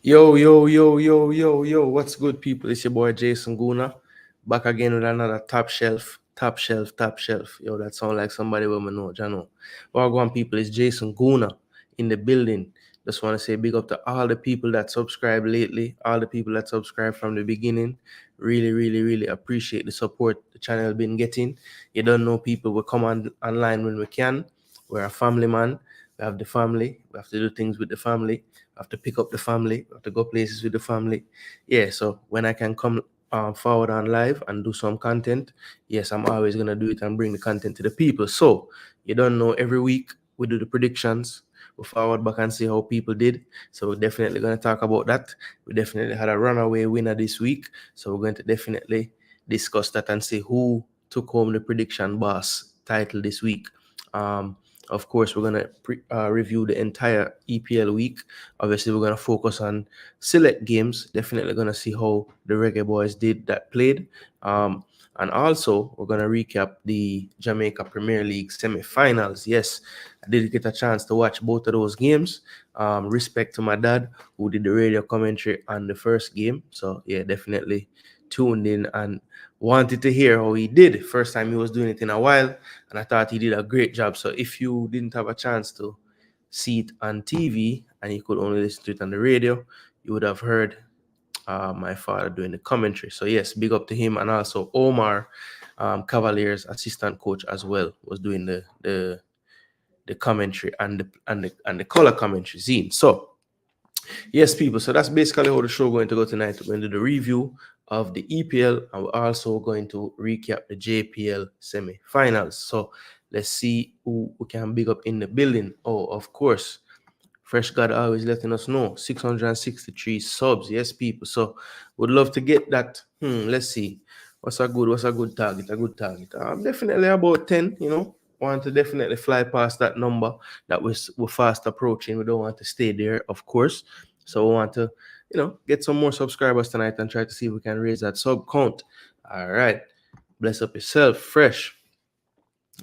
Yo, what's good, people? It's your boy Jason Gooner, back again with another top shelf. Yo, that sound like somebody we know, Jano. What going, people? It's Jason Gooner in the building. Just want to say big up to all the people that subscribe lately, all the people that subscribe from the beginning. Really appreciate the support the channel been getting. You don't know, people will come online when we can. We're a family, man. We have the family. We have to do things with the family. I have to pick up the family. I have to go places with the family. Yeah, so when I can come forward on live and do some content, yes, I'm always going to do it and bring the content to the people. So you don't know, every week we do the predictions. We forward back and see how people did. So we're definitely going to talk about that. We definitely had a runaway winner this week. So we're going to definitely discuss that and see who took home the prediction boss title this week. Of course, we're going to review the entire EPL week. Obviously, we're going to focus on select games. Definitely going to see how the Reggae Boys did that played. And also, we're going to recap the Jamaica Premier League semi-finals. Yes, I did get a chance to watch both of those games. Respect to my dad, who did the radio commentary on the first game. So, yeah, definitely tuned in and wanted to hear how he did. First time he was doing it in a while, and I thought he did a great job. So if you didn't have a chance to see it on TV and you could only listen to it on the radio, you would have heard my father doing the commentary. So yes, big up to him, and also Omar, Cavalier's assistant coach as well, was doing the commentary and the color commentary scene. So yes, people. So that's basically how the show going to go tonight. We're going to do the review of the EPL, and we're also going to recap the JPL semi-finals. So let's see who we can big up in the building. Oh, of course, Fresh God always letting us know 663 subs. Yes, people. So would love to get that. Let's see. What's a good target? A good target. Definitely about 10, Want to definitely fly past that number that we're fast approaching. We don't want to stay there, of course. So we want to, get some more subscribers tonight and try to see if we can raise that sub count. All right. Bless up yourself, Fresh.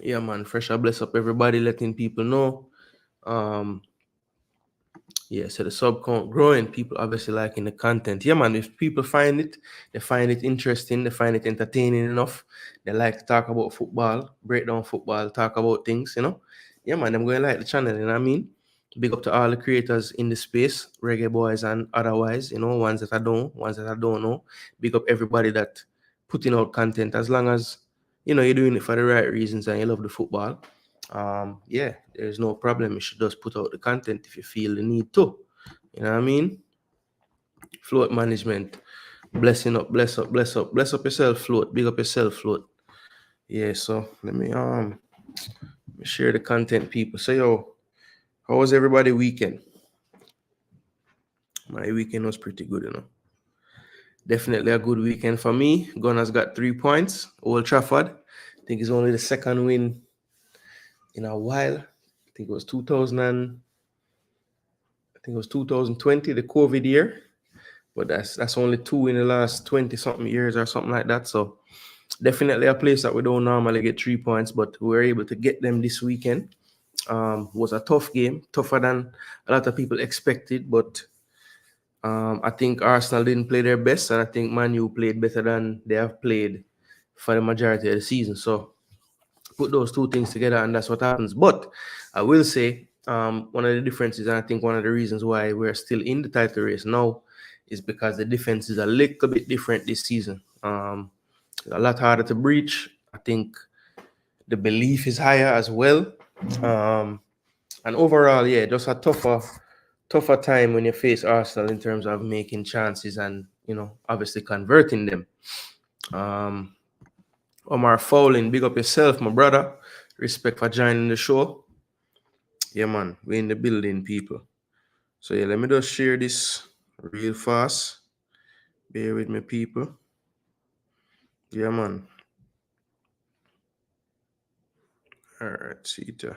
Yeah, man. Fresh, I bless up everybody, letting people know. Yeah, so the sub count growing, people obviously liking the content. Yeah, man, if people find it, they find it interesting, they find it entertaining enough, they like to talk about football, break down football, talk about things, Yeah, man, I'm going to like the channel, you know what I mean? Big up to all the creators in the space, Reggae Boys and otherwise, ones that I don't know. Big up everybody that putting out content, as long as, you're doing it for the right reasons and you love the football. Yeah, there's no problem. You should just put out the content if you feel the need to. You know what I mean? Float management. Bless up yourself, float. Big up yourself, float. Yeah, so let me share the content, people. So yo, how was everybody weekend? My weekend was pretty good, Definitely a good weekend for me. Gunners got 3 points. Old Trafford. I think it's only the second win in a while. I think it was 2020, the COVID year. But that's only 2 in the last 20-something years or something like that. So definitely a place that we don't normally get 3 points, but we were able to get them this weekend. Was a tough game, tougher than a lot of people expected, but I think Arsenal didn't play their best, and I think Man U played better than they have played for the majority of the season. So put those two things together, and that's what happens. But I will say one of the differences, and I think one of the reasons why we're still in the title race now, is because the defense is a little bit different this season. A lot harder to breach. I think the belief is higher as well. And overall, yeah, just a tougher time when you face Arsenal in terms of making chances and, obviously converting them. Omar Fowling, big up yourself, my brother. Respect for joining the show. Yeah, man, we're in the building, people. So, yeah, let me just share this real fast. Bear with me, people. Yeah, man. All right, see it. Let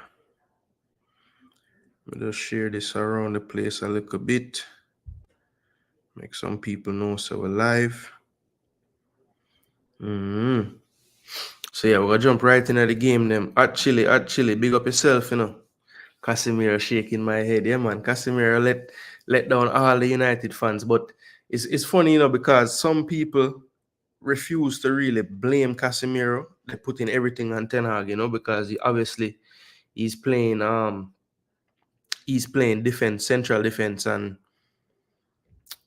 me just share this around the place a little bit. Make some people know so we're live. So, yeah, we're going to jump right into the game. Them at Chile, big up yourself, Casemiro shaking my head. Yeah, man. Casemiro let down all the United fans. But it's funny, because some people refuse to really blame Casemiro. They put in everything on Ten Hag, because he's playing defense, central defense, and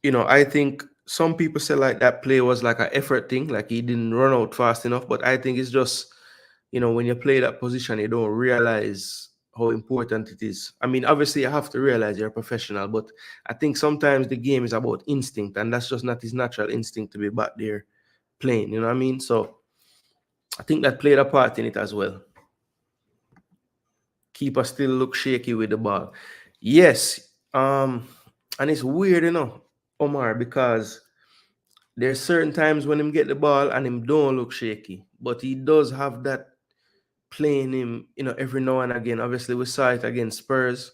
I think some people say like that play was like an effort thing, like he didn't run out fast enough. But I think it's just, when you play that position, you don't realize how important it is. I mean, obviously you have to realize you're a professional, but I think sometimes the game is about instinct, and that's just not his natural instinct to be back there playing, you know what I mean? So I think that played a part in it as well. Keeper still look shaky with the ball. Yes. And it's weird, Omar, because there's certain times when him get the ball and him don't look shaky, but he does have that playing him, every now and again. Obviously, we saw it against Spurs.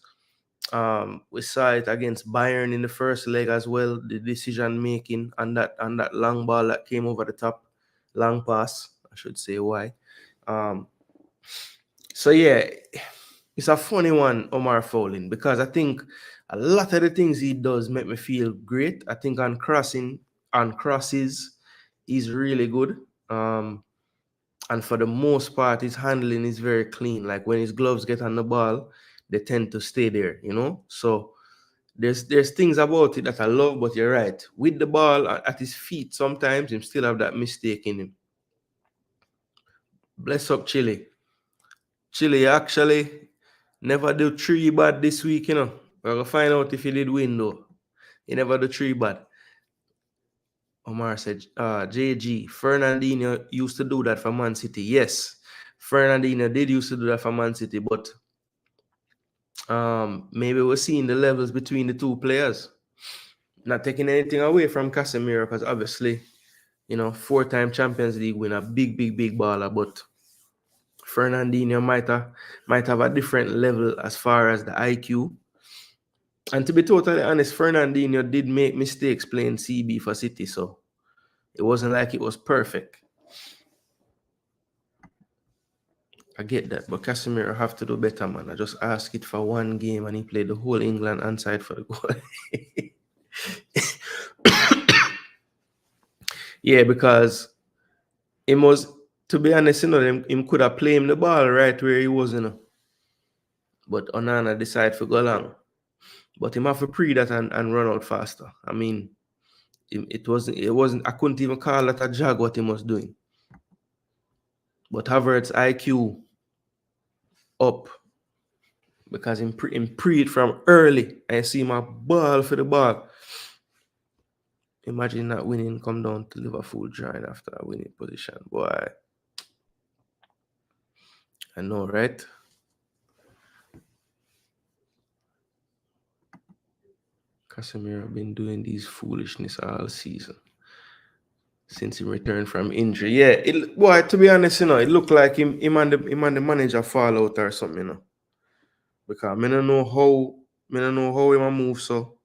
We saw it against Bayern in the first leg as well. The decision making and that long ball that came over the top, long pass, I should say. Why? So yeah, it's a funny one, Omar Fowling, because I think a lot of the things he does make me feel great. I think on crosses, he's really good. And for the most part, his handling is very clean. Like when his gloves get on the ball, they tend to stay there, So there's things about it that I love, but you're right. With the ball at his feet, sometimes him still have that mistake in him. Bless up Chile. Chile actually never do 3 bad this week, We're gonna find out if he did win though. He never do 3 bad. Omar said, JG, Fernandinho used to do that for Man City. Yes, Fernandinho did used to do that for Man City, but maybe we're seeing the levels between the two players. Not taking anything away from Casemiro, because obviously, 4-time Champions League winner, big baller, but Fernandinho might have a different level as far as the IQ. And to be totally honest, Fernandinho did make mistakes playing CB for City, so it wasn't like it was perfect. I get that, but Casemiro have to do better, man. I just asked it for one game and he played the whole England onside for the goal. Yeah, because him was, to be honest, him could have played him the ball right where he was, But Onana decided to go long. But him have to pre that and run out faster. I mean, it wasn't, I couldn't even call that a jog what he was doing. But Havertz IQ up, because him pre it from early. I see my ball for the ball. Imagine that winning come down to Liverpool drawing after a winning position. Boy, I know, right? Casemiro been doing these foolishness all season since he returned from injury. Yeah, to be honest, it looked like him and the manager fall out or something, Because I don't know how he move so.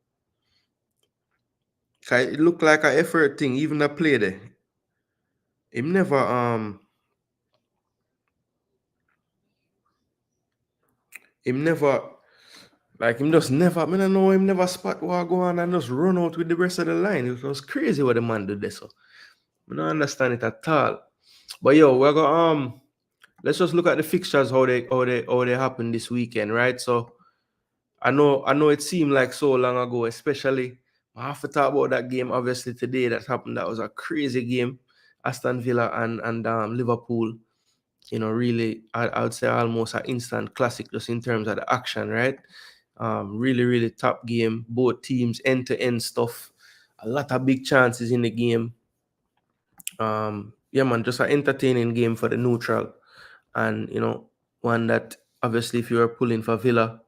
It looked like an effort thing, even the play there. Him never him just never, I don't know, him never spot what go on and just run out with the rest of the line. It was crazy what the man did there, so I don't understand it at all. But we're gonna let's just look at the fixtures, how they happened this weekend, right? So I know it seemed like so long ago, especially I have to talk about that game obviously today that happened. That was a crazy game. Aston Villa and Liverpool, really I would say almost an instant classic just in terms of the action, right? Really top game. Both teams end-to-end stuff. A lot of big chances in the game. Yeah, man, just an entertaining game for the neutral. And, one that obviously if you're pulling for Villa,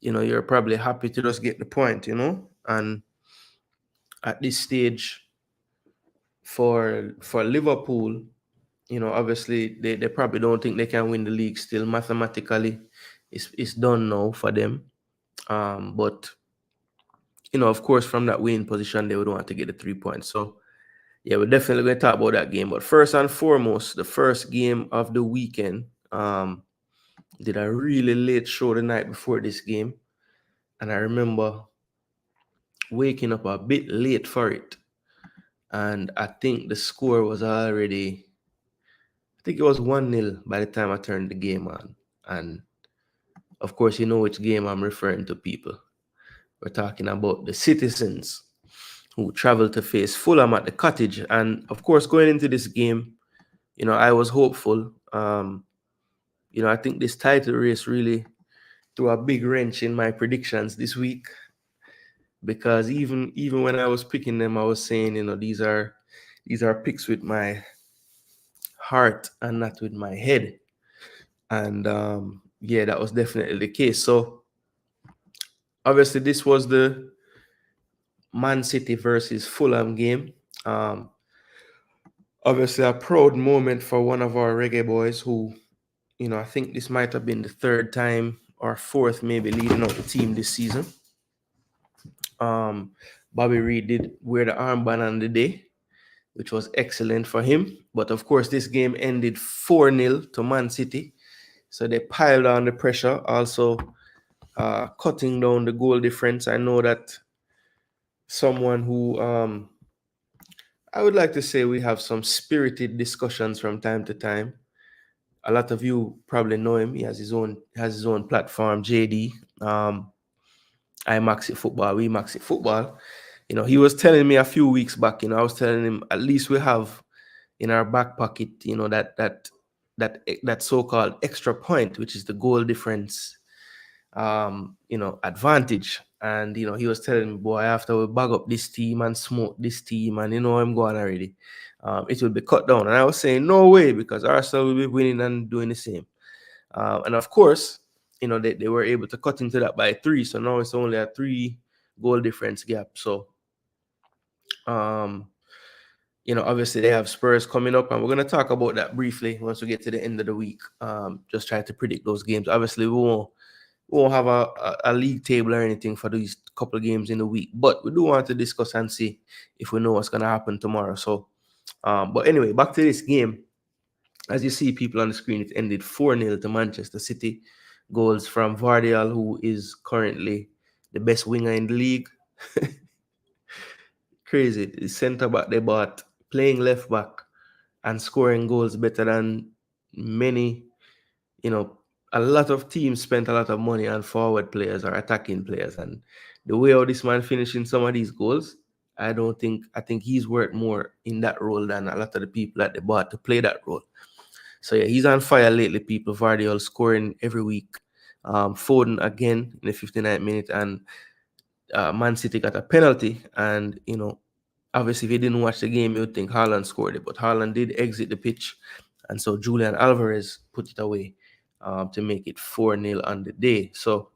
you're probably happy to just get the point, And at this stage for Liverpool, obviously they probably don't think they can win the league still. Mathematically, it's done now for them. But of course, from that winning position, they would want to get the 3 points. So, yeah, we're definitely going to talk about that game. But first and foremost, the first game of the weekend, did a really late show the night before this game, and I remember waking up a bit late for it. And I think the score was already, I think it was 1-0 by the time I turned the game on. And of course, you know which game I'm referring to, people. We're talking about the Citizens who traveled to face Fulham at the Cottage. And of course, going into this game, I was hopeful. I think this title race really threw a big wrench in my predictions this week, because even when I was picking them, I was saying, these are picks with my heart and not with my head. And yeah, that was definitely the case. So obviously this was the Man City versus Fulham game. Obviously a proud moment for one of our reggae boys who, I think this might have been the third time or fourth maybe leading out the team this season. Bobby Reid did wear the armband on the day, which was excellent for him. But of course, this game ended 4-0 to Man City. So they piled on the pressure, also cutting down the goal difference. I know that someone who I would like to say we have some spirited discussions from time to time. A lot of you probably know him. He has his own platform, JD. I Maxi Football, we Maxi Football. He was telling me a few weeks back, I was telling him at least we have in our back pocket, that so-called extra point, which is the goal difference, advantage. And, he was telling me, boy, after we bag up this team and smoke this team and, I'm going already, it will be cut down. And I was saying, no way, because Arsenal will be winning and doing the same. And of course, they were able to cut into that by 3. So now it's only a 3 goal difference gap. So, obviously they have Spurs coming up, and we're going to talk about that briefly once we get to the end of the week. Just try to predict those games. Obviously, we won't have a league table or anything for these couple of games in the week, but we do want to discuss and see if we know what's going to happen tomorrow. So, but anyway, back to this game. As you see, people on the screen, it ended 4-0 to Manchester City. Goals from Vardial, who is currently the best winger in the league. Crazy. The centre back they bought, playing left back and scoring goals better than many, a lot of teams spent a lot of money on forward players or attacking players. And the way how this man finishing some of these goals, I think he's worth more in that role than a lot of the people that they bought to play that role. So yeah, he's on fire lately, people. Vardiol scoring every week. Foden again in the 59th minute, and Man City got a penalty. And obviously, if you didn't watch the game, you would think Haaland scored it, but Haaland did exit the pitch, and so Julian Alvarez put it away to make it 4-0 on the day. So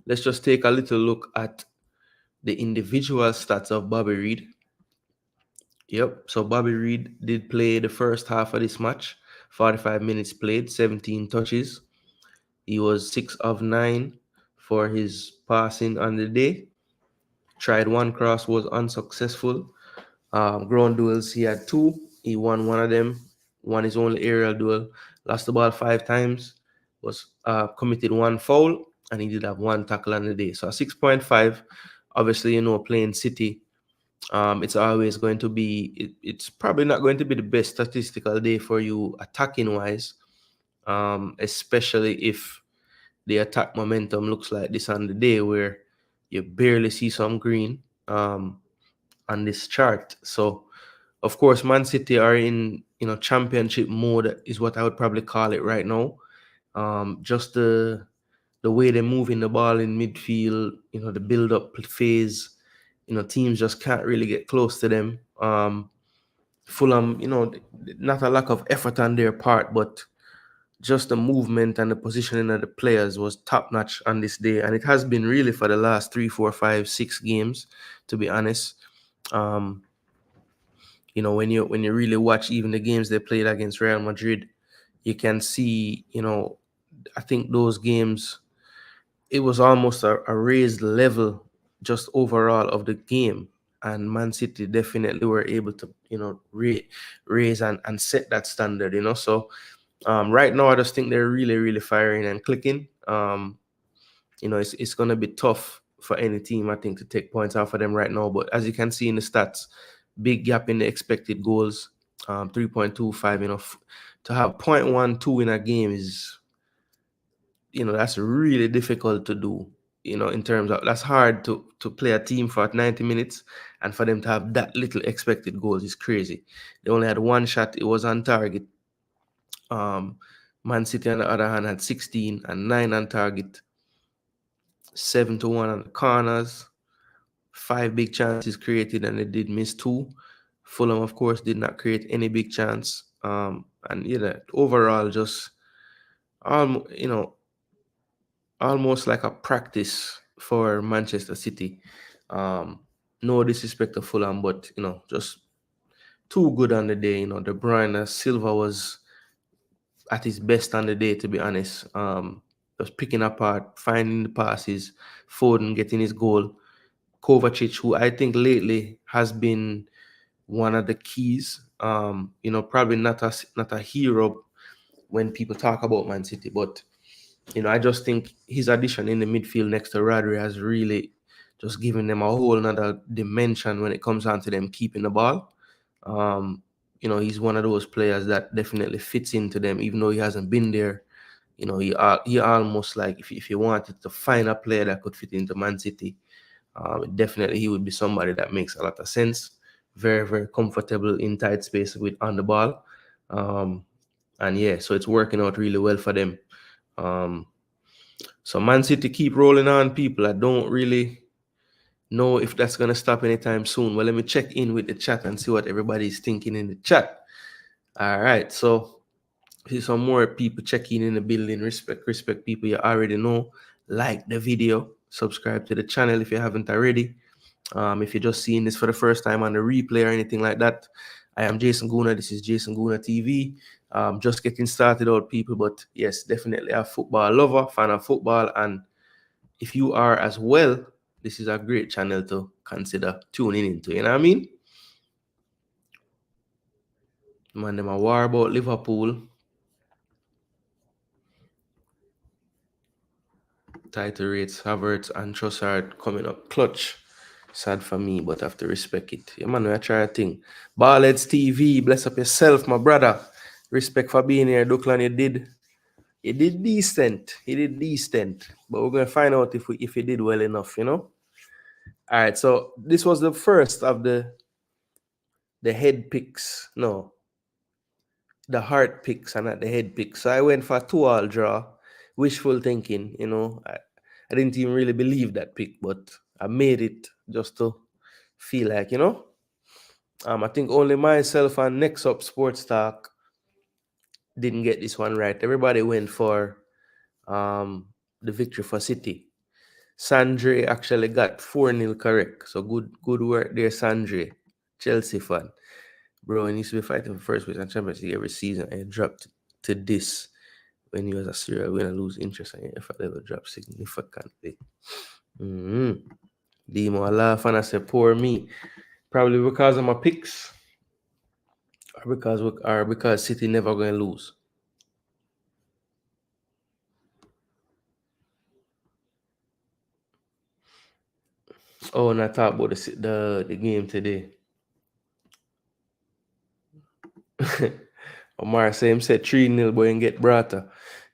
let's just take a little look at the individual stats of Bobby Reid. Yep, so Bobby Reid did play the first half of this match. 45 minutes played, 17 touches. He was 6 of 9 for his passing on the day. Tried one cross, was unsuccessful. Ground duels, he had 2. He won one of them. Won his only aerial duel. Lost the ball 5 times. Was committed 1 foul, and he did have 1 tackle on the day. So a 6.5. Obviously, playing City, it's always going to be, it's probably not going to be the best statistical day for you attacking wise, especially if the attack momentum looks like this on the day where you barely see some green on this chart. So of course, Man City are in championship mode is what I would probably call it right now. Just the way they're moving the ball in midfield, the build-up phase, teams just can't really get close to them. Fulham, not a lack of effort on their part, but just the movement and the positioning of the players was top-notch on this day. And it has been really for the last 3, 4, 5, 6 games, to be honest. When you really watch even the games they played against Real Madrid, you can see, I think those games, it was almost a raised level just overall of the game. And Man City definitely were able to, raise and set that standard, So Right now, I just think they're really, really firing and clicking. It's going to be tough for any team, I think, to take points off of them right now. But as you can see in the stats, big gap in the expected goals, 3.25. To have 0.12 in a game is, that's really difficult to do. In terms of, that's hard to play a team for 90 minutes, and for them to have that little expected goals is crazy. They only had one shot; it was on target. Man City, on the other hand, had 16 and 9 on target, 7-1 on the corners, 5 big chances created, and they did miss 2. Fulham, of course, did not create any big chance. Overall, just almost like a practice for Manchester City. No disrespect to Fulham, but just too good on the day. De Bruyne, Silva was at his best on the day, to be honest. Just picking apart, finding the passes, Foden getting his goal. Kovacic, who I think has been one of the keys. Probably not a hero when people talk about Man City, but I just think his addition in the midfield next to Rodri has really just given them a whole another dimension when it comes down to them keeping the ball. He's one of those players that definitely fits into them, even though he hasn't been there. He almost, like, if you wanted to find a player that could fit into Man City, definitely he would be somebody that makes a lot of sense. Very, very comfortable in tight space on the ball. So it's working out really well for them. So Man City keep rolling on, people. I don't really know if that's going to stop anytime soon. Well, let me check in with the chat and see what everybody's thinking in the chat. All right, so see some more people checking in the building. Respect people you already know. Like the video, subscribe to the channel if you haven't already. If you're just seeing this for the first time on the replay or anything like that, I am Jason Gooner. This is Jason Gooner TV. Just getting started out, people, but yes, definitely a football lover, fan of football, and if you are as well, this is a great channel to consider tuning into. You know what I mean? Man, them a war about Liverpool. Title rates, Havertz and Trossard coming up clutch. Sad for me, but I have to respect it. Yeah, man, I try a thing. Ballheads TV, bless up yourself, my brother. Respect for being here, Duckland. You did decent. He did decent. But we're gonna find out if he did well enough, All right, so this was the first of the head picks. No, the heart picks and not the head picks. So I went for a 2-2 draw. Wishful thinking, I didn't even really believe that pick, but I made it just to feel like, I think only myself and Next Up Sports Talk didn't get this one right. Everybody went for the victory for City. Sandre actually got 4-0 correct. So good work there, Sandre. Chelsea fan. Bro, he needs to be fighting for first place and Champions League every season, and he dropped to this when he was a serial winner, lose interest, and if I ever drop significantly. Demo, I laugh and I say, poor me. Probably because of my picks, or because City never going to lose. Oh, and I talk about the game today. Omar say him said 3-0, boy, and get Brata.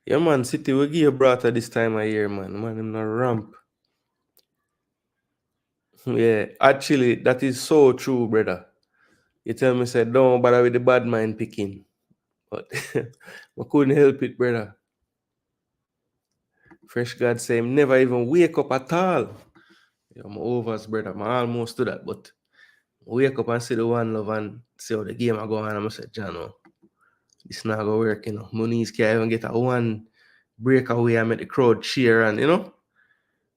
Yeah, man, City will give you Brata this time of year, man. Man, him not ramp. Yeah, actually, that is so true, brother. You tell me, say, don't bother with the bad mind picking. But I couldn't help it, brother. Fresh God say him never even wake up at all. Yeah, I'm overs, brother. I'm almost to that, but wake up and see the one love and see how the game are going. I'm say, Jano, this not gonna work, Moniz can't even get a one breakaway and make the crowd cheer, and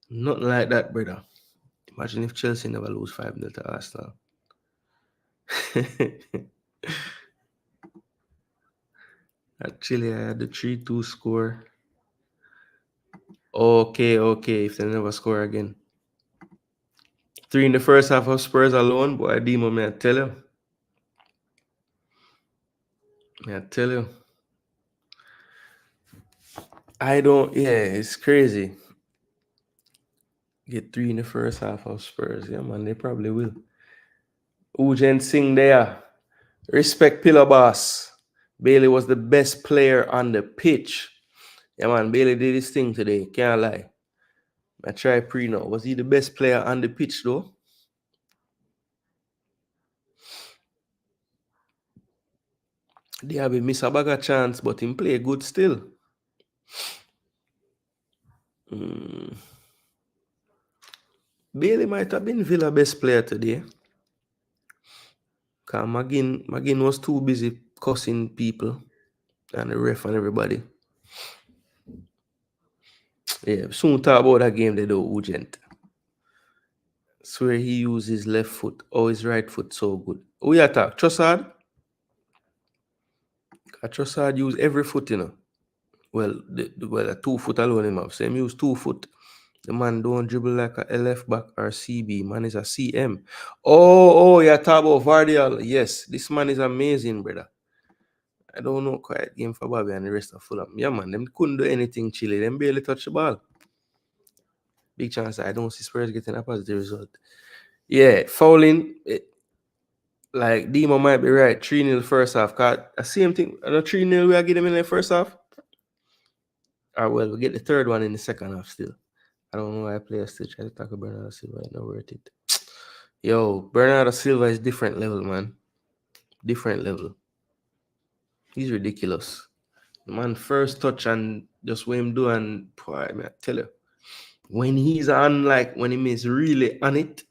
nothing like that, brother. Imagine if Chelsea never lose 5-0 to Arsenal. Actually, I had the 3-2 score. Okay. If they never score again. 3 in the first half of Spurs alone, boy, Demo, man, I tell you. it's crazy. Get 3 in the first half of Spurs. Yeah, man, they probably will. Ugent Singh there. Respect Pillar Boss. Bailey was the best player on the pitch. Yeah, man, Bailey did his thing today. Can't lie. I try pre now. Was he the best player on the pitch though? They have miss a bag of chance, but him play good still. Bailey might have been Villa best player today. Because McGinn was too busy cussing people and the ref and everybody. Yeah, soon talk about that game they do, Ugent. Swear he used his left foot or his right foot so good. Who you attack? Trossard? Trossard use every foot, you know. Well, a 2 foot alone him have. So him use 2 foot. The man don't dribble like a LF back or CB. Man is a CM. Oh, yeah, talk about Vardial. Yes, this man is amazing, brother. I don't know quiet game for Bobby and the rest of Fulham. Yeah, man, them couldn't do anything chilly. Them barely touch the ball. Big chance I don't see Spurs getting a positive result. Yeah, fouling. Like Demo might be right. 3-0 first half. Cause the same thing. The 3-0 we are getting in the first half. Or well, we get the third one in the second half still. I don't know why players still try to tackle Bernardo Silva. It's not worth it. Yo, Bernardo Silva is different level, man. Different level. He's ridiculous. The man first touch and just what him do and boy, I tell you. When he's on, like when he is really on it,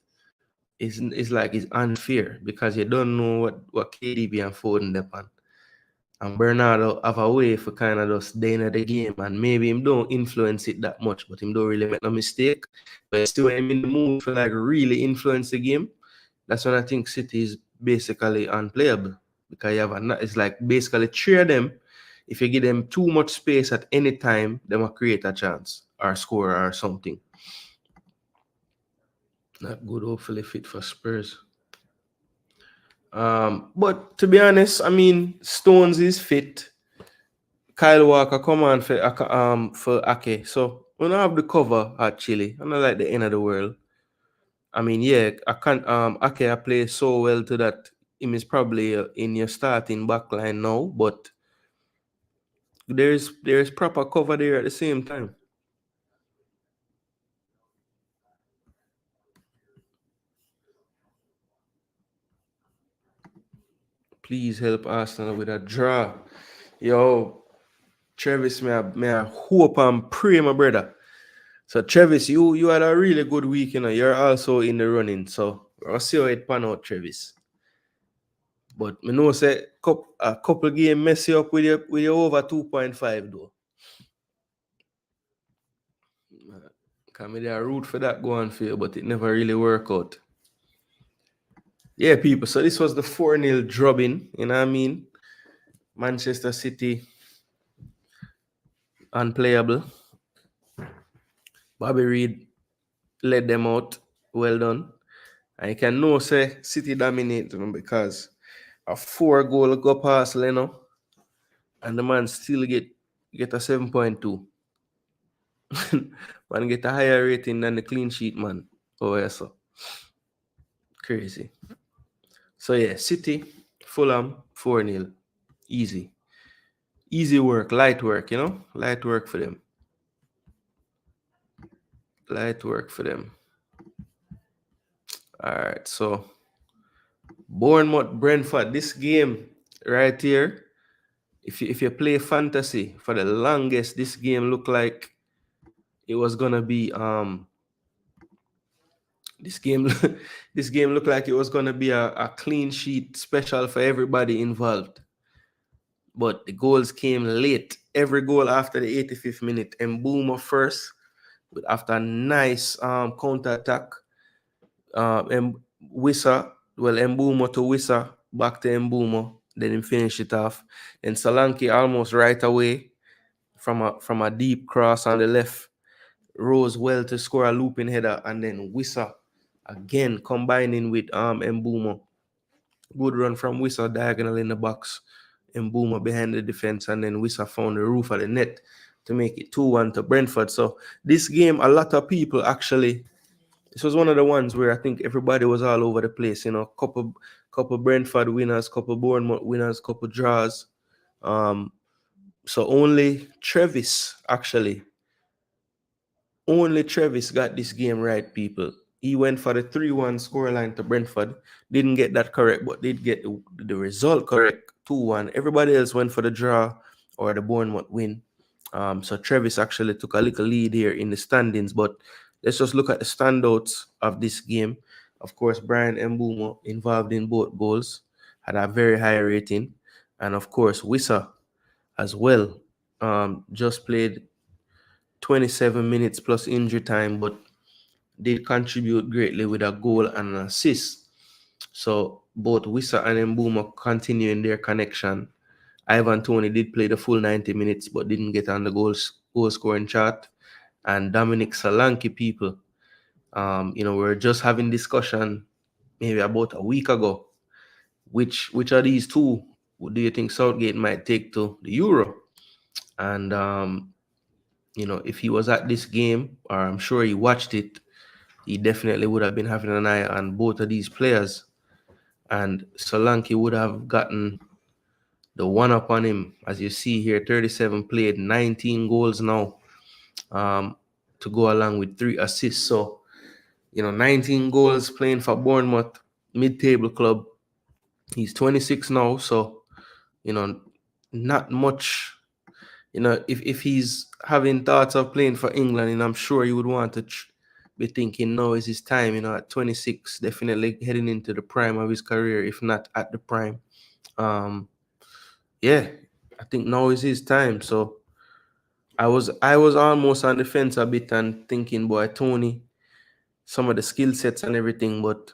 it's like it's unfair because you don't know what KDB and Foden depend. And Bernardo have a way for kind of just staying at the game and maybe him don't influence it that much, but him don't really make no mistake. But still when him in the mood for like really influence the game, that's when I think City is basically unplayable. Because you have it's like basically 3 of them. If you give them too much space at any time, they will create a chance or score or something. Not good, hopefully fit for Spurs. But to be honest, I mean, Stones is fit. Kyle Walker come on for Ake. So we don't have the cover actually. I'm not like the end of the world. I mean, yeah, I can't Ake play so well to that him is probably in your starting backline now, but there's proper cover there at the same time. Please help Arsenal with a draw. Yo, Travis, may I hope and pray, my brother. So Travis, you had a really good week, you know. You're also in the running. So I'll see how it pan out, Travis. But I know say a couple game mess you up with your over 2.5 though. Can me there root for that going for you, but it never really work out. Yeah, people. So this was the 4-0 drubbing, you know what I mean? Manchester City unplayable. Bobby Reid led them out. Well done. And you can know say City dominate them because a 4-goal go past Leno and the man still get a 7.2. Man get a higher rating than the clean sheet man. Oh yeah, so crazy. So yeah, City, Fulham, 4-0. Easy. Easy work, light work, you know? Light work for them. Light work for them. Alright, so Bournemouth, Brentford, this game right here. If you play fantasy for the longest, this game looked like it was gonna be this game looked like it was gonna be a clean sheet special for everybody involved. But the goals came late. Every goal after the 85th minute. Mbeumo first, but after a nice counter attack. Mbeumo to Wissa, back to Mbeumo. Then he finished it off. Then Solanke almost right away from a deep cross on the left. Rose well to score a looping header, and then Wissa again combining with Mbeumo. Good run from Wissa diagonal in the box. Mbeumo behind the defense, and then Wissa found the roof of the net to make it 2-1 to Brentford. So this game, a lot of people actually, this was one of the ones where I think everybody was all over the place. You know, couple Brentford winners, couple Bournemouth winners, couple draws. So only Travis got this game right, people. He went for the 3-1 scoreline to Brentford. Didn't get that correct, but did get the result correct, 2-1. Everybody else went for the draw or the Bournemouth win. So Travis actually took a little lead here in the standings. But let's just look at the standouts of this game. Of course, Brian Mbeumo, involved in both goals, had a very high rating. And of course, Wissa as well. Just played 27 minutes plus injury time, but did contribute greatly with a goal and an assist. So both Wissa and Mbeumo continuing their connection. Ivan Toney did play the full 90 minutes, but didn't get on the goal scoring chart. And Dominic Solanke, people, we were just having discussion maybe about a week ago. Which of these two do you think Southgate might take to the Euro? And if he was at this game, or I'm sure he watched it, he definitely would have been having an eye on both of these players. And Solanke would have gotten the one up on him. As you see here, 37 played, 19 goals now, to go along with 3 assists. So, 19 goals playing for Bournemouth, mid-table club. He's 26 now, so, not much. If he's having thoughts of playing for England, and I'm sure he would want to be thinking now is his time, at 26, definitely heading into the prime of his career, if not at the prime. Yeah, I think now is his time. So I was almost on the fence a bit and thinking, boy, Tony, some of the skill sets and everything, but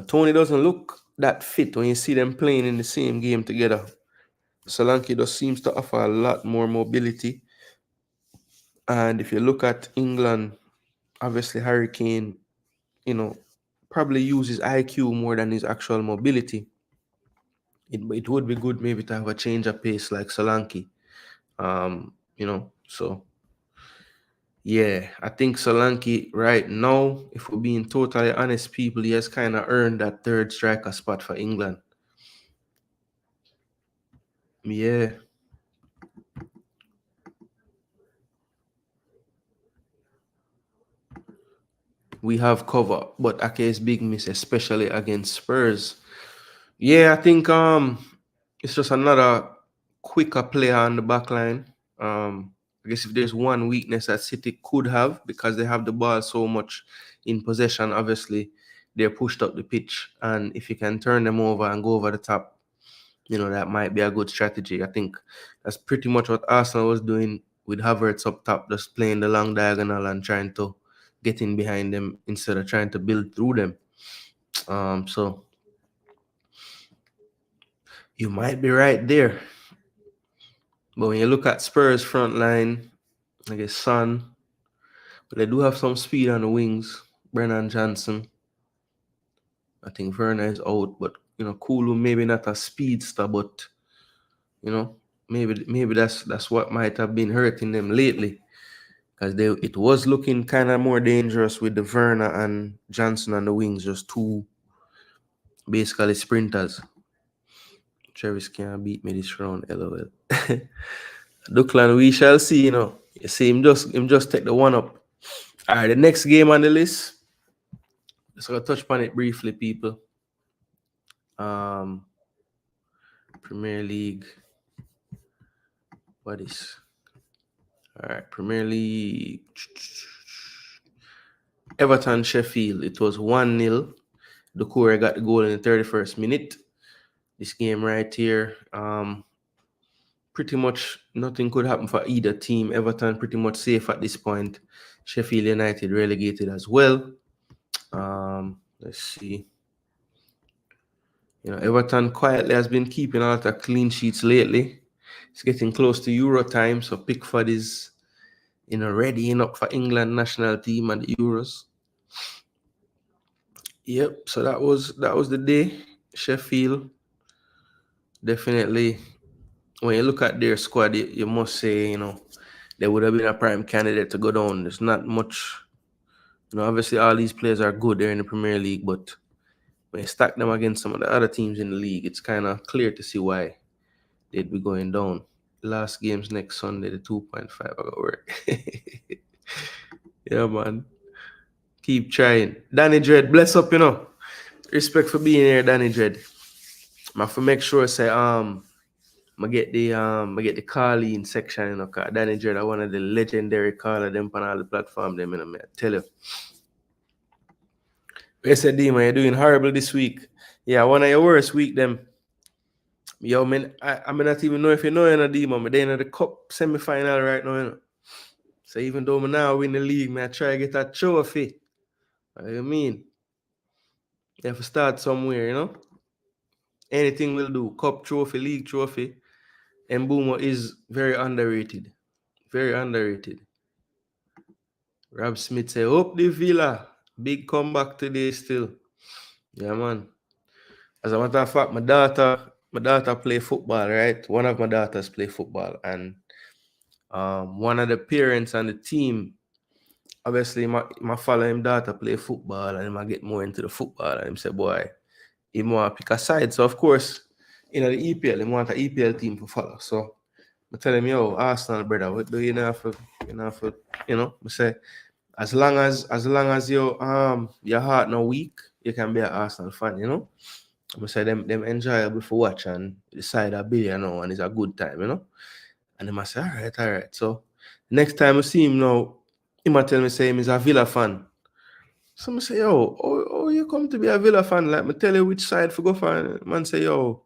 Tony doesn't look that fit when you see them playing in the same game together. Solanke just seems to offer a lot more mobility. And if you look at England, obviously Harry Kane, probably uses IQ more than his actual mobility. It would be good maybe to have a change of pace like Solanke. So yeah, I think Solanke right now, if we're being totally honest, people, he has kind of earned that third striker spot for England. Yeah. We have cover, but Ake is big miss, especially against Spurs. Yeah, I think it's just another quicker player on the back line. I guess if there's one weakness that City could have, because they have the ball so much in possession, obviously they're pushed up the pitch, and if you can turn them over and go over the top, that might be a good strategy. I think that's pretty much what Arsenal was doing with Havertz up top, just playing the long diagonal and trying to get in behind them instead of trying to build through them. So you might be right there. But when you look at Spurs front line, I guess Son, but they do have some speed on the wings. Brennan Johnson. I think Werner is out, but Kulu maybe not a speedster, but maybe that's what might have been hurting them lately. Because it was looking kind of more dangerous with the Werner and Johnson on the wings, just two basically sprinters. Travis can't beat me this round, LOL. Duckland, we shall see, You see him just take the one up. All right, the next game on the list. Just gonna touch upon it briefly, people. Premier League. What is? All right, Premier League. Everton Sheffield. It was 1-0. Doucouré got the goal in the 31st minute. This game right here. Pretty much nothing could happen for either team. Everton pretty much safe at this point. Sheffield United relegated as well. Let's see. Everton quietly has been keeping a lot of clean sheets lately. It's getting close to Euro time, so Pickford is, readying up for England national team and the Euros. Yep. So that was the day. Sheffield definitely when you look at their squad, you must say, you know, they would have been a prime candidate to go down. There's not much, you know, obviously all these players are good there in the Premier League, but when you stack them against some of the other teams in the league, it's kind of clear to see why they'd be going down. Last game's next Sunday, the 2.5, I got work. Yeah, man. Keep trying. Danny Dread, bless up, you know. Respect for being here, Danny Dread. I have to make sure say I get the call-in section, you know, cause Danny Dread are one of the legendary caller them on all the platform them, you know, I tell you. SD, man, you're doing horrible this week. Yeah, one of your worst week them. Yo, man, I mean not even know if you know you know Demo, but they're in the cup semi-final right now, you know. So even though I now win the league, man, I try to get that trophy. What do you mean? You have to start somewhere, you know. Anything will do. Cup trophy, league trophy. And Boomer is very underrated. Very underrated. Rob Smith say, up the Villa. Big comeback today still. Yeah, man. As a matter of fact, my daughter play football, right? One of my daughters play football. And one of the parents on the team, obviously, my follow him daughter play football and I get more into the football. And him say, boy, he want to pick a side. So, of course, you know, the EPL, he want an EPL team to follow. So, I tell him, yo, Arsenal, brother, what do you know for, you know, I say, as long as your heart not weak, you can be an Arsenal fan, you know. I say them enjoyable for watch and decide a billion, you know, and it's a good time, you know. And then I say, all right. So next time I see him now, he might tell me say he's a Villa fan. So I say, yo, oh, you come to be a Villa fan? Like me tell you which side for go for. Man say, yo,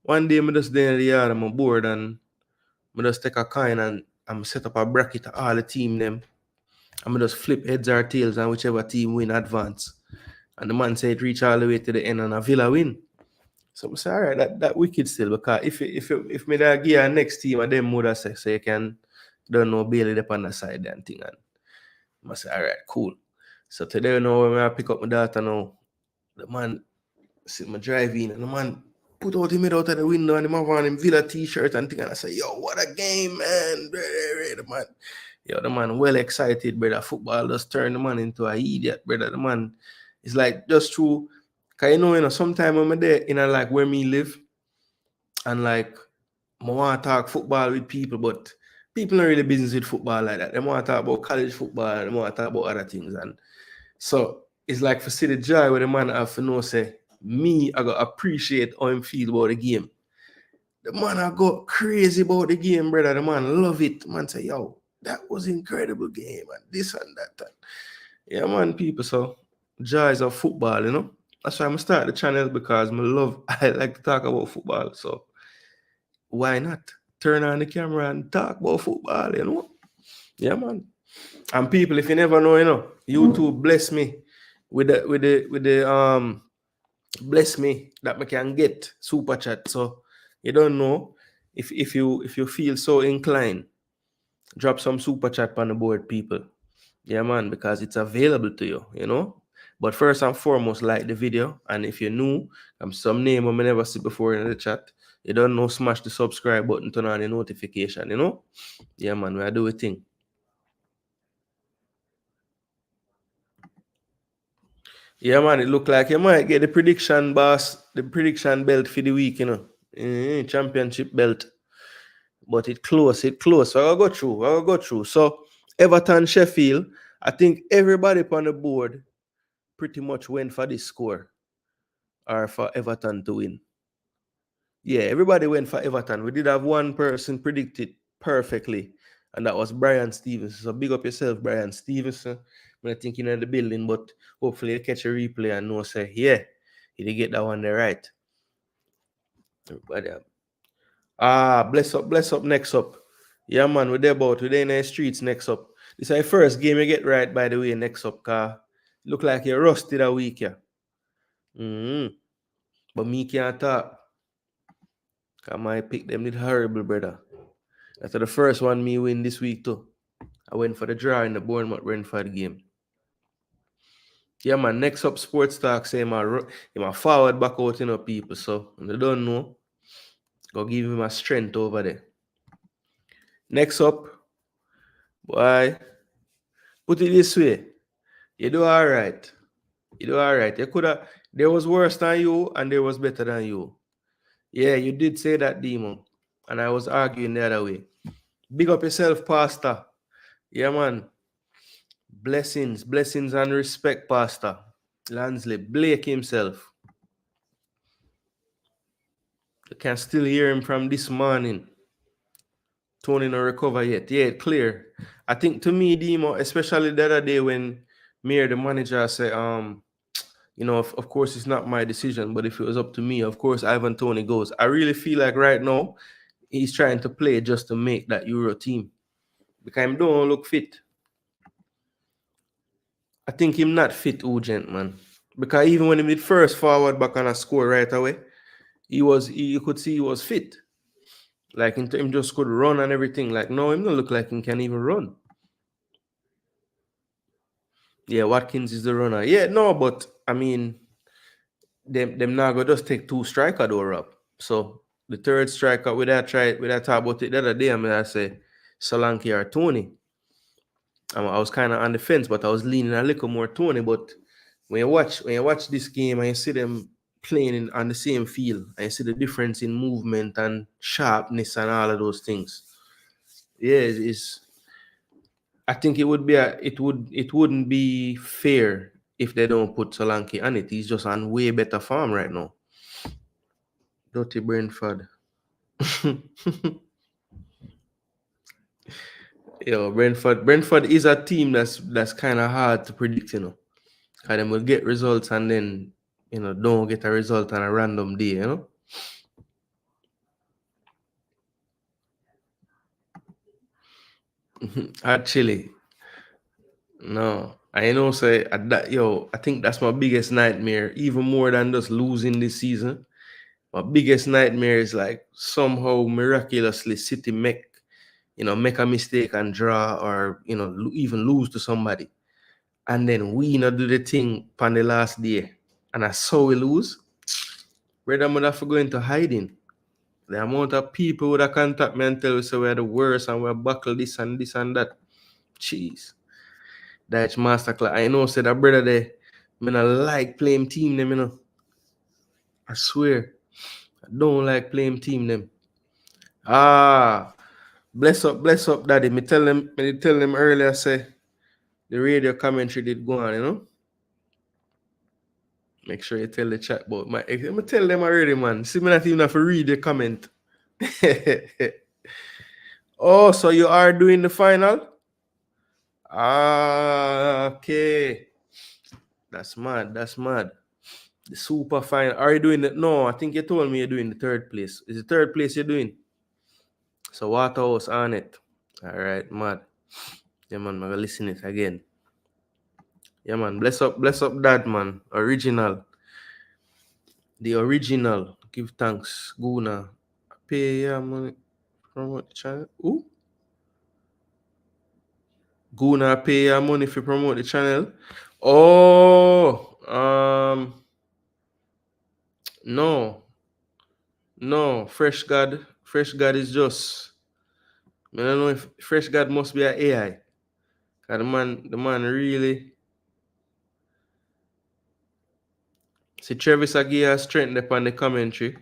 one day I just there in the yard, I'm bored and I just take a coin and I'm set up a bracket of all the team them. I'm just flip heads or tails and whichever team win advance. And the man said reach all the way to the end and a Villa win. So I say, all right, that wicked still, because if me that give a next team and them would have say, so you can don't know Bailey up on the side and thing. And I say, all right, cool. So today, you know, when I pick up my daughter now, the man see my drive in and the man put out him out of the window and him have on him Villa t-shirt and thing. And I say, yo, what a game, man. The man well excited, brother. Football just turned the man into an idiot, brother. The man is like just true. Cause you know, sometimes when I'm there, like where me live, and like I want to talk football with people, but people don't really business with football like that. They want to talk about college football, they want to talk about other things. And so it's like for see the joy where the man have to know say, me, I got appreciate how him feel about the game. The man I got crazy about the game, brother. The man love it. The man say, yo, that was incredible game and this and that. And yeah, man, people. So joys of football, you know. That's why I'm start the channel, because I like to talk about football. So why not turn on the camera and talk about football, you know? Yeah, man. And people, if you never know, you know, YouTube bless me with the bless me that I can get super chat. So you don't know if you feel so inclined, drop some super chat on the board, people. Yeah, man, because it's available to you, you know. But first and foremost, like the video. And if you're new, I'm some name I never see before in the chat. You don't know, smash the subscribe button, turn on the notification, you know. Yeah, man, we are doing a thing. Yeah, man, it look like you might get the prediction belt for the week, you know. Championship belt. But it close. So I'll go through. So Everton, Sheffield, I think everybody on the board pretty much went for this score, or for Everton to win. Yeah, everybody went for Everton. We did have one person predicted perfectly, and that was Brian Stevenson. So big up yourself, Brian Stevenson. I think you're in the building, but hopefully you catch a replay and know say, yeah, he did get that one there right. Everybody. Bless up, next up. Yeah, man, we're there in the streets next up. This is the first game you get right, by the way, next up, car. Look like you're rusted a week, yeah. But me can't talk. Cause my pick them did horrible, brother. After the first one me win this week too. I went for the draw in the Bournemouth-Brentford game. Yeah, man, next up Sports Talk say my forward back out, you know, people. So they don't know. Go give him a strength over there. Next up, boy, put it this way. You do all right. You do all right. You could have. There was worse than you, and there was better than you. Yeah, you did say that, Demo, and I was arguing the other way. Big up yourself, Pastor. Yeah, man. Blessings, blessings, and respect, Pastor Lansley Blake himself. You can still hear him from this morning. Tony no recover yet. Yeah, clear. I think to me, Demo, especially the other day when Mayor, the manager, said, you know, of course it's not my decision, but if it was up to me, of course Ivan Tony goes. I really feel like right now he's trying to play just to make that Euro team. Because him don't look fit. I think him not fit urgent, man. Because even when he did first forward back on a score right away, you could see he was fit. Like him just could run and everything. Like no, him don't look like he can even run. Yeah, Watkins is the runner. Yeah, no, but I mean, them now go just take two striker door up. So the third striker with that talk about it the other day, I mean I say Solanke or Tony. I was kind of on the fence, but I was leaning a little more Tony. But when you watch this game and you see them playing on the same field, and you see the difference in movement and sharpness and all of those things, yeah, it's I think it wouldn't be fair if they don't put Solanke on it. He's just on way better form right now. Dirty Brentford. Yo, Brentford is a team that's kind of hard to predict, you know. Because they will get results and then, you know, don't get a result on a random day, you know. Actually, no. I know, say I think that's my biggest nightmare, even more than just losing this season. My biggest nightmare is like somehow miraculously City make a mistake and draw, or even lose to somebody, and then we not do the thing on the last day, and that's how we lose. Brother, I'm gonna have to go into hiding. The amount of people would have contact me and tell us we're the worst and we're buckle this and this and that. Jeez. That's masterclass. I know said that brother there, I like playing team them, you know. I swear. I don't like playing team them. Bless up, daddy. Me tell them earlier, say the radio commentary did go on, you know. Make sure you tell the chat about my ex. I'm tell them already, man. See me not even have to read the comment. Oh, so you are doing the final? Okay. That's mad. The super final. Are you doing it? No, I think you told me you're doing the third place. Is the third place you're doing? So Waterhouse on it. All right, mad. Yeah, man, I'm gonna listen it again. Yeah, man. Bless up, dad, man. Original. The original. Give thanks. Gooner. Pay your money. Promote the channel. Ooh. Gooner pay your money if you promote the channel. Oh, no. Fresh God is just. I don't know if Fresh God must be an AI. Cause the man really. See, Travis Aguirre strength upon the commentary.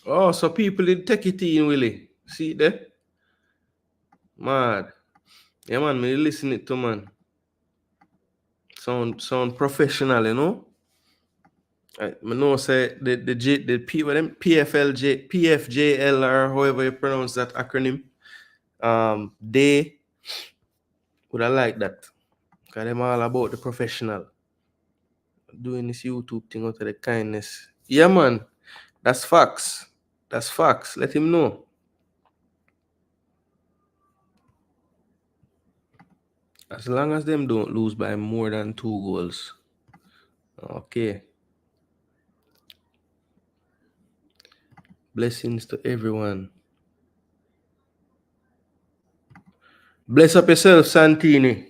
Oh, so people did take it in, Willie. See there? Mad. Yeah, man, me listen it to, man. Sound professional, you know? I know say the PFJL or however you pronounce that acronym. They would have liked that. Because them all about the professional. Doing this YouTube thing out of the kindness. Yeah, man. That's facts. Let him know. As long as them don't lose by more than 2 goals. Okay. Blessings to everyone. Bless up yourself, Santini.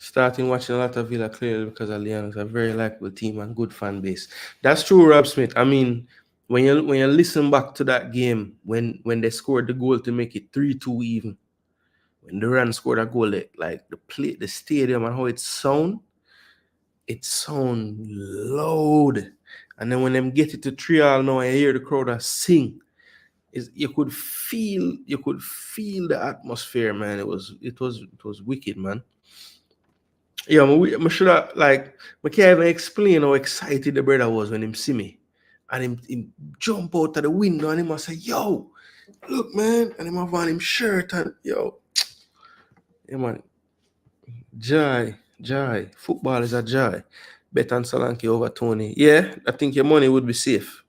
Starting watching a lot of Villa clearly because of Leon. It's a very likable team and good fan base. That's true, Rob Smith. I mean, when you listen back to that game, when they scored the goal to make it 3-2 even, when Duran scored a goal, like the stadium and how it sound loud. And then when them get it to 3-all now, I hear the crowd sing. You could feel the atmosphere, man. It was wicked, man. Yeah, I should have, like, I can't even explain how excited the brother was when him see me. And him jump out of the window and he must say, yo, look, man. And him have on him shirt and, yo. Yeah, man. Joy. Football is a joy. Bet on Solanke over Tony. Yeah, I think your money would be safe.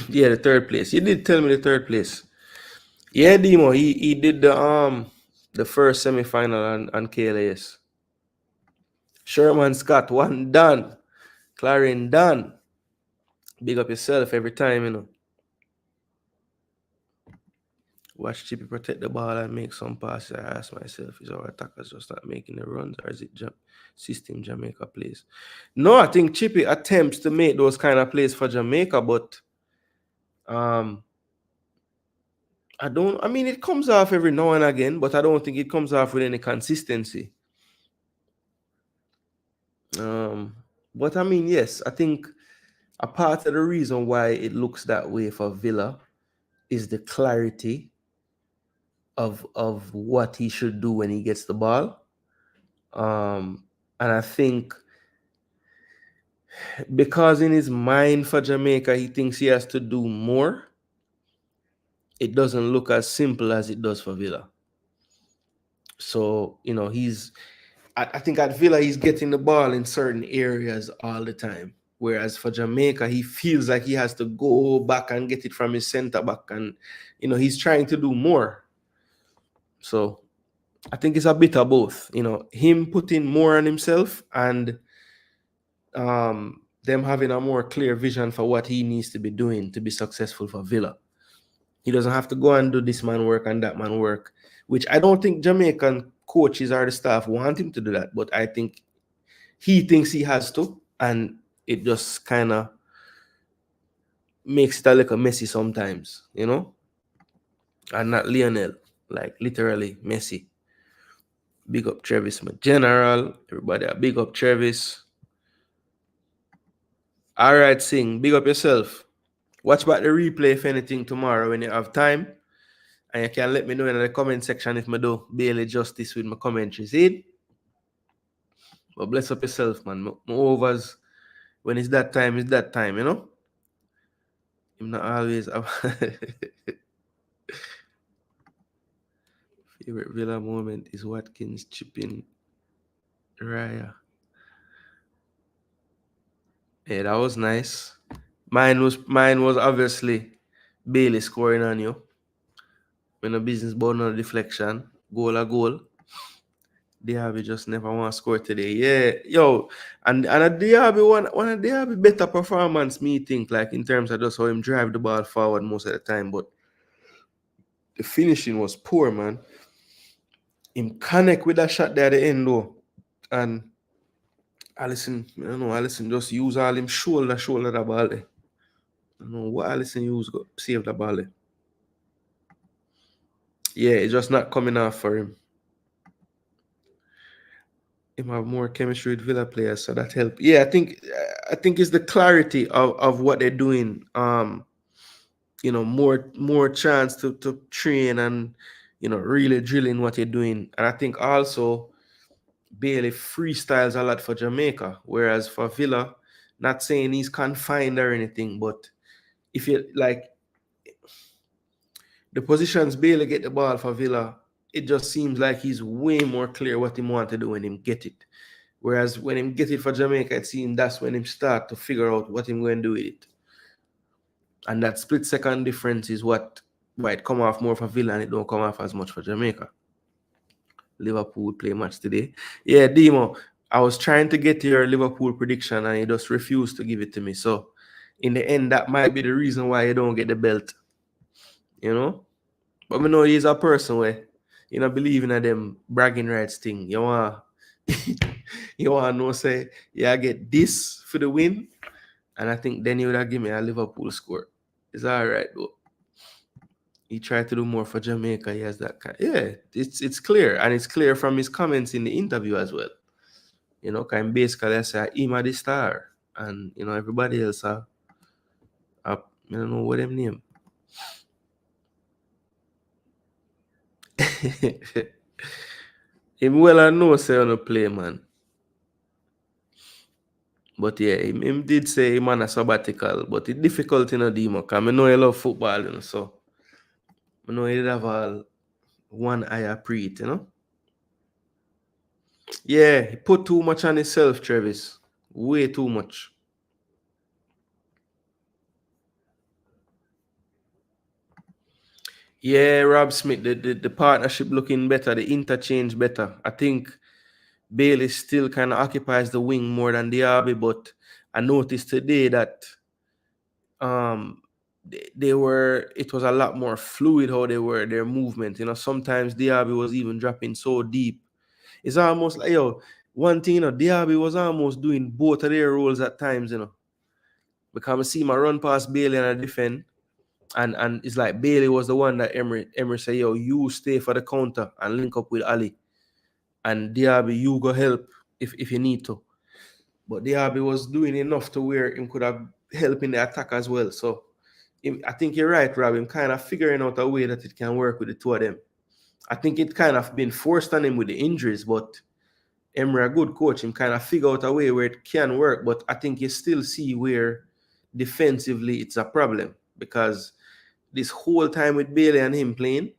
Yeah, the third place. You did tell me the third place. Yeah, Demo, he did the first semi-final on KLAS. Sherman Scott, one done. Clarion done. Big up yourself every time, you know. Watch Chippy protect the ball and make some passes. I ask myself, is our attackers just not making the runs, or is it system Jamaica plays? No, I think Chippy attempts to make those kind of plays for Jamaica, but it comes off every now and again, but I don't think it comes off with any consistency. But I mean, yes, I think a part of the reason why it looks that way for Villa is the clarity of what he should do when he gets the ball. And I think because in his mind for Jamaica, he thinks he has to do more, it doesn't look as simple as it does for Villa. So, you know, I think at Villa, he's getting the ball in certain areas all the time. Whereas for Jamaica, he feels like he has to go back and get it from his center back. And, you know, he's trying to do more. So I think it's a bit of both. You know, him putting more on himself and them having a more clear vision for what he needs to be doing to be successful for Villa. He doesn't have to go and do this man work and that man work, which I don't think Jamaican coaches or the staff want him to do that. But I think he thinks he has to, and it just kind of makes it a little messy sometimes, you know? And not Lionel, like literally messy. Big up Travis, my general. Everybody, big up Travis. All right, Sing, big up yourself. Watch back the replay if anything tomorrow when you have time. And you can let me know in the comment section if I do barely justice with my commentary. See? But bless up yourself, man. My overs, when it's that time, you know? I'm not always... Favorite Villa moment is Watkins chipping Raya. Yeah, that was nice. Mine was obviously Bailey scoring on you. When a business ball on a deflection, goal. Diaby just never want to score today. Yeah, yo, and a Diaby one of Diaby better performance, me think, like in terms of just how him drive the ball forward most of the time, but the finishing was poor, man. Him connect with that shot there at the end though, and Allison just use all him shoulder the ball there. I don't know what Allison used to save the ball there. Yeah, it's just not coming off for him. Him have more chemistry with Villa players, so that helped. Yeah, I think it's the clarity of what they're doing. You know, more chance to train and, you know, really drilling what you're doing. And I think also Bailey freestyles a lot for Jamaica, whereas for Villa, not saying he's confined or anything, but if you like the positions Bailey get the ball for Villa, it just seems like he's way more clear what he want to do when him get it. Whereas when him get it for Jamaica, it seems that's when him start to figure out what him going to do with it. And that split second difference is what might come off more for Villa and it don't come off as much for Jamaica. Liverpool will play match today. Yeah, Demo, I was trying to get your Liverpool prediction and you just refused to give it to me. So in the end, that might be the reason why you don't get the belt. You know? But I know he's a person where You know, believe in them bragging rights thing. You want you want to know, say, yeah, I get this for the win. And I think then you would have given me a Liverpool score. It's all right, though. He tried to do more for Jamaica. He has that kind. Yeah, it's clear. And it's clear from his comments in the interview as well. You know, kind of basically I say, him are the star. And, you know, everybody else are I don't know what them name. Him well I know say on a play, man. But yeah, him did say him on a sabbatical, but it's difficult, you know, Demo, because I know he love football, you know, so I know he did have all one eye pre it, you know. Yeah, he put too much on himself, Travis. Way too much. Yeah, Rob Smith, the partnership looking better, the interchange better. I think Bailey still kind of occupies the wing more than Diaby, but I noticed today that they were, it was a lot more fluid how they were, their movement. You know, sometimes Diaby was even dropping so deep. It's almost like, yo, one thing, you know, Diaby was almost doing both of their roles at times, you know. Because I see my run past Bailey and I defend. And it's like Bailey was the one that Emery said, yo, you stay for the counter and link up with Ali. And Diaby, you go help if you need to. But Diaby was doing enough to where him could have helped in the attack as well. So I think you're right, Rob. Him kind of figuring out a way that it can work with the two of them. I think it kind of been forced on him with the injuries, but Emery, a good coach, him kind of figure out a way where it can work. But I think you still see where defensively it's a problem, because this whole time with Bailey and him playing,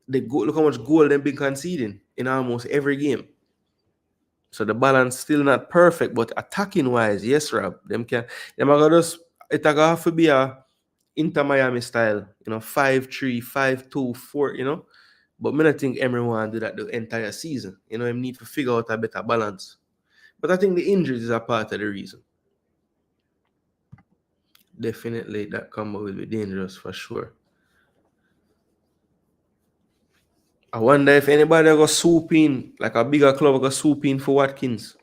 look how much goal they've been conceding in almost every game. So the balance still not perfect, but attacking wise, yes, Rob. Them are gonna just, it gonna have to be a Inter Miami style, you know, 5-3, 5-2, 4, you know. But I don't think Emery want to do that the entire season. You know, him need to figure out a better balance. But I think the injuries is a part of the reason. Definitely that combo will be dangerous for sure. I wonder if anybody go swoop in, like a bigger club go swoop in for Watkins.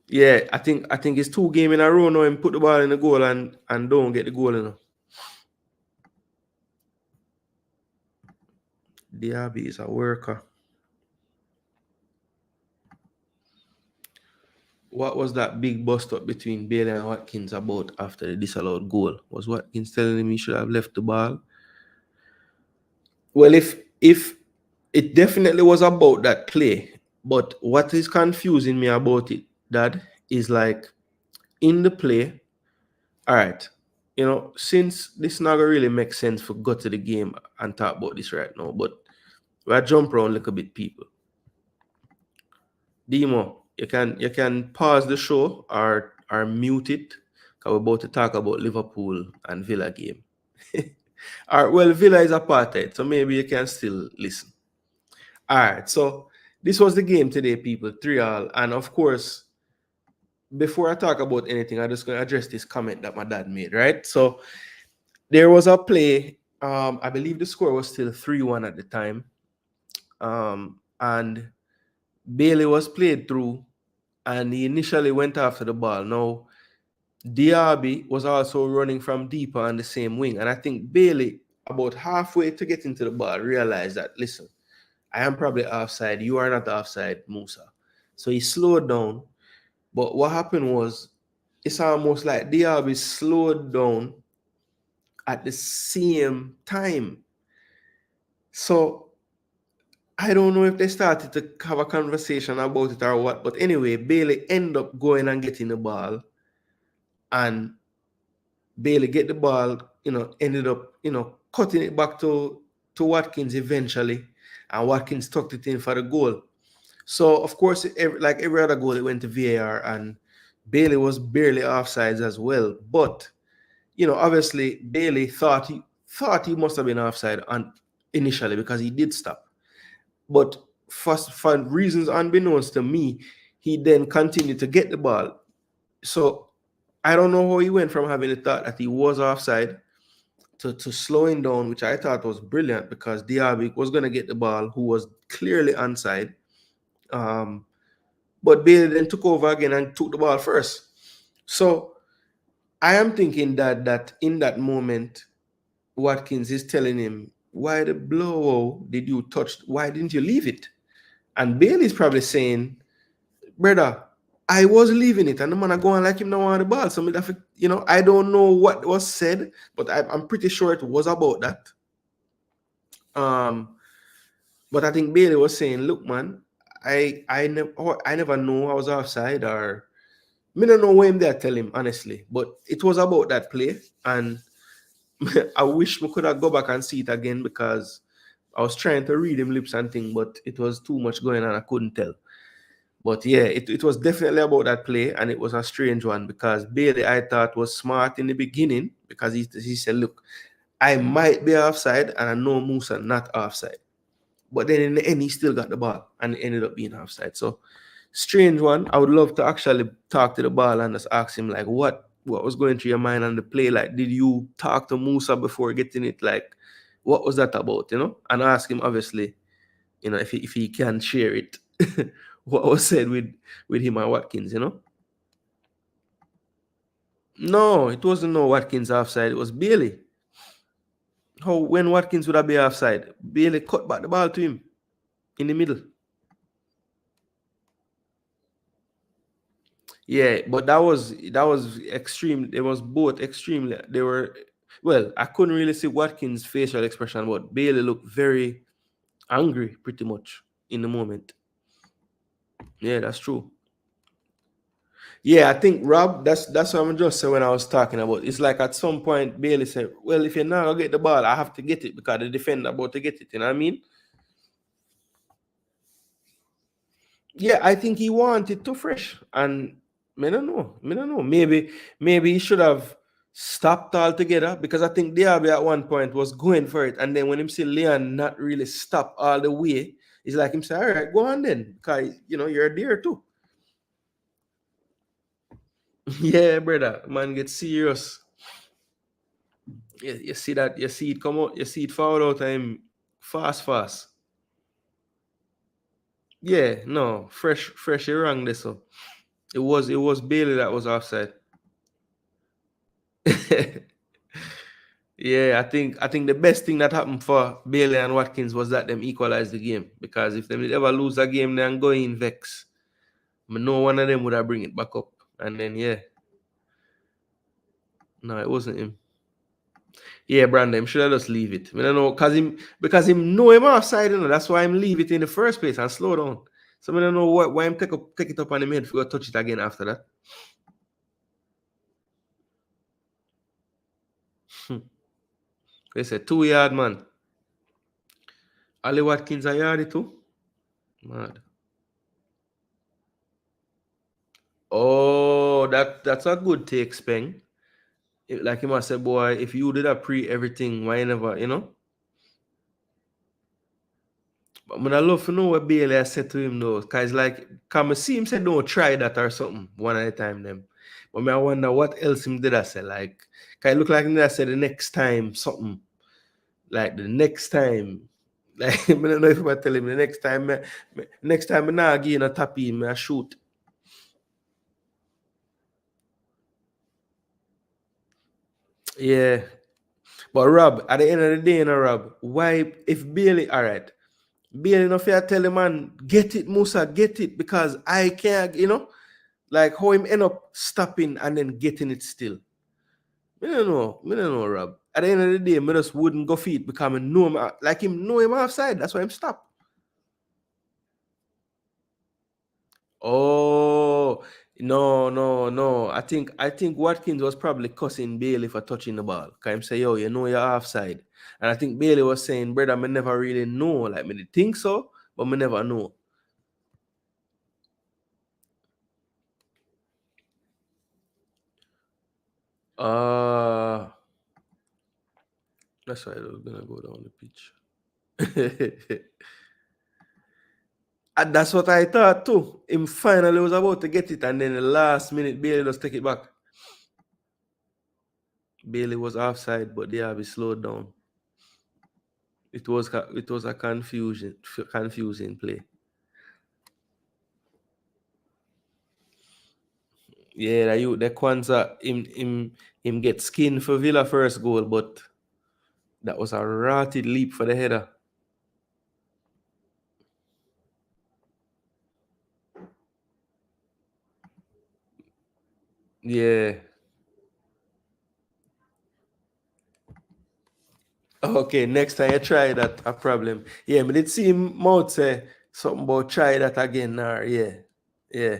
Yeah, I think it's 2 games in a row now and put the ball in the goal and don't get the goal, you know. Diaby is a worker. What was that big bust up between Bailey and Watkins about after the disallowed goal? Was Watkins telling him he should have left the ball? Well, if it definitely was about that play, but what is confusing me about it, Dad, is like in the play, all right, you know, since this not gonna really make sense for go to the game and talk about this right now, but we'll jump around a little bit, people. Demo, you can pause the show or mute it, because we're about to talk about Liverpool and Villa game. All right, well, Villa is apartheid, so maybe you can still listen. All right, so this was the game today, people, 3-3. And of course, before I talk about anything, I'm just going to address this comment that my dad made, right? So there was a play, I believe the score was still 3-1 at the time. And Bailey was played through, and he initially went after the ball. Now, Diaby was also running from deeper on the same wing. And I think Bailey, about halfway to get into the ball, realized that, listen, I am probably offside. You are not offside, Musa. So he slowed down. But what happened was, it's almost like Diaby slowed down at the same time. So I don't know if they started to have a conversation about it or what. But anyway, Bailey ended up going and getting the ball. And Bailey get the ball, you know, ended up, you know, cutting it back to Watkins eventually. And Watkins tucked it in for the goal. So, of course, like every other goal, it went to VAR, and Bailey was barely offsides as well. But, you know, obviously, Bailey thought he must have been offside initially, because he did stop. But for reasons unbeknownst to me, he then continued to get the ball. So I don't know how he went from having the thought that he was offside to slowing down, which I thought was brilliant because Diaby was going to get the ball, who was clearly onside. But Bailey then took over again and took the ball first. So I am thinking that in that moment, Watkins is telling him, why the blow did you touch? Why didn't you leave it? And Bailey's probably saying, brother, I was leaving it, and the man are going like him now on the ball. So I don't know what was said, but I'm pretty sure it was about that. But I think Bailey was saying, look, man, I never know I was offside, or I don't know what they're telling him, honestly. But it was about that play, and I wish we could have go back and see it again because I was trying to read him lips and thing, but it was too much going on. I couldn't tell. But yeah, it was definitely about that play, and it was a strange one because Bailey, I thought, was smart in the beginning because he said, look, I might be offside, and I know Musa not offside. But then in the end, he still got the ball, and it ended up being offside. So, strange one. I would love to actually talk to the ball and just ask him, like, what was going through your mind on the play? Like, did you talk to Musa before getting it? Like, what was that about, And ask him, obviously, if he can share it, what was said with him and Watkins, No, it wasn't no Watkins offside. It was Bailey. When Watkins would have been offside, Bailey cut back the ball to him in the middle. Yeah, but that was extreme. It was both extremely. They were, well, I couldn't really see Watkins' facial expression, but Bailey looked very angry pretty much in the moment. Yeah, that's true. Yeah, I think Rob, that's what I'm just saying when I was talking about. It's like at some point Bailey said, well, if you're not gonna get the ball, I have to get it because the defender about to get it, you know what I mean? Yeah, I think he wanted to fresh, and I don't know. Maybe he should have stopped altogether because I think Diaby at one point was going for it, and then when him see Leon not really stop all the way, it's like him say, all right, go on then, because you're there too. Yeah, brother, man, get serious. You see that, you see it come out, you see it fall out time fast. Yeah, no, fresh, you wrong this so. It was Bailey that was offside. Yeah, I think the best thing that happened for Bailey and Watkins was that them equalized the game, because if them ever lose a game then go in vex, no one of them would have bring it back up. And then no, it wasn't him. Yeah, Brandon, should I just leave it? I don't know, because him know him offside, that's why I'm leave it in the first place and slow down. So I don't know why I'm take it up on him head if we go touch it again after that. They said 2 yard, man. Ali Watkins a yard too. Mad. Oh, that's a good take, Speng. Like him, I said, boy, if you did a pre everything, why never, But I love to know what Bailey has said to him though, because come see him say don't try that or something one at a time them. But I wonder what else him did I say, like, can it look like him did I say the next time something, like the next time. Like I don't know if I tell him the next time I now give a tap in, I shoot. Yeah. But Rob, at the end of the day, Rob, why if Bailey, all right, Bailey no fair tell the man, get it, Musa, get it, because I can't, like how him end up stopping and then getting it still. I don't know, Rob. At the end of the day, I just wouldn't go feet because I know him, like him know him offside. That's why him stop. Oh, no. I think Watkins was probably cussing Bailey for touching the ball. Cause him say, yo, you're offside. And I think Bailey was saying, brother, I never really know. Like, me think so, but I never know. That's why I was gonna go down the pitch. And that's what I thought too. Him finally was about to get it, and then the last minute Bailey just take it back. Bailey was offside, but Diaby slowed down. It was a confusing play. Yeah, the Kwanzaa him get skinned for Villa first goal, but that was a rotted leap for the header. Yeah. Okay, next time you try that, a problem. Yeah, but it seem mouth say something about try that again now. Yeah. Yeah.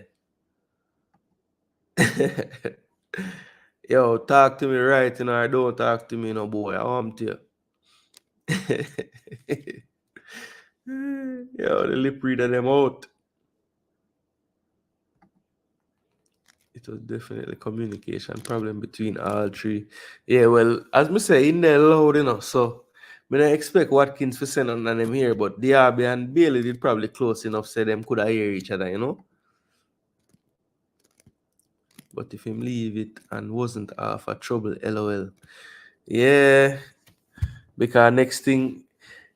Yo, talk to me right, or don't talk to me, no boy. I want to. Yo, the lip reader them out. It was definitely communication problem between all three. Yeah, well, as me say, in there loud, so me not expect Watkins to send on them here, but Diaby and Bailey did probably close enough so them could hear each other. But if him leave it and wasn't half a trouble, LOL. Yeah, because next thing,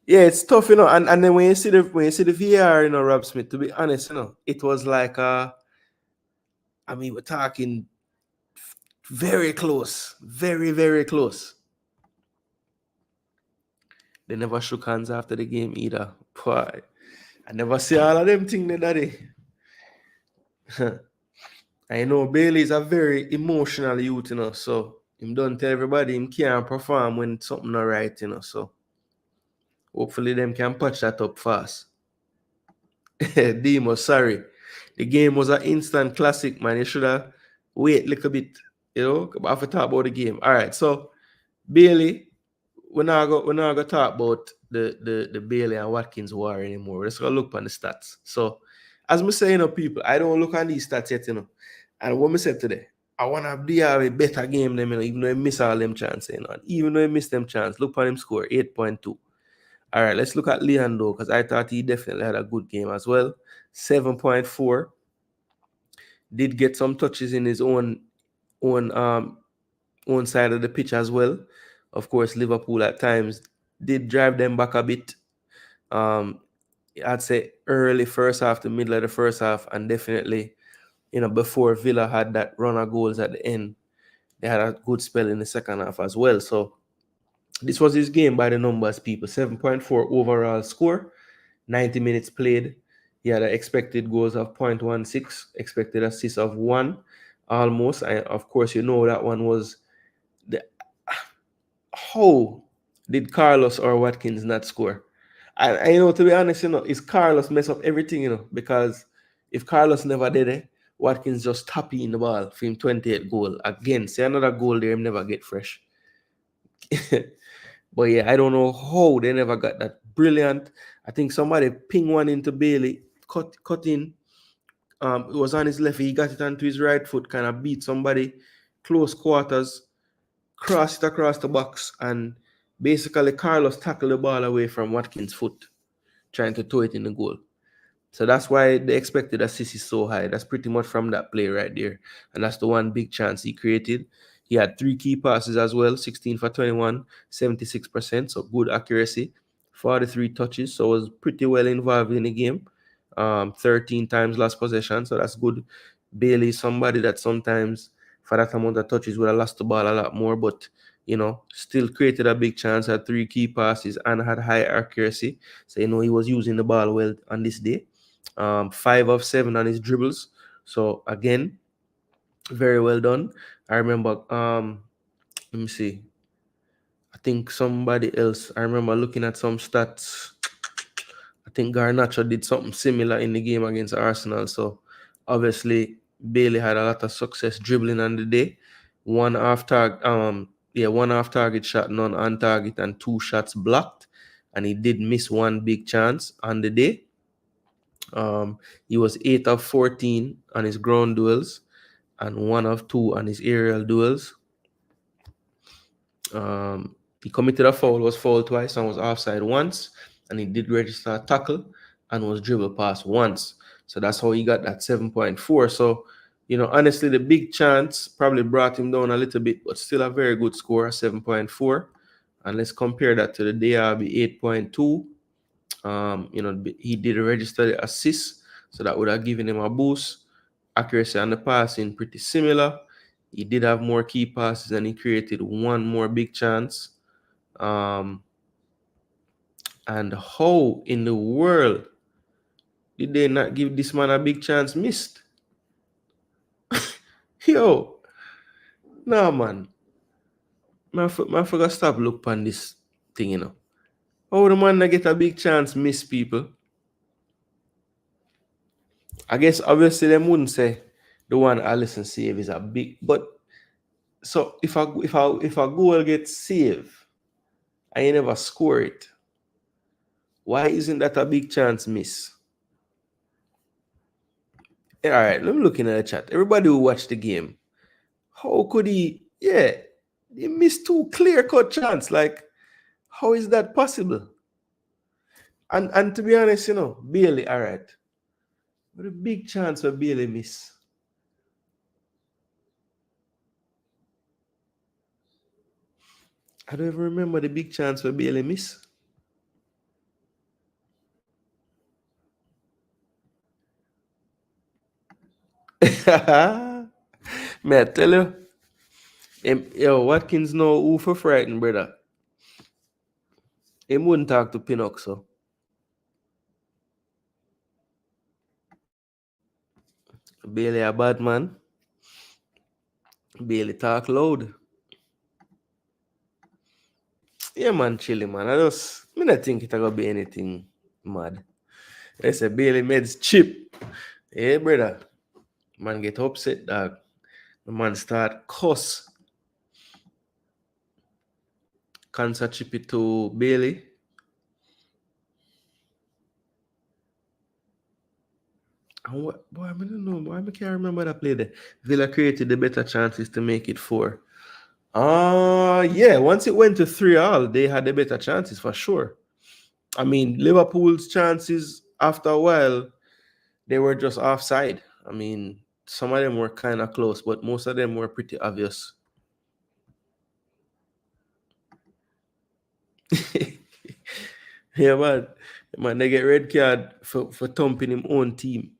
yeah, it's tough, and then when you see the VR, Rob Smith, to be honest, it was like I mean, we're talking very close, very, very close. They never shook hands after the game either. Boy, I never see all of them things, daddy. I know Bailey's a very emotional youth, so him don't tell everybody him can't perform when something not right, so hopefully them can patch that up fast. Demo, sorry. The game was an instant classic, man. You should have wait a little bit, I have to talk about the game. All right, so Bailey, we're not going to talk about the Bailey and Watkins war anymore. Let's go look on the stats. So, as me saying, people, I don't look on these stats yet, And what me said today, I want to have a better game than even though I miss all them chances, And even though I miss them chance, look on him score 8.2. All right, let's look at Leon though, because I thought he definitely had a good game as well. 7.4. Did get some touches in his own side of the pitch as well. Of course, Liverpool at times did drive them back a bit. I'd say early first half to middle of the first half, and definitely, before Villa had that run of goals at the end, they had a good spell in the second half as well. So this was his game by the numbers, people. 7.4 overall score, 90 minutes played. He had an expected goals of 0.16, expected assists of 1, almost. Of course, that one was the how did Carlos or Watkins not score? I to be honest, is Carlos mess up everything, because if Carlos never did it, Watkins just tapping in the ball for him 28 goal. Again, see another goal there, him never get fresh. But yeah, I don't know how they never got that. Brilliant. I think somebody ping one into Bailey, cut in. It was on his left. He got it onto his right foot, kind of beat somebody close quarters, crossed it across the box, and basically Carlos tackled the ball away from Watkins' foot, trying to throw it in the goal. So that's why the expected assist is so high. That's pretty much from that play right there. And that's the one big chance he created. He had 3 key passes as well, 16 for 21, 76%. So good accuracy, 43 touches. So was pretty well involved in the game. 13 times last possession. So that's good. Bailey, somebody that sometimes for that amount of touches would have lost the ball a lot more, but still created a big chance, had 3 key passes and had high accuracy. So he was using the ball well on this day. 5 of 7 on his dribbles. So again, very well done. I remember, let me see. I think somebody else, I remember looking at some stats. I think Garnacho did something similar in the game against Arsenal. So obviously, Bailey had a lot of success dribbling on the day. One off target shot, none on target, and 2 shots blocked. And he did miss one big chance on the day. He was 8 of 14 on his ground duels and 1 of 2 on his aerial duels. He committed a foul, was fouled twice, and was offside once. And he did register a tackle and was dribbled past once. So that's how he got that 7.4. So You know, honestly, the big chance probably brought him down a little bit, but still a very good score, 7.4. And let's compare that to the DRB 8.2. You know, he did register the assist, so that would have given him a boost. Accuracy on the passing pretty similar. He did have more key passes and he created one more big chance. And how in the world did they not give this man a big chance missed? Yo, no man. I forgot stop look on this thing, you know. How the man that get a big chance miss, people? I guess obviously they wouldn't say the one Allison save is a big, but so if a goal gets saved and you never score it, why isn't that a big chance miss? All right, let me look in the chat. Everybody who watched the game, how could he? Yeah, he missed two clear-cut chance. Like, how is that possible? And to be honest, you know, Bailey, all right, but a big chance for Bailey miss. I don't even remember the big chance for Bailey miss. May I tell you? Yo, Watkins know who for frightened, brother. He wouldn't talk to Pinnock, so. Bailey a bad man. Bailey talk loud. Yeah, man, chilling, man. I don't think it's gonna be anything mad. They say Bailey meds chip. Hey, brother. Man get upset, dog. The man start cuss. Cancer chip it to Bailey. And what, boy, I don't know. Boy, I can't remember that play there. Villa created the better chances to make it 4. Yeah. Once it went to 3-3, they had the better chances for sure. I mean, Liverpool's chances after a while, they were just offside. I mean, some of them were kind of close, but most of them were pretty obvious. Yeah, man, they get red card for thumping him own team.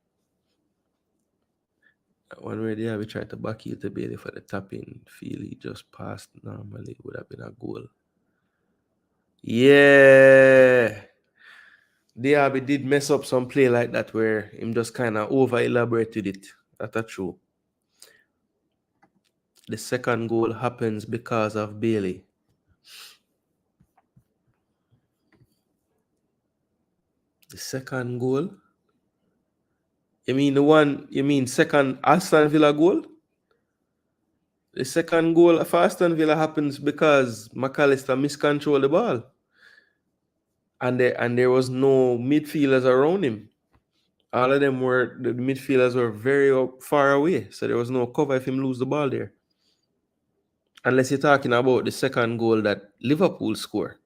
One where they have tried to back you to Bailey for the tapping feel he just passed normally, it would have been a goal. Yeah. Diaby did mess up some play like that where him just kind of over elaborated it. That's true. The second goal happens because of Bailey. The second goal? You mean second Aston Villa goal? The second goal for Aston Villa happens because McAllister miscontrolled the ball. And there was no midfielders around him. All of them the midfielders were very far away. So there was no cover if him lose the ball there. Unless you're talking about the second goal that Liverpool score.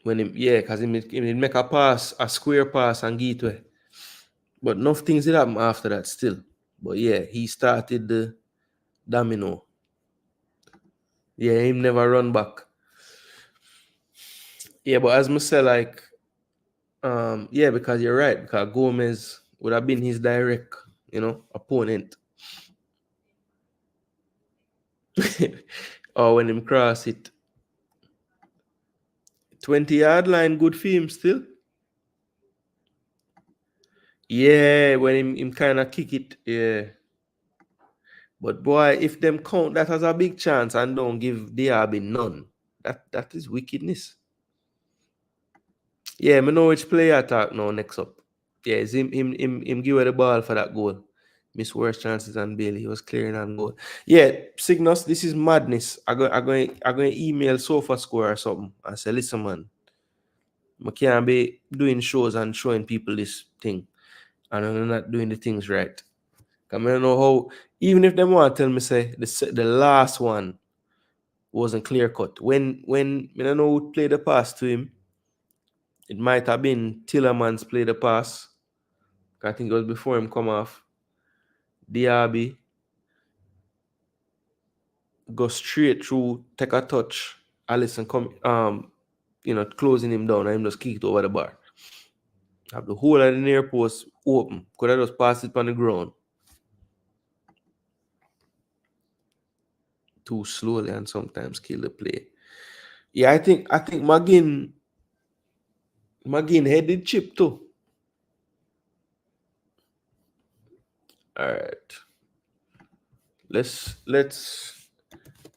Because he make a pass, a square pass and give it away. But enough things did happen after that still. But yeah, he started the domino. Yeah, him never run back. Yeah, but as I say, like, yeah, because you're right, because Gomez would have been his direct, opponent. Or when him cross it. 20-yard line, good for him still. Yeah, when him kind of kick it, yeah. But boy, if them count that as a big chance and don't give Diaby none, that is wickedness. Yeah, I know which player talk now next up. Yeah, it's him give away the ball for that goal. Miss worse chances than Bailey. He was clearing on goal. Yeah, Cygnus, this is madness. I'm going to email SofaScore or something and say, listen, man, I can't be doing shows and showing people this thing. And I'm not doing the things right. I don't know how, even if they want to tell me, say, the last one wasn't clear cut. When I don't know who played the pass to him, It might have been Tillerman's play the pass. I think it was before him come off. Diaby go straight through, take a touch. Allison come, closing him down, and him just kick it over the bar. Have the whole of the near post open. Could I just pass it on the ground too slowly and sometimes kill the play. Yeah, I think McGinn headed chip too. All right. Let's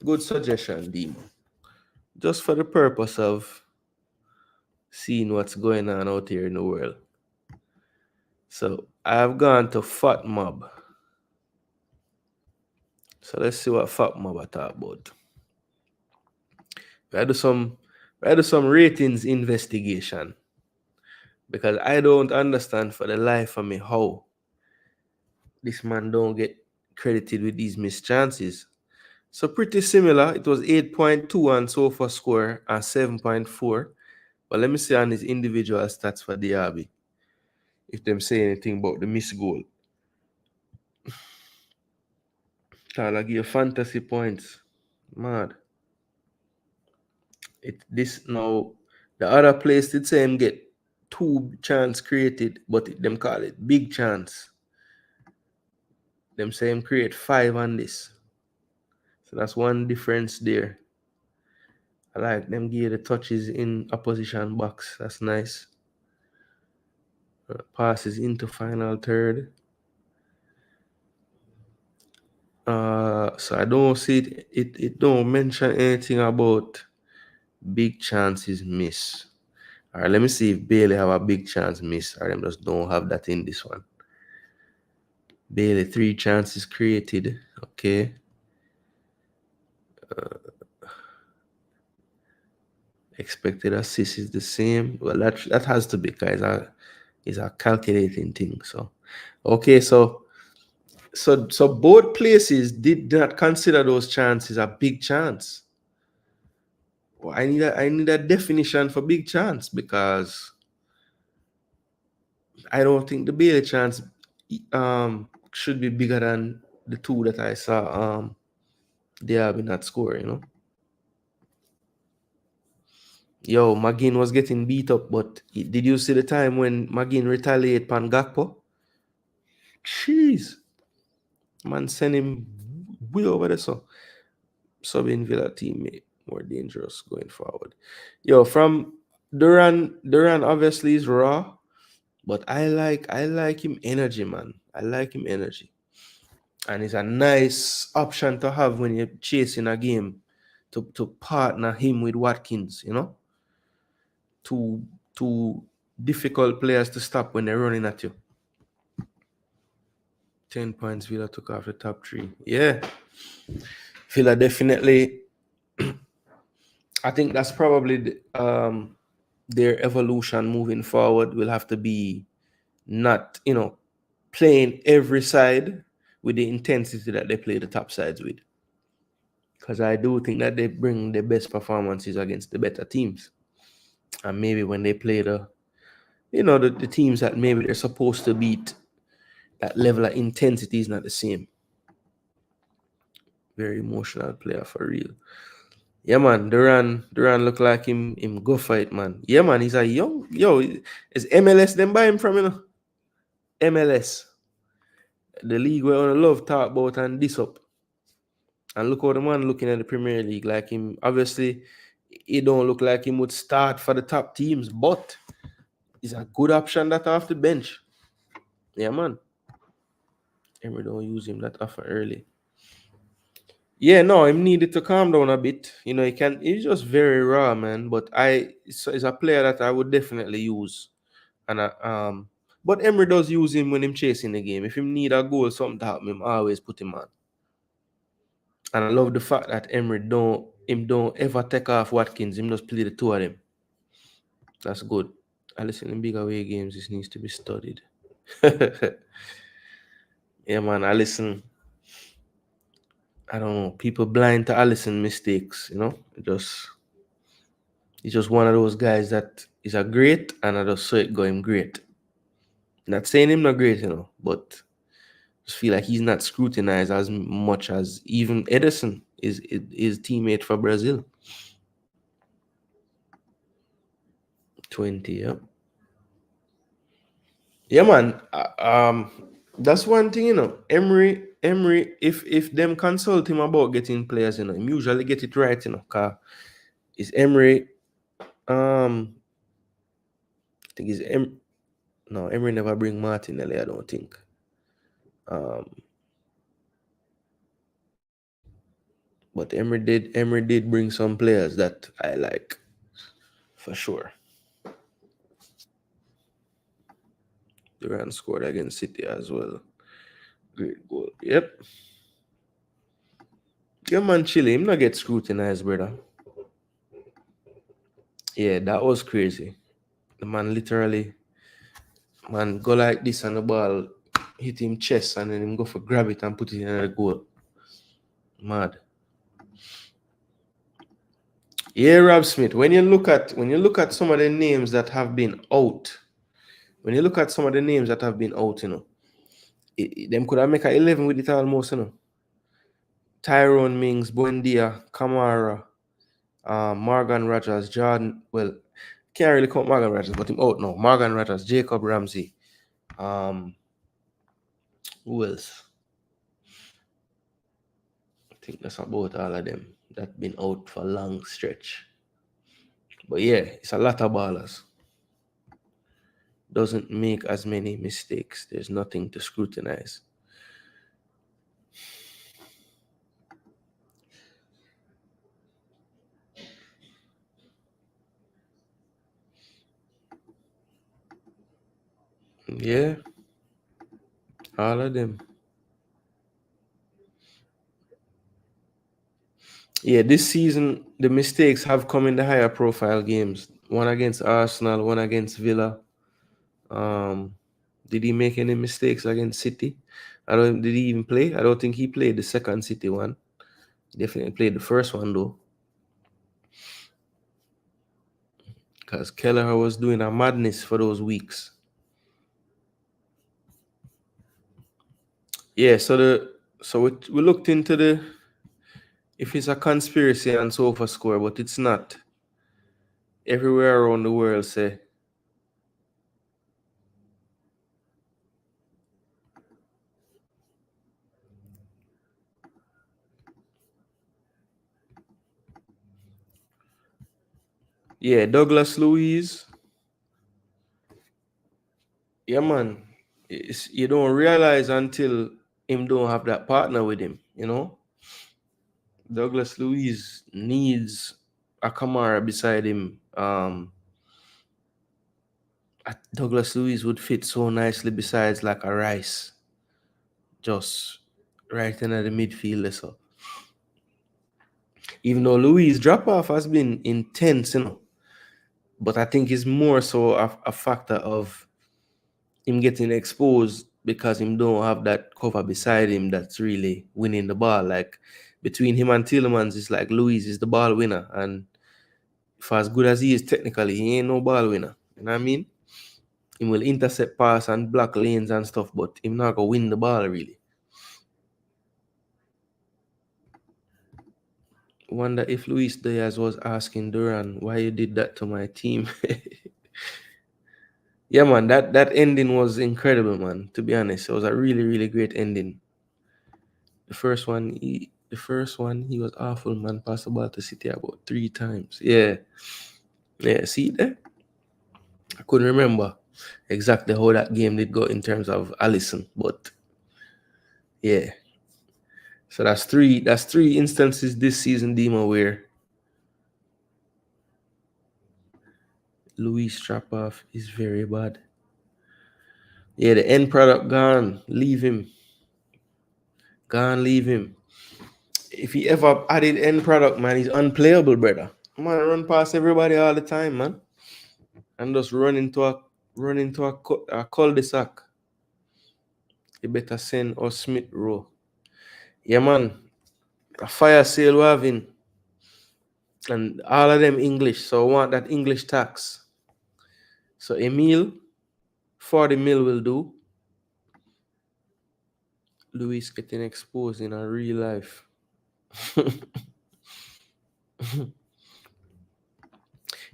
good suggestion, Demo. Just for the purpose of seeing what's going on out here in the world. So I've gone to Fat Mob. So let's see what Fat Mob I talk about. We had some ratings investigation, because I don't understand for the life of me how this man don't get credited with these missed chances. So pretty similar. It was 8.2 on sofa score and 7.4. But let me see on his individual stats for Diaby, if them say anything about the missed goal. I'll give you fantasy points. Mad. This now, the other place did say him get 2 chance created, but them call it big chance. Them say him create 5 on this. So that's one difference there. I like them give the touches in opposition box. That's nice. Passes into final third. So I don't see it don't mention anything about big chances miss. All right, let me see if Bailey have a big chance miss, or them just don't have that in this one. Bailey 3 chances created. Okay. Expected assist is the same. Well, that has to be, guys. It's a calculating thing. So, okay, so both places did not consider those chances a big chance. Well, I need a definition for big chance, because I don't think the Bailey chance should be bigger than the 2 that I saw they have in that score, Yo, McGinn was getting beat up, but did you see the time when McGinn retaliated pan Gakpo? Jeez. Man send him way over there, so subbing Villa teammate more dangerous going forward. Yo, from Duran obviously is raw, but I like him energy, man. I like him energy. And it's a nice option to have when you're chasing a game, to partner him with Watkins, Two difficult players to stop when they're running at you. 10 points Villa took off the top 3. Yeah. Villa definitely, I think that's probably their evolution moving forward will have to be not, playing every side with the intensity that they play the top sides with. Because I do think that they bring the best performances against the better teams. And maybe when they play the teams that maybe they're supposed to beat, that level of intensity is not the same. Very emotional player for real. Yeah, man. Duran look like him go fight, man. Yeah, man. He's a young, is MLS them buy him from, MLS. The league we on love talk about and this up. And look how the man looking at the Premier League. Like him, obviously, it don't look like him would start for the top teams, but he's a good option that off the bench. Yeah, man. Emery don't use him that often early. Yeah, no, him needed to calm down a bit. He's just very raw, man. But it's a player that I would definitely use. And but Emery does use him when him chasing the game. If him need a goal, something to happen, him always put him on. And I love the fact that Emery don't ever take off Watkins. Him just play the 2 of them. That's good. I listen in big away games. This needs to be studied. Yeah, man. I listen. I don't know. People blind to Alisson mistakes. Just He's just one of those guys that is a great, and I just saw it going great. Not saying him not great, but just feel like he's not scrutinized as much as even Edison is his teammate for Brazil. 20, yeah. Yeah, man. That's one thing, Emery, if them consult him about getting players, him usually get it right, cause is Emery, I think is no, Emery never bring Martinelli, I don't think. But Emery did bring some players that I like, for sure. Durant scored against City as well. Great goal. Yep. Yeah, man, Chile. Him not get scrutinized, brother. Yeah, that was crazy. The man literally, go like this and the ball hit him chest and then him go for grab it and put it in the goal. Mad. Yeah, Rob Smith. When you look at some of the names that have been out, them could have make a 11 with it almost, Tyrone Mings, Buendia, Kamara, Morgan Rogers, Jordan. Well, can't really count Morgan Rogers, but him out now. Morgan Rogers, Jacob Ramsey. Who else? I think that's about all of them that been out for a long stretch. But yeah, it's a lot of ballers. Doesn't make as many mistakes. There's nothing to scrutinize. Yeah, all of them. Yeah, this season the mistakes have come in the higher profile games. One against Arsenal, one against Villa. Did he make any mistakes against City? Did he even play? I don't think he played the second City one. Definitely played the first one though. Because Kelleher was doing a madness for those weeks. Yeah, so we looked into if it's a conspiracy and sofa score, but it's not. Everywhere around the world say yeah, Douglas Luiz. Yeah, man. You don't realize until him don't have that partner with him, Douglas Luiz needs a Kamara beside him. Douglas Luiz would fit so nicely besides like a Rice, just right in the midfield. So even though Luiz drop off has been intense, but I think it's more so a factor of him getting exposed because him don't have that cover beside him that's really winning the ball. Like between him and Tielemans, it's like Luiz is the ball winner, and for as good as he is technically, he ain't no ball winner. You know what I mean? He will intercept pass and block lanes and stuff, but him not gonna win the ball really. Wonder if Luis Diaz was asking Duran why you did that to my team. Yeah, man, that ending was incredible, man. To be honest, it was a really, really great ending. The first one, he was awful, man. Passed the ball to City about 3 times. Yeah, see there? I couldn't remember exactly how that game did go in terms of Allison, but yeah. So that's three instances this season, Demo, where Luis Trapoff is very bad. Yeah, the end product gone. Leave him. Gone, leave him. If he ever added end product, man, he's unplayable, brother. Man, run past everybody all the time, man, and just run into a cul-de-sac. You better send or Smith Rowe. Yeah, man. A fire sale we're having. And all of them English, so I want that English tax. So Emil, 40 mil will do. Luis getting exposed in a real life.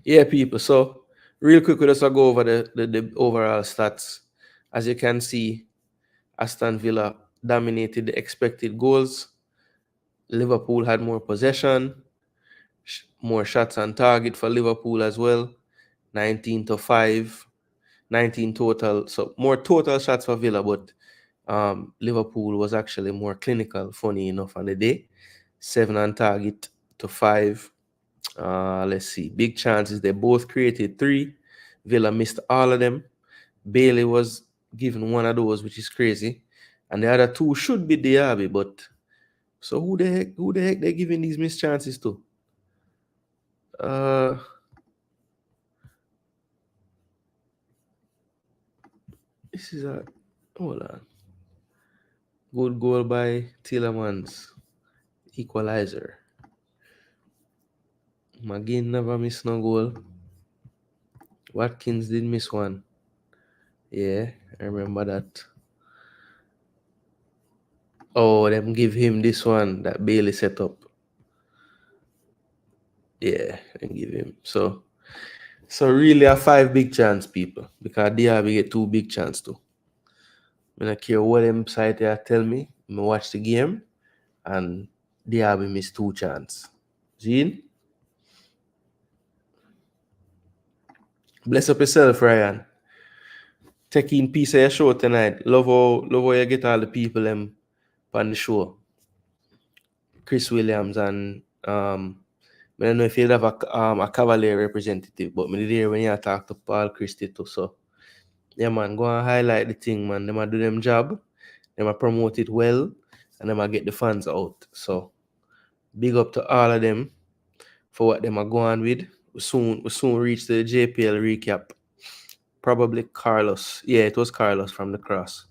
Yeah, people. So real quick, we just go over the overall stats. As you can see, Aston Villa dominated the expected goals. Liverpool had more possession, more shots on target for Liverpool as well. 19-5, 19 total. So more total shots for Villa, but Liverpool was actually more clinical, funny enough, on the day. 7 on target to 5. Let's see. Big chances. They both created 3. Villa missed all of them. Bailey was given one of those, which is crazy. And the other 2 should be Diaby, but so who the heck they're giving these missed chances to? This is a hold on. Good goal by Tielemans. Equalizer. McGinn never missed no goal. Watkins did miss one. Yeah, I remember that. Oh, them give him this one that Bailey set up. Yeah, and give him. So really a 5 big chance, people. Because Diaby get 2 big chance too. I don't care what them side there tell me. I watch the game and Diaby missed 2 chance. Gene? Bless up yourself, Ryan. Taking piece of your show tonight. Love how you get all the people on the show. Chris Williams and I don't know if you'll have a Cavalier representative, but me there when you talk to Paul Christie too. So yeah, man, go and highlight the thing, man. Them a do them job, them a promote it well, and them a get the fans out. So big up to all of them for what them are going with. We soon reach the JPL recap. Probably Carlos. Yeah, it was Carlos from the cross.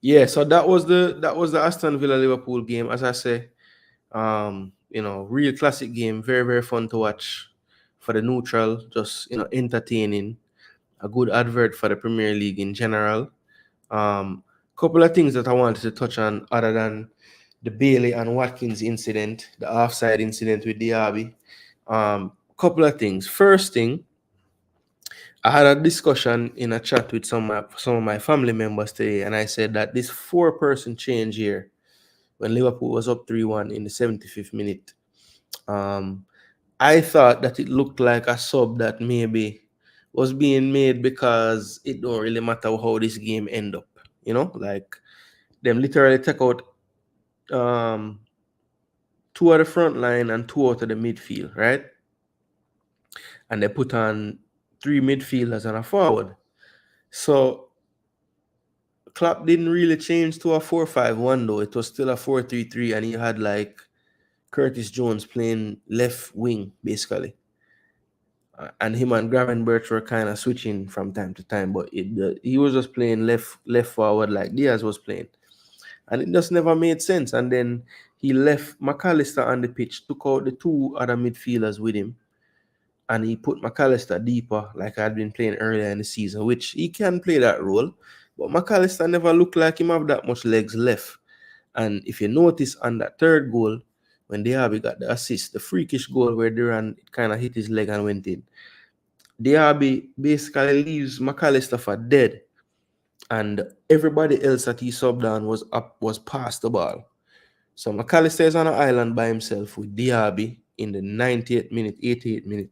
Yeah, so that was the Aston Villa Liverpool game. As I say, real classic game, very, very fun to watch for the neutral, just entertaining, a good advert for the Premier League in general. Couple of things that I wanted to touch on other than the Bailey and Watkins incident, the offside incident with Diaby. Couple of things. First thing, I had a discussion in a chat with some of my family members today, and I said that this 4-person change here, when Liverpool was up 3-1 in the 75th minute, I thought that it looked like a sub that maybe was being made because it don't really matter how this game end up. Like them literally take out 2 of the front line and 2 out of the midfield, right? And they put on 3 midfielders and a forward. So Klopp didn't really change to a 4-5-1 though. It was still a 4-3-3, and he had like Curtis Jones playing left wing basically, and him and Gravenberch were kind of switching from time to time. But he was just playing left forward like Diaz was playing, and it just never made sense. And then he left McAllister on the pitch, took out the 2 other midfielders with him, and he put McAllister deeper like I had been playing earlier in the season, which he can play that role. But McAllister never looked like him have that much legs left. And if you notice on that 3rd goal, when Diaby got the assist, the freakish goal where Duran kind of hit his leg and went in, Diaby basically leaves McAllister for dead. And everybody else that he subbed on was past the ball. So McAllister is on an island by himself with Diaby in the 90th minute, 88th minute.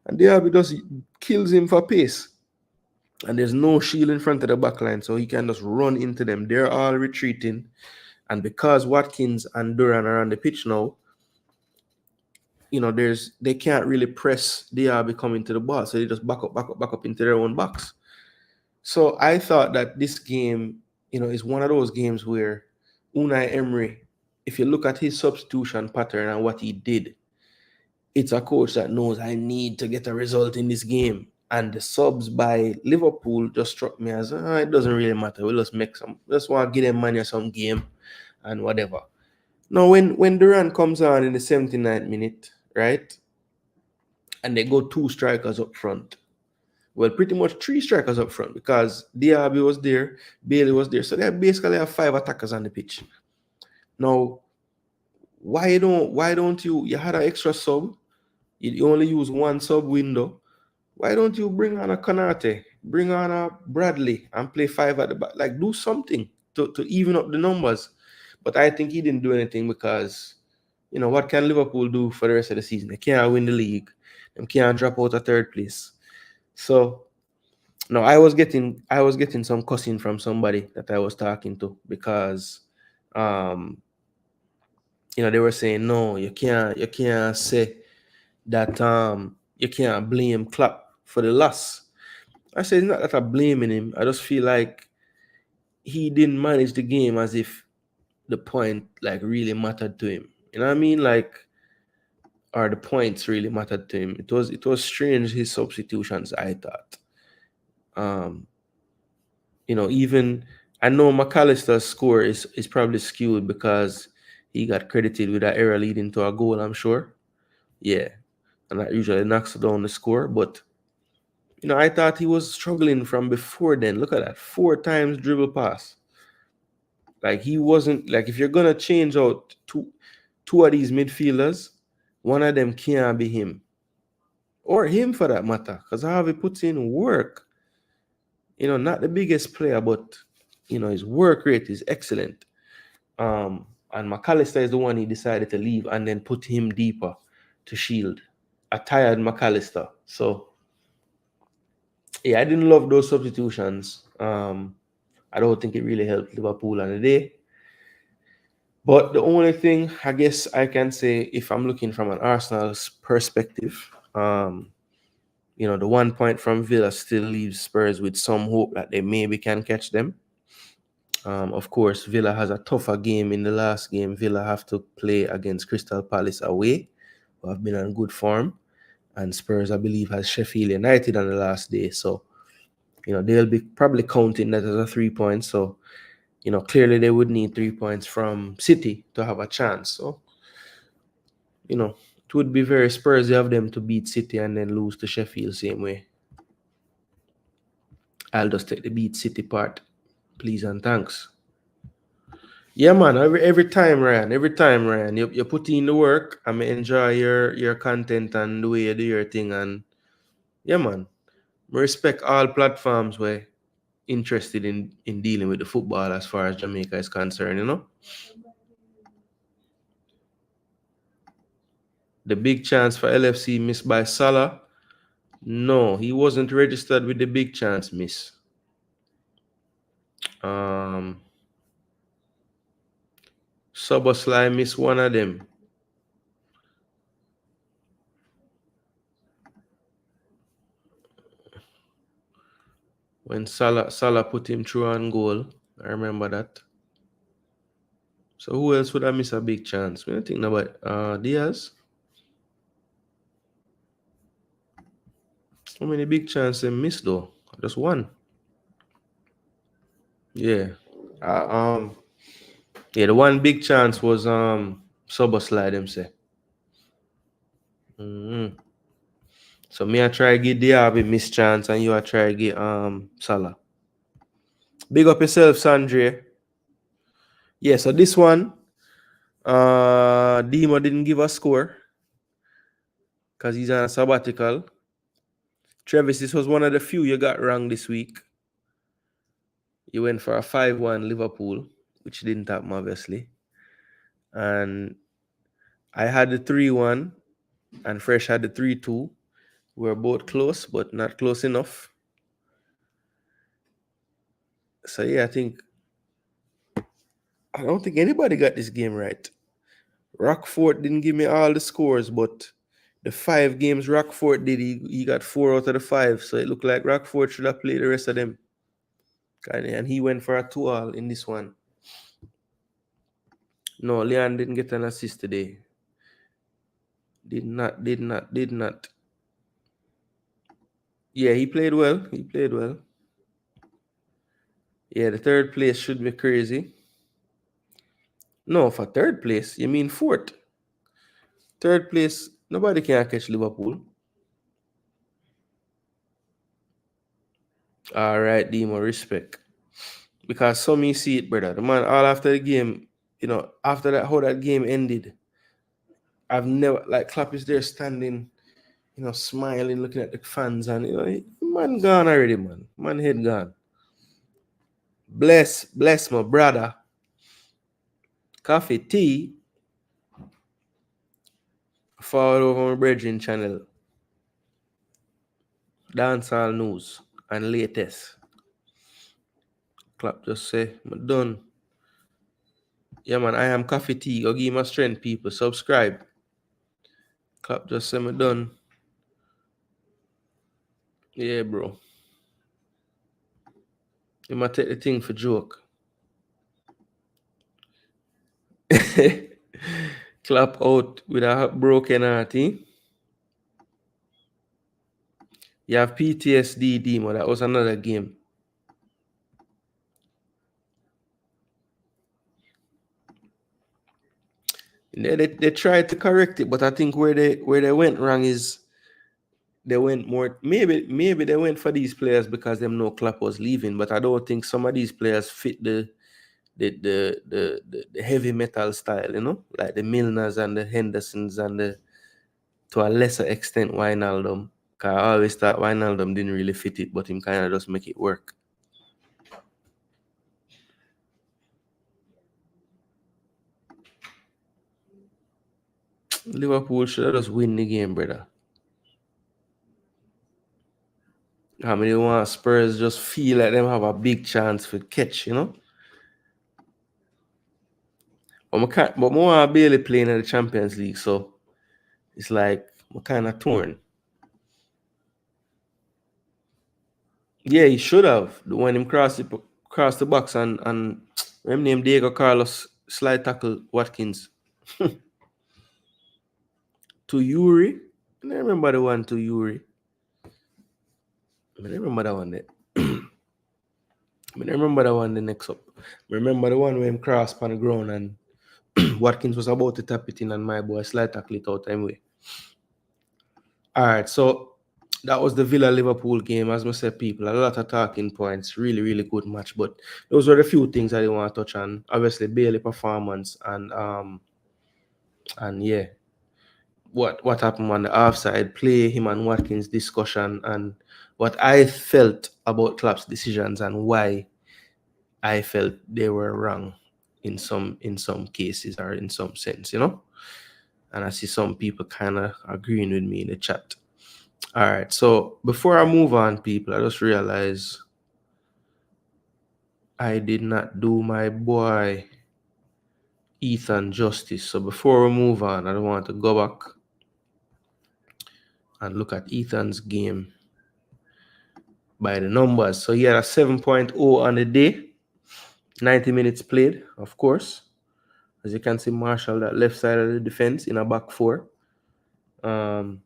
And Diaby just kills him for pace. And there's no shield in front of the back line, so he can just run into them. They're all retreating. And because Watkins and Duran are on the pitch now, they can't really press Diaby coming to the ball. So they just back up into their own box. So I thought that this game, is one of those games where Unai Emery, if you look at his substitution pattern and what he did, it's a coach that knows I need to get a result in this game. And the subs by Liverpool just struck me as, it doesn't really matter. We'll just want to give them money or some game and whatever. Now, when Durant comes on in the 79th minute, right, and they go two strikers up front, well, pretty much three strikers up front because Diaby was there, Bailey was there, so they basically have five attackers on the pitch. Now, why don't you had an extra sub? You only use one sub window. Why don't you bring on a Konate, bring on a Bradley, and play five at the back? Like, do something to even up the numbers. But I think he didn't do anything because, what can Liverpool do for the rest of the season? They can't win the league. They can't drop out of third place. So, no, I was getting some cussing from somebody that I was talking to because, they were saying, no, you can't say that you can't blame Klopp for the loss. I said, it's not that I'm blaming him. I just feel like he didn't manage the game as if the point like really mattered to him. You know what I mean? Like, or the points really mattered to him. It was strange, his substitutions, I thought. Even I know McAllister's score is probably skewed because he got credited with that error leading to a goal, I'm sure. Yeah. And that usually knocks down the score. But I thought he was struggling from before then. Look at that. 4 times dribble pass. Like, he wasn't, like, if you're gonna change out two of these midfielders, one of them can't be him. Or him for that matter. Because Harvey puts in work. Not the biggest player, but his work rate is excellent. And McAllister is the one he decided to leave and then put him deeper to shield a tired McAllister. So yeah, I didn't love those substitutions. I don't think it really helped Liverpool on the day. But the only thing I guess I can say, if I'm looking from an Arsenal's perspective, the 1 point from Villa still leaves Spurs with some hope that they maybe can catch them. Of course, Villa has a tougher game in the last game. Villa have to play against Crystal Palace away, who have been on good form. And Spurs, I believe, has Sheffield United on the last day. So, they'll be probably counting that as a 3 points. So, clearly they would need 3 points from City to have a chance. So, it would be very Spursy of them to beat City and then lose to Sheffield same way. I'll just take the beat City part. Please and thanks. Yeah, man. Every time, Ryan. You put in the work. I enjoy your content and the way you do your thing. And yeah, man. I respect all platforms where interested in dealing with the football as far as Jamaica is concerned, The big chance for LFC missed by Salah. No, he wasn't registered with the big chance miss. Soboslai missed one of them. When Salah put him through on goal. I remember that. So who else would have missed a big chance? What do you think about Diaz? How many big chances they missed though? Just one. Yeah. Yeah, the one big chance was Soboslai, them say. So me I try to get Diaby miss chance and you I try to get Salah. Big up yourself, Sandre. Yeah, so this one, Dima didn't give a score because he's on a sabbatical. Travis, this was one of the few you got wrong this week. You went for a 5-1 Liverpool, which didn't happen, obviously. And I had the 3-1, and Fresh had the 3-2. We were both close, but not close enough. So, yeah, I don't think anybody got this game right. Rockford didn't give me all the scores, but the 5 games Rockford did, he got 4 out of the 5. So it looked like Rockford should have played the rest of them. And he went for a 2-all in this one. No, Leon didn't get an assist today. Did not. Yeah, he played well. Yeah, the third place should be crazy. No, for third place. You mean fourth? Third place, nobody can catch Liverpool. All right, Demo, respect. Because some you see it, brother. The man, all after the game, after that, how that game ended, I've never, like, Klopp is there standing, smiling, looking at the fans, and, man gone already, man. Man head gone. Bless my brother. Coffee, tea. Forward over my brethren channel. Dancehall news and latest. Klopp just say, I'm done. Yeah, man, I am Coffee Tea. Go give my strength, people. Subscribe. Klopp just say, I'm done. Yeah, bro. You might take the thing for joke. Klopp out with a broken heart, eh? You have PTSD, Demo. That was another game. They tried to correct it, but I think where they went wrong is they went more. Maybe they went for these players because they know Klopp was leaving, but I don't think some of these players fit the heavy metal style, like the Milners and the Hendersons and to a lesser extent Wijnaldum. Cause I always thought Wijnaldum didn't really fit it, but him kind of just make it work. Liverpool should have just win the game, brother. How many want Spurs just feel like them have a big chance for catch, But more barely playing in the Champions League, so it's like I'm kind of torn. Yeah, he should have. When him cross the box and him name Diego Carlos slide tackle Watkins to Yuri. I remember the one to Yuri. I remember that one there. I remember the one the next up. I remember the one where him crossed on the ground and Watkins was about to tap it in and my boy slide tackle it out anyway. All right, so that was the Villa-Liverpool game. As I said, people, a lot of talking points. Really, really good match. But those were the few things I didn't want to touch on. Obviously, Bailey performance and yeah, what happened on the offside play, him and Watkins discussion, and what I felt about Klopp's decisions and why I felt they were wrong in some cases or in some sense, And I see some people kind of agreeing with me in the chat. All right, so before I move on, people, I just realized I did not do my boy Ethan justice. So before we move on, I don't want to go back and look at Ethan's game by the numbers. So he had a 7.0 on the day, 90 minutes played, of course. As you can see, Marshall, that left side of the defense in a back four. And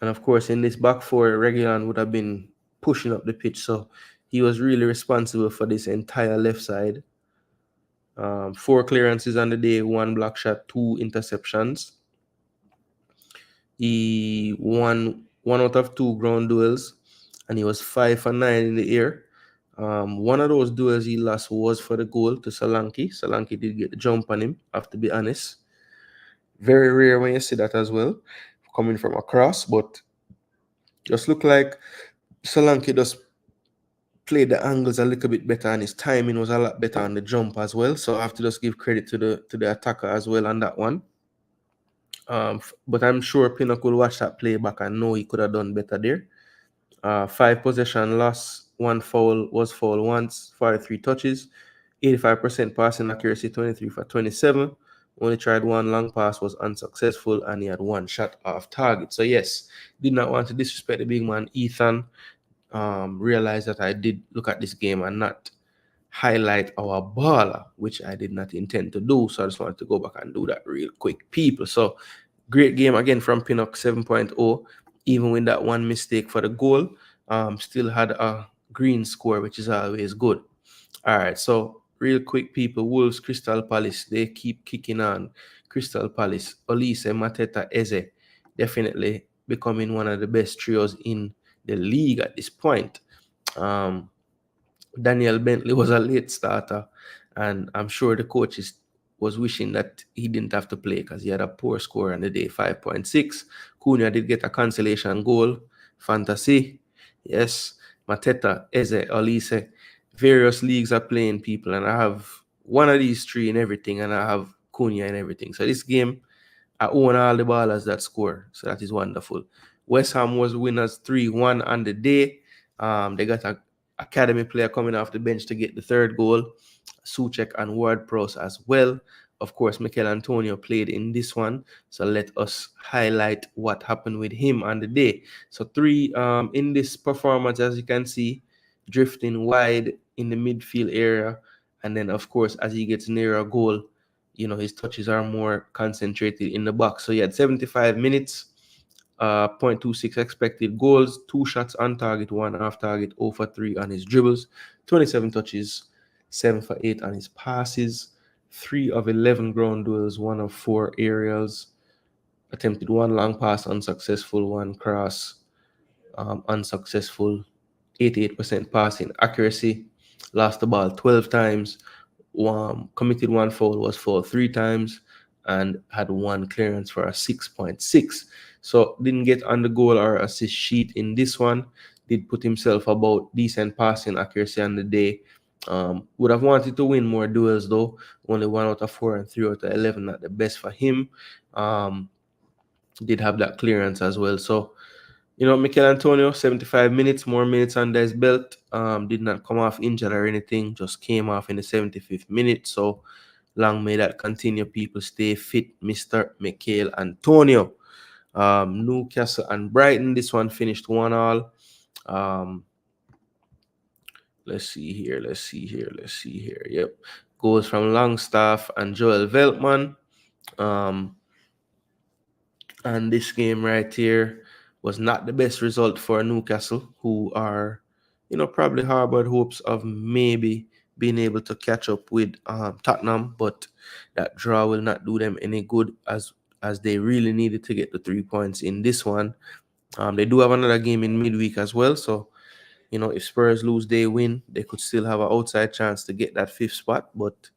of course, in this back four, Reguilon would have been pushing up the pitch. So he was really responsible for this entire left side. 4 clearances on the day, 1 block shot, 2 interceptions. He won 1 out of 2 ground duels, and he was 5 for 9 in the air. One of those duels he lost was for the goal to Solanke. Solanke did get the jump on him, I have to be honest. Very rare when you see that as well, coming from across, but just look like Solanke just played the angles a little bit better and his timing was a lot better on the jump as well. So I have to just give credit to the attacker as well on that one. But I'm sure Pinnock will watch that play back and know he could have done better there. 5 possession loss, 1 foul, was foul once, 43 touches, 85% passing accuracy, 23 for 27. Only tried 1 long pass, was unsuccessful, and he had 1 shot off target. So yes, did not want to disrespect the big man, Ethan. Realized that I did look at this game and not highlight our baller, which I did not intend to do. So I just wanted to go back and do that real quick, people. So great game again from Pinnock, 7.0. Even with that 1 mistake for the goal, still had a green score, which is always good. All right, so real quick, people. Wolves, Crystal Palace, they keep kicking on. Crystal Palace, Olise, Mateta, Eze, definitely becoming one of the best trios in the league at this point. Daniel Bentley was a late starter, and I'm sure the coaches was wishing that he didn't have to play because he had a poor score on the day, 5.6. Cunha did get a consolation goal. Fantasy, yes. Mateta, Eze, Olise, various leagues are playing people, and I have one of these three in everything, and I have Cunha in everything. So this game, I own all the ballers that score, so that is wonderful. West Ham was winners 3-1 on the day. They got a academy player coming off the bench to get the third goal. Souček and Ward-Prowse as well. Of course, Mikel Antonio played in this one. So let us highlight what happened with him on the day. So three in this performance, as you can see, drifting wide in the midfield area. And then, of course, as he gets near a goal, his touches are more concentrated in the box. So he had 75 minutes, 0.26 expected goals, 2 shots on target, 1 off target, 0 for 3 on his dribbles, 27 touches, 7 for 8 on his passes, 3 of 11 ground duels, 1 of 4 aerials, attempted 1 long pass, unsuccessful, 1 cross, unsuccessful, 88% passing accuracy, lost the ball 12 times, committed 1 foul, was fouled 3 times, and had 1 clearance for a 6.6. So didn't get on the goal or assist sheet in this one. Did put himself about decent passing accuracy on the day. Would have wanted to win more duels though. Only 1 out of 4 and 3 out of 11, not the best for him. Did have that clearance as well. So, Mikel Antonio, 75 minutes, more minutes under his belt. Did not come off injured or anything, just came off in the 75th minute. So, long may that continue. People stay fit, Mr. Mikel Antonio. Newcastle and Brighton, this one finished 1-1. Let's see here. Yep. Goals from Longstaff and Joel Veltman. And this game right here was not the best result for Newcastle, who are, probably harbored hopes of maybe being able to catch up with Tottenham, but that draw will not do them any good as they really needed to get the 3 points in this one. They do have another game in midweek as well, so if Spurs lose, they win, they could still have an outside chance to get that 5th spot, but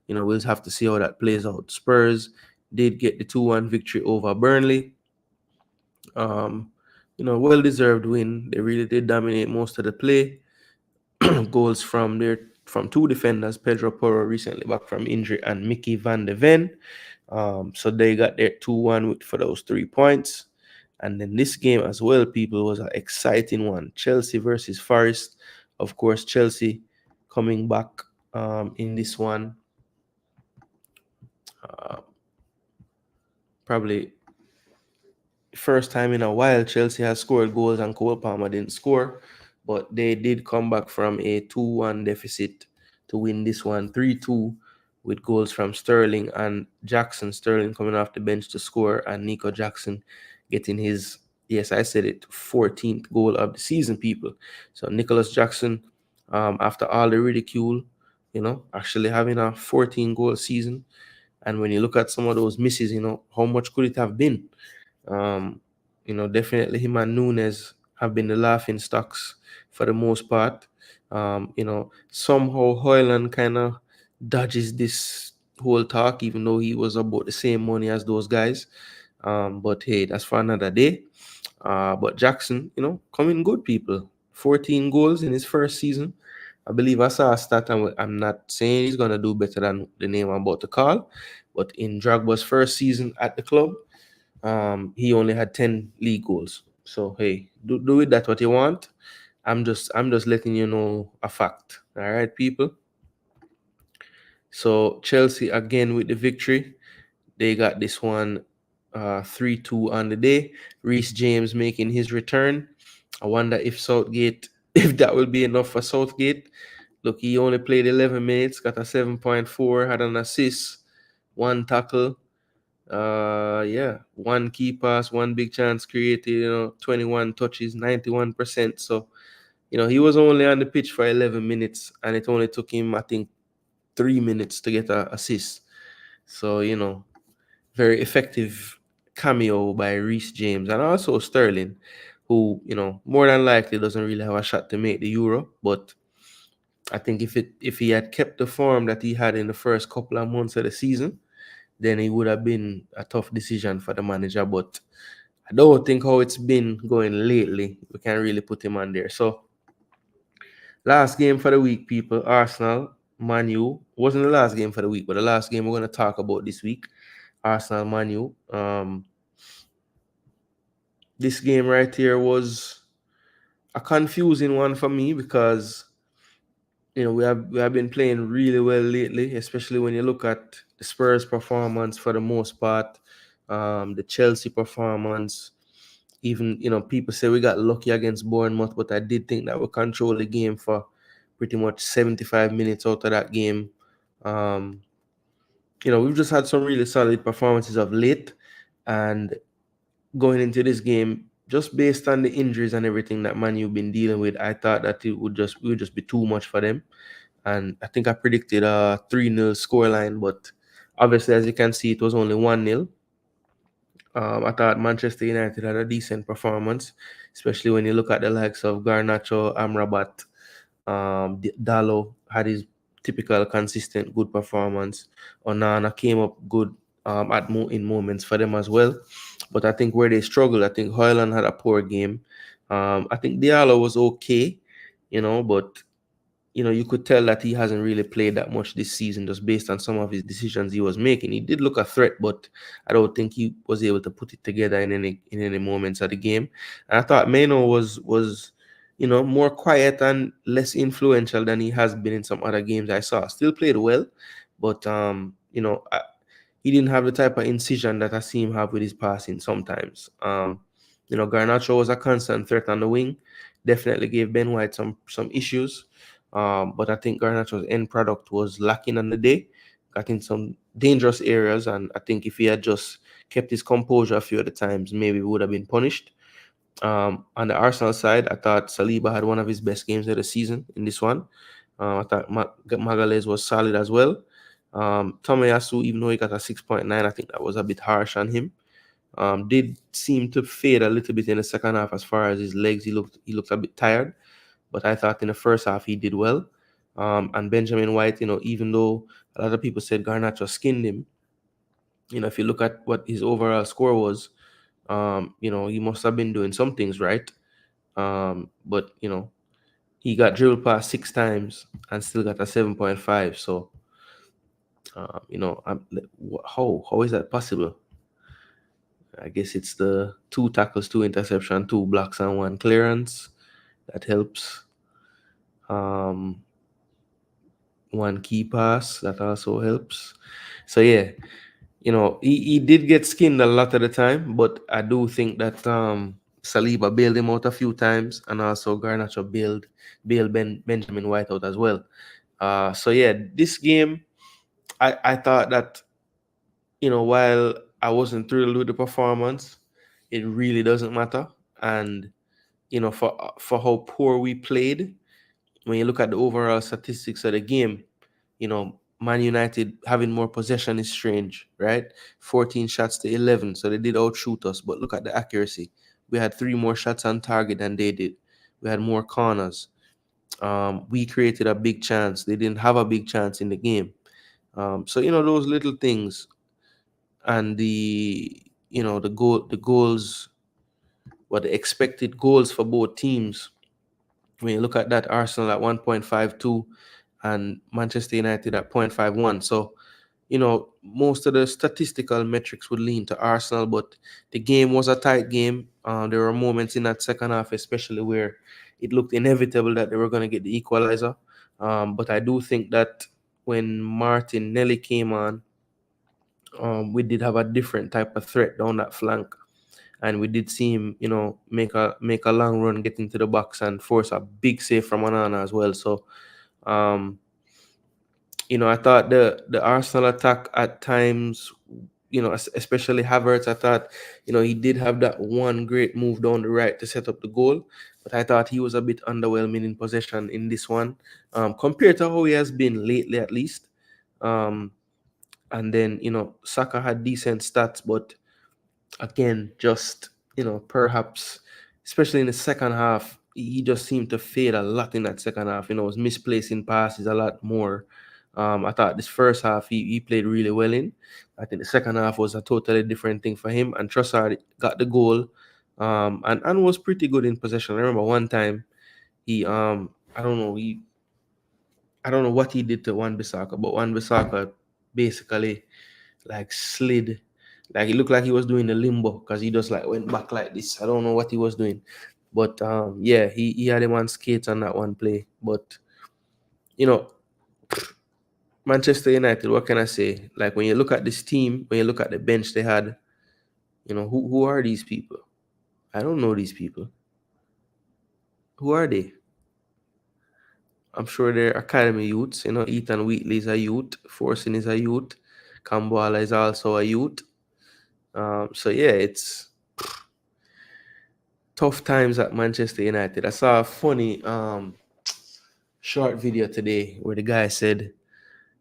we'll have to see how that plays out. Spurs did get the 2-1 victory over Burnley. Well-deserved win. They really did dominate most of the play. Goals from 2 defenders, Pedro Porro recently back from injury, and Mickey van de Ven. So they got their 2-1 for those 3 points. And then this game as well, people, was an exciting one. Chelsea versus Forest. Of course, Chelsea coming back in this one. Probably first time in a while Chelsea has scored goals and Cole Palmer didn't score, but they did come back from a 2-1 deficit to win this one 3-2 with goals from Sterling and Jackson. Sterling coming off the bench to score, and Nico Jackson getting his, yes, I said it, 14th goal of the season, people. So Nicholas Jackson, after all the ridicule, actually having a 14-goal season. And when you look at some of those misses, how much could it have been? Definitely him and Nunes have been the laughing stocks for the most part. Somehow Hoyland kind of dodges this whole talk, even though he was about the same money as those guys. But hey, that's for another day. But Jackson, coming good, people. 14 goals in his first season. I believe I saw a stat, and I'm not saying he's going to do better than the name I'm about to call, but in Drogba's first season at the club, he only had 10 league goals. So hey, do with that what you want. I'm just letting you know a fact. All right, people. So Chelsea again with the victory. They got this one 3-2 on the day. Reece James making his return. I wonder if that will be enough for Southgate. Look, he only played 11 minutes, got a 7.4, had an assist, 1 tackle. 1 key pass, 1 big chance created, 21 touches, 91%. So, he was only on the pitch for 11 minutes, and it only took him, I think, 3 minutes to get an assist. So, very effective cameo by Reece James and also Sterling, who, more than likely doesn't really have a shot to make the Euro. But I think if he had kept the form that he had in the first couple of months of the season, then it would have been a tough decision for the manager. But I don't think how it's been going lately, we can't really put him on there. So, last game for the week, people. Arsenal, Man U. Wasn't the last game for the week, but the last game we're going to talk about this week. Arsenal, Man U. This game right here was a confusing one for me because we have been playing really well lately, especially when you look at the Spurs performance for the most part, the Chelsea performance. Even people say we got lucky against Bournemouth, but I did think that we controlled the game for pretty much 75 minutes out of that game. We've just had some really solid performances of late, and going into this game, just based on the injuries and everything that Man U been dealing with, I thought that it would just be too much for them. And I think I predicted a 3-0 scoreline, but obviously, as you can see, it was only 1-0. I thought Manchester United had a decent performance, especially when you look at the likes of Garnacho, Amrabat, Dallo had his typical consistent good performance. Onana came up good in moments for them as well. But I think where they struggled, I think Højlund had a poor game. I think Diallo was okay, but you could tell that he hasn't really played that much this season just based on some of his decisions he was making. He did look a threat, but I don't think he was able to put it together in any moments of the game. And I thought Meno was more quiet and less influential than he has been in some other games I saw. Still played well, but he didn't have the type of incision that I see him have with his passing sometimes. Garnacho was a constant threat on the wing. Definitely gave Ben White some issues. But I think Garnacho's end product was lacking on the day. Got in some dangerous areas, and I think if he had just kept his composure a few of the times, maybe he would have been punished. On the Arsenal side, I thought Saliba had one of his best games of the season in this one. I thought Magalhaes was solid as well. Tomiyasu, even though he got a 6.9, I think that was a bit harsh on him. Did seem to fade a little bit in the second half as far as his legs. He looked a bit tired. But I thought in the first half he did well. And Benjamin White, even though a lot of people said Garnacho skinned him, if you look at what his overall score was, he must have been doing some things right. But he got dribbled past 6 times and still got a 7.5. So, how is that possible? I guess it's the 2 tackles, 2 interception, 2 blocks, and 1 clearance that helps. 1 key pass that also helps. So yeah, he did get skinned a lot of the time, but I do think that Saliba bailed him out a few times, and also Garnacho bailed Benjamin White out as well. So yeah, this game, I thought that while I wasn't thrilled with the performance, it really doesn't matter. And for how poor we played, when you look at the overall statistics of the game, Man United having more possession is strange, right? 14 shots to 11, so they did outshoot us. But look at the accuracy. We had 3 more shots on target than they did. We had more corners. We created a big chance. They didn't have a big chance in the game. So those little things, and the goals, the expected goals for both teams. When you look at that, Arsenal at 1.52 and Manchester United at 0.51. So, most of the statistical metrics would lean to Arsenal, but the game was a tight game. There were moments in that second half, especially where it looked inevitable that they were going to get the equalizer. But I do think that when Martinelli came on, we did have a different type of threat down that flank. And we did see him, make a long run, get into the box and force a big save from Onana as well. So, I thought the Arsenal attack at times, especially Havertz, I thought, he did have that one great move down the right to set up the goal. But I thought he was a bit underwhelming in possession in this one, compared to how he has been lately, at least. And then, Saka had decent stats, but again, just, perhaps, especially in the second half, he just seemed to fade a lot in that second half. Was misplacing passes a lot more. I thought this first half he played really well in. I think the second half was a totally different thing for him. And Trossard got the goal, and was pretty good in possession. I remember one time he I don't know what he did to Wan-Bissaka, but Wan-Bissaka basically like slid, like it looked like he was doing the limbo because he just like went back like this. I don't know what he was doing, but yeah, he had him on skates on that one play. But you know, Manchester United, what can I say? Like when you look at this team, when you look at the bench they had, who are these people? I don't know these people. Who are they? I'm sure they're academy youths. Ethan Wheatley is a youth. Forson is a youth. Kambwala is also a youth. So yeah, it's tough times at Manchester United. I saw a funny short video today where the guy said,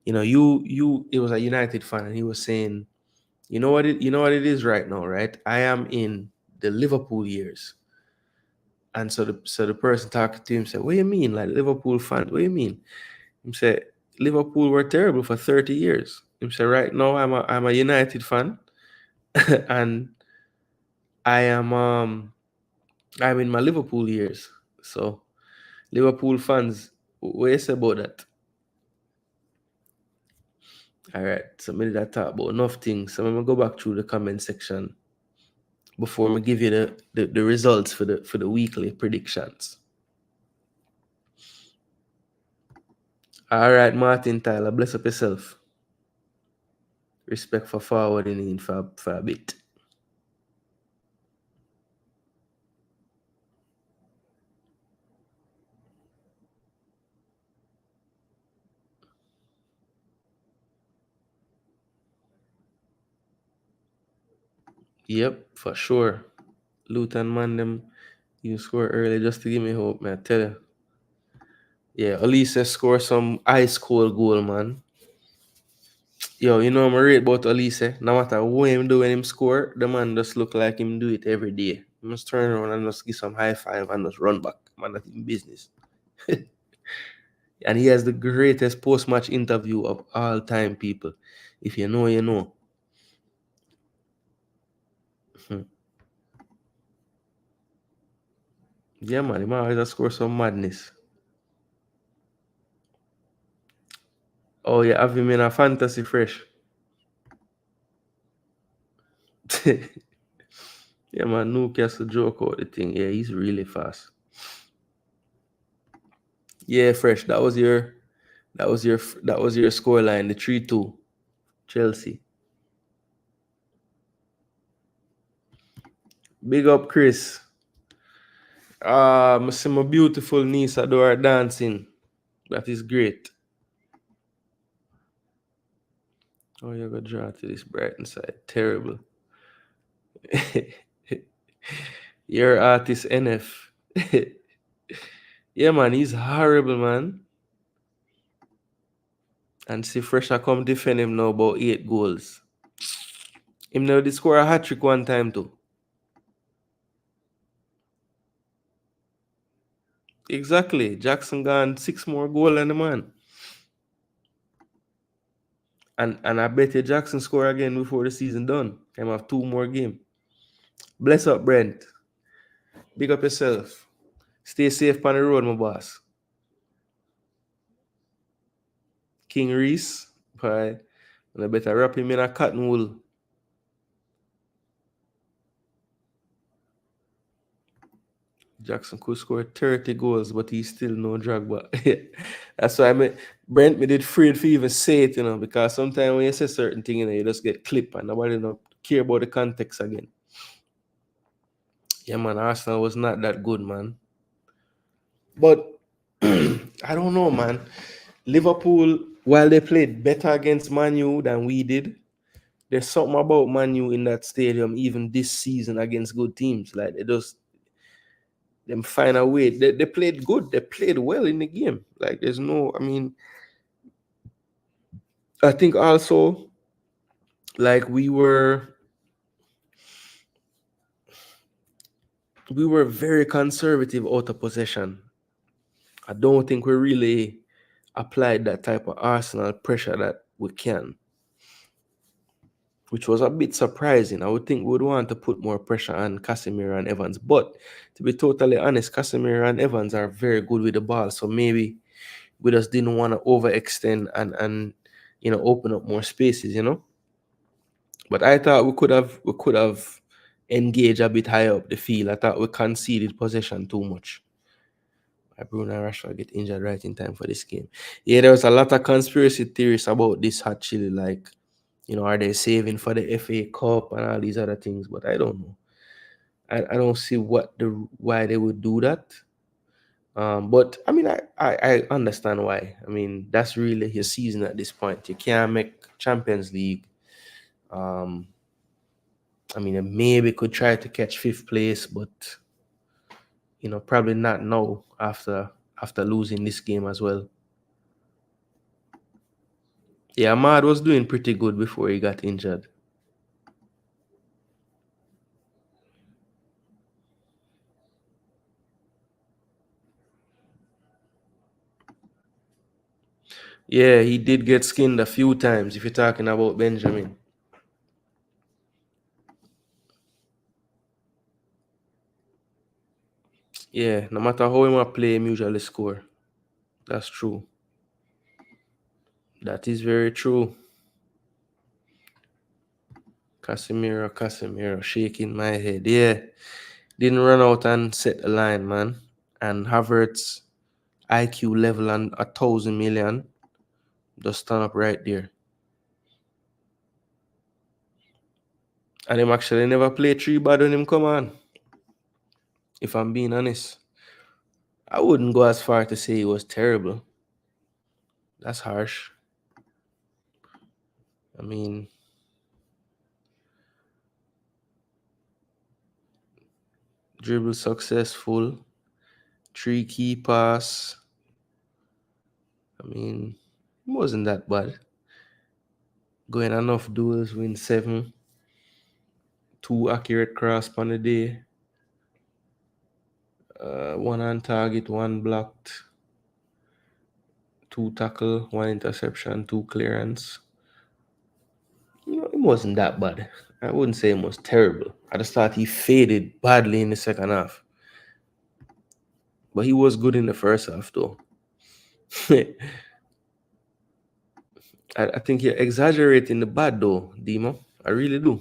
it was a United fan, and he was saying, what it is right now, right? I am in the Liverpool years. And so the person talking to him said, what do you mean? Like Liverpool fan, what do you mean? He said, Liverpool were terrible for 30 years. He said, right now I'm a United fan and I'm in my Liverpool years. So Liverpool fans, what you say about that? All right, so maybe that talk about enough things. So I'm gonna go back through the comment section before I give you the results for the weekly predictions. All right, Martin Tyler, bless up yourself. Respect for forwarding in for a bit. Yep, for sure. Luton man, them you score early just to give me hope, man. I tell you. Yeah, Elise score some ice cold goal, man. Yo, I'm rate about Elise. No matter what him do when him score, the man just look like him do it every day. He must turn around and just give some high five and just run back. Man, that's in business. And he has the greatest post-match interview of all time, people. If you know, you know. Yeah, man, he might always score some madness. Oh, yeah, have him in a fantasy fresh. Yeah, man, Newcastle joke out the thing. Yeah, he's really fast. Yeah, fresh. That was your score line, the 3-2. Chelsea. Big up, Chris. I see my beautiful niece adore dancing. That is great. Oh, you're gonna draw to this Brighton side. Terrible. Your artist NF. Yeah, man, he's horrible, man. And see Fresher come defend him now about 8 goals. Him now did score a hat-trick one time too. Exactly. Jackson gone 6 more goals than the man. And I bet you Jackson score again before the season done. Him have 2 more games. Bless up, Brent. Big up yourself. Stay safe on the road, my boss. King Reese. Bye. And I better wrap him in a cotton wool. Jackson could score 30 goals, but he's still no Drogba. That's why Brent me did afraid for even say it, because sometimes when you say certain thing, you just get clipped and nobody don't care about the context again. Yeah, man, Arsenal was not that good, man. But I don't know, man. Liverpool, while they played better against Man U than we did, there's something about Man U in that stadium, even this season against good teams. Like they just them find a way. They played good. They played well in the game. Like there's no, I mean, I think also, like, we were very conservative out of possession. I don't think we really applied that type of Arsenal pressure that we can, which was a bit surprising. I would think we would want to put more pressure on Casemiro and Evans. But to be totally honest, Casemiro and Evans are very good with the ball. So maybe we just didn't want to overextend and open up more spaces. But I thought we could have engaged a bit higher up the field. I thought we conceded possession too much. Bruno and Rashford get injured right in time for this game. Yeah, there was a lot of conspiracy theories about this hot chili, like, are they saving for the FA Cup and all these other things? But I don't know. I don't see why they would do that. But I mean, I understand why. I mean, that's really his season at this point. You can't make Champions League. I mean, maybe could try to catch fifth place, but probably not now after losing this game as well. Yeah, Ahmad was doing pretty good before he got injured. Yeah, he did get skinned a few times if you're talking about Benjamin. Yeah, no matter how he play, him usually score. That's true. That is very true. Casemiro, shaking my head. Yeah, didn't run out and set the line, man. And Havertz IQ level and 1,000 million just stand up right there. And him actually never played three bad when him come on. If I'm being honest, I wouldn't go as far to say he was terrible. That's harsh. I mean, dribble successful, 3 key pass. I mean, it wasn't that bad. Going enough duels, win 7. 2 accurate cross on the day. 1 on target, 1 blocked. 2 tackle, 1 interception, 2 clearance. It wasn't that bad. I wouldn't say it was terrible. I just thought he faded badly in the second half. But he was good in the first half, though. I think you're exaggerating the bad, though, Demo. I really do.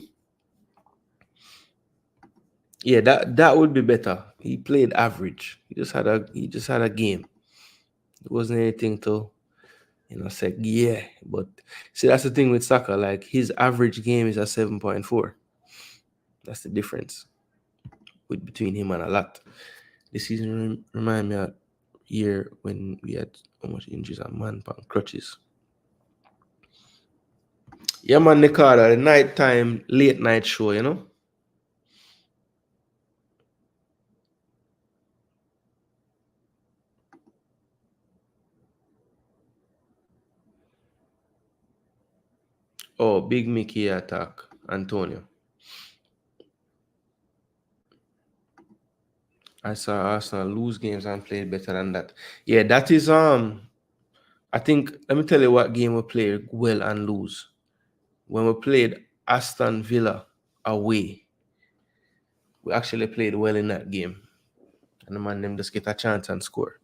Yeah, that would be better. He played average. He just had a game. It wasn't anything to say, yeah. But see, that's the thing with Saka. Like, his average game is a 7.4. That's the difference between him and a lot. This season remind me of year when we had so much injuries and man on crutches. Yeah, man, Nikada, the nighttime, late night show. Oh, Big Mickey attack, Antonio. I saw Arsenal lose games and played better than that. Yeah, that is I think, let me tell you what game we played well and lose. When we played Aston Villa away, we actually played well in that game. And the man them just get a chance and score.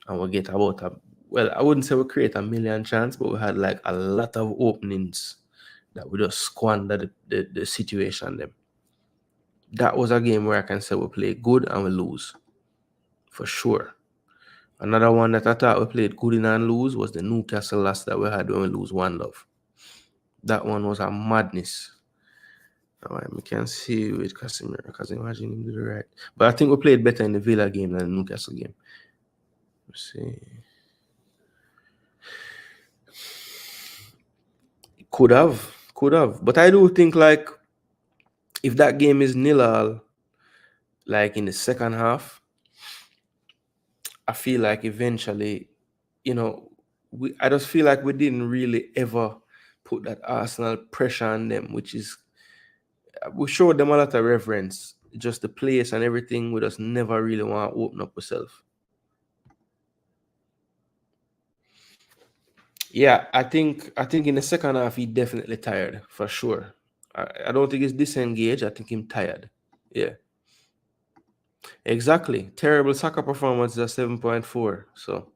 And we get about I wouldn't say we create a million chance, but we had like a lot of openings that we just squandered the situation them. That was a game where I can say we played good and we lose. For sure. Another one that I thought we played good in and lose was the Newcastle loss that we had when we lose 1-0. That one was a madness. Alright, we can see with Casemiro because imagine him do the right. But I think we played better in the Villa game than the Newcastle game. Let's see. Could have. But I do think, like, if that game is 0-0, like in the second half, I feel like eventually, I just feel like we didn't really ever put that Arsenal pressure on them, which is we showed them a lot of reverence. Just the place and everything, we just never really want to open up ourselves. Yeah, I think in the second half he definitely tired for sure. I don't think he's disengaged. I think him tired. Yeah, exactly. Terrible soccer performance is a 7.4. So,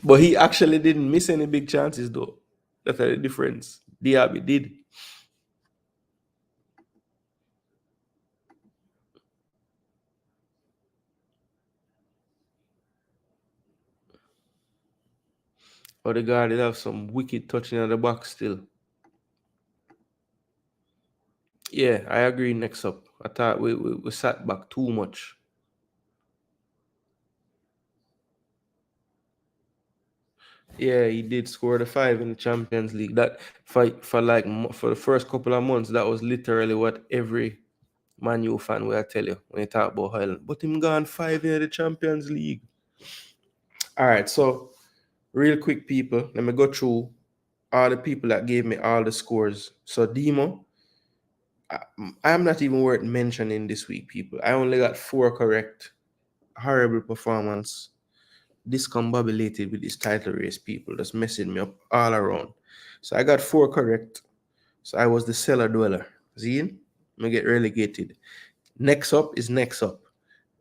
but he actually didn't miss any big chances though. That's the difference. Diaby did. Odegaard did have some wicked touching at the box still. Yeah, I agree. Next up, I thought we sat back too much. Yeah, he did score the 5 in the Champions League. That for the first couple of months, that was literally what every Man U fan will tell you when you talk about Highland. But him gone 5 in the Champions League. All right, so real quick, people, let me go through all the people that gave me all the scores. So Demo, I'm not even worth mentioning this week, people. I only got 4 correct. Horrible performance. Discombobulated with this title race, people. Just messing me up all around. So I got 4 correct. So I was the cellar dweller. See? I get relegated. Next up is next up.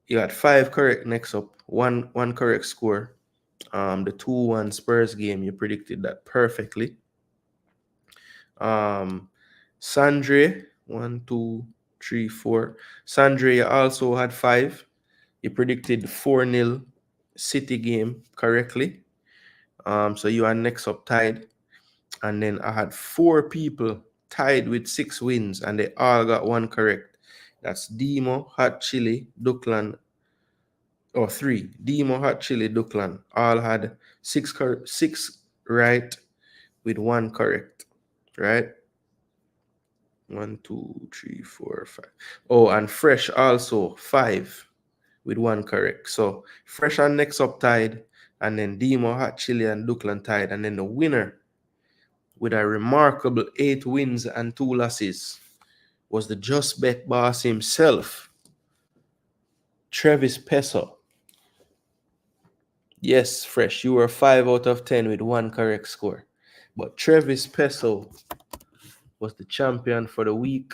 You got 5 correct next up. One correct score. The 2-1 Spurs game, you predicted that perfectly. Sandre, 1, 2, 3, 4. Sandre, you also had 5. You predicted 4-0 City game correctly. So you are next up tied. And then I had 4 people tied with 6 wins, and they all got 1 correct. That's Demo, Hot Chili, Duckland, or 3. Demo, Hot Chili, Duckland all had 6 right with 1 correct, right? 1, 2, 3, 4, 5. Oh, and Fresh also 5 with 1 correct. So Fresh and next up tied, and then Demo, Hot Chili, and Duckland tied, and then the winner with a remarkable 8 wins and 2 losses was the Just Bet boss himself, Travis Peso. Yes, Fresh, you were 5 out of 10 with 1 correct score. But Travis Peso was the champion for the week.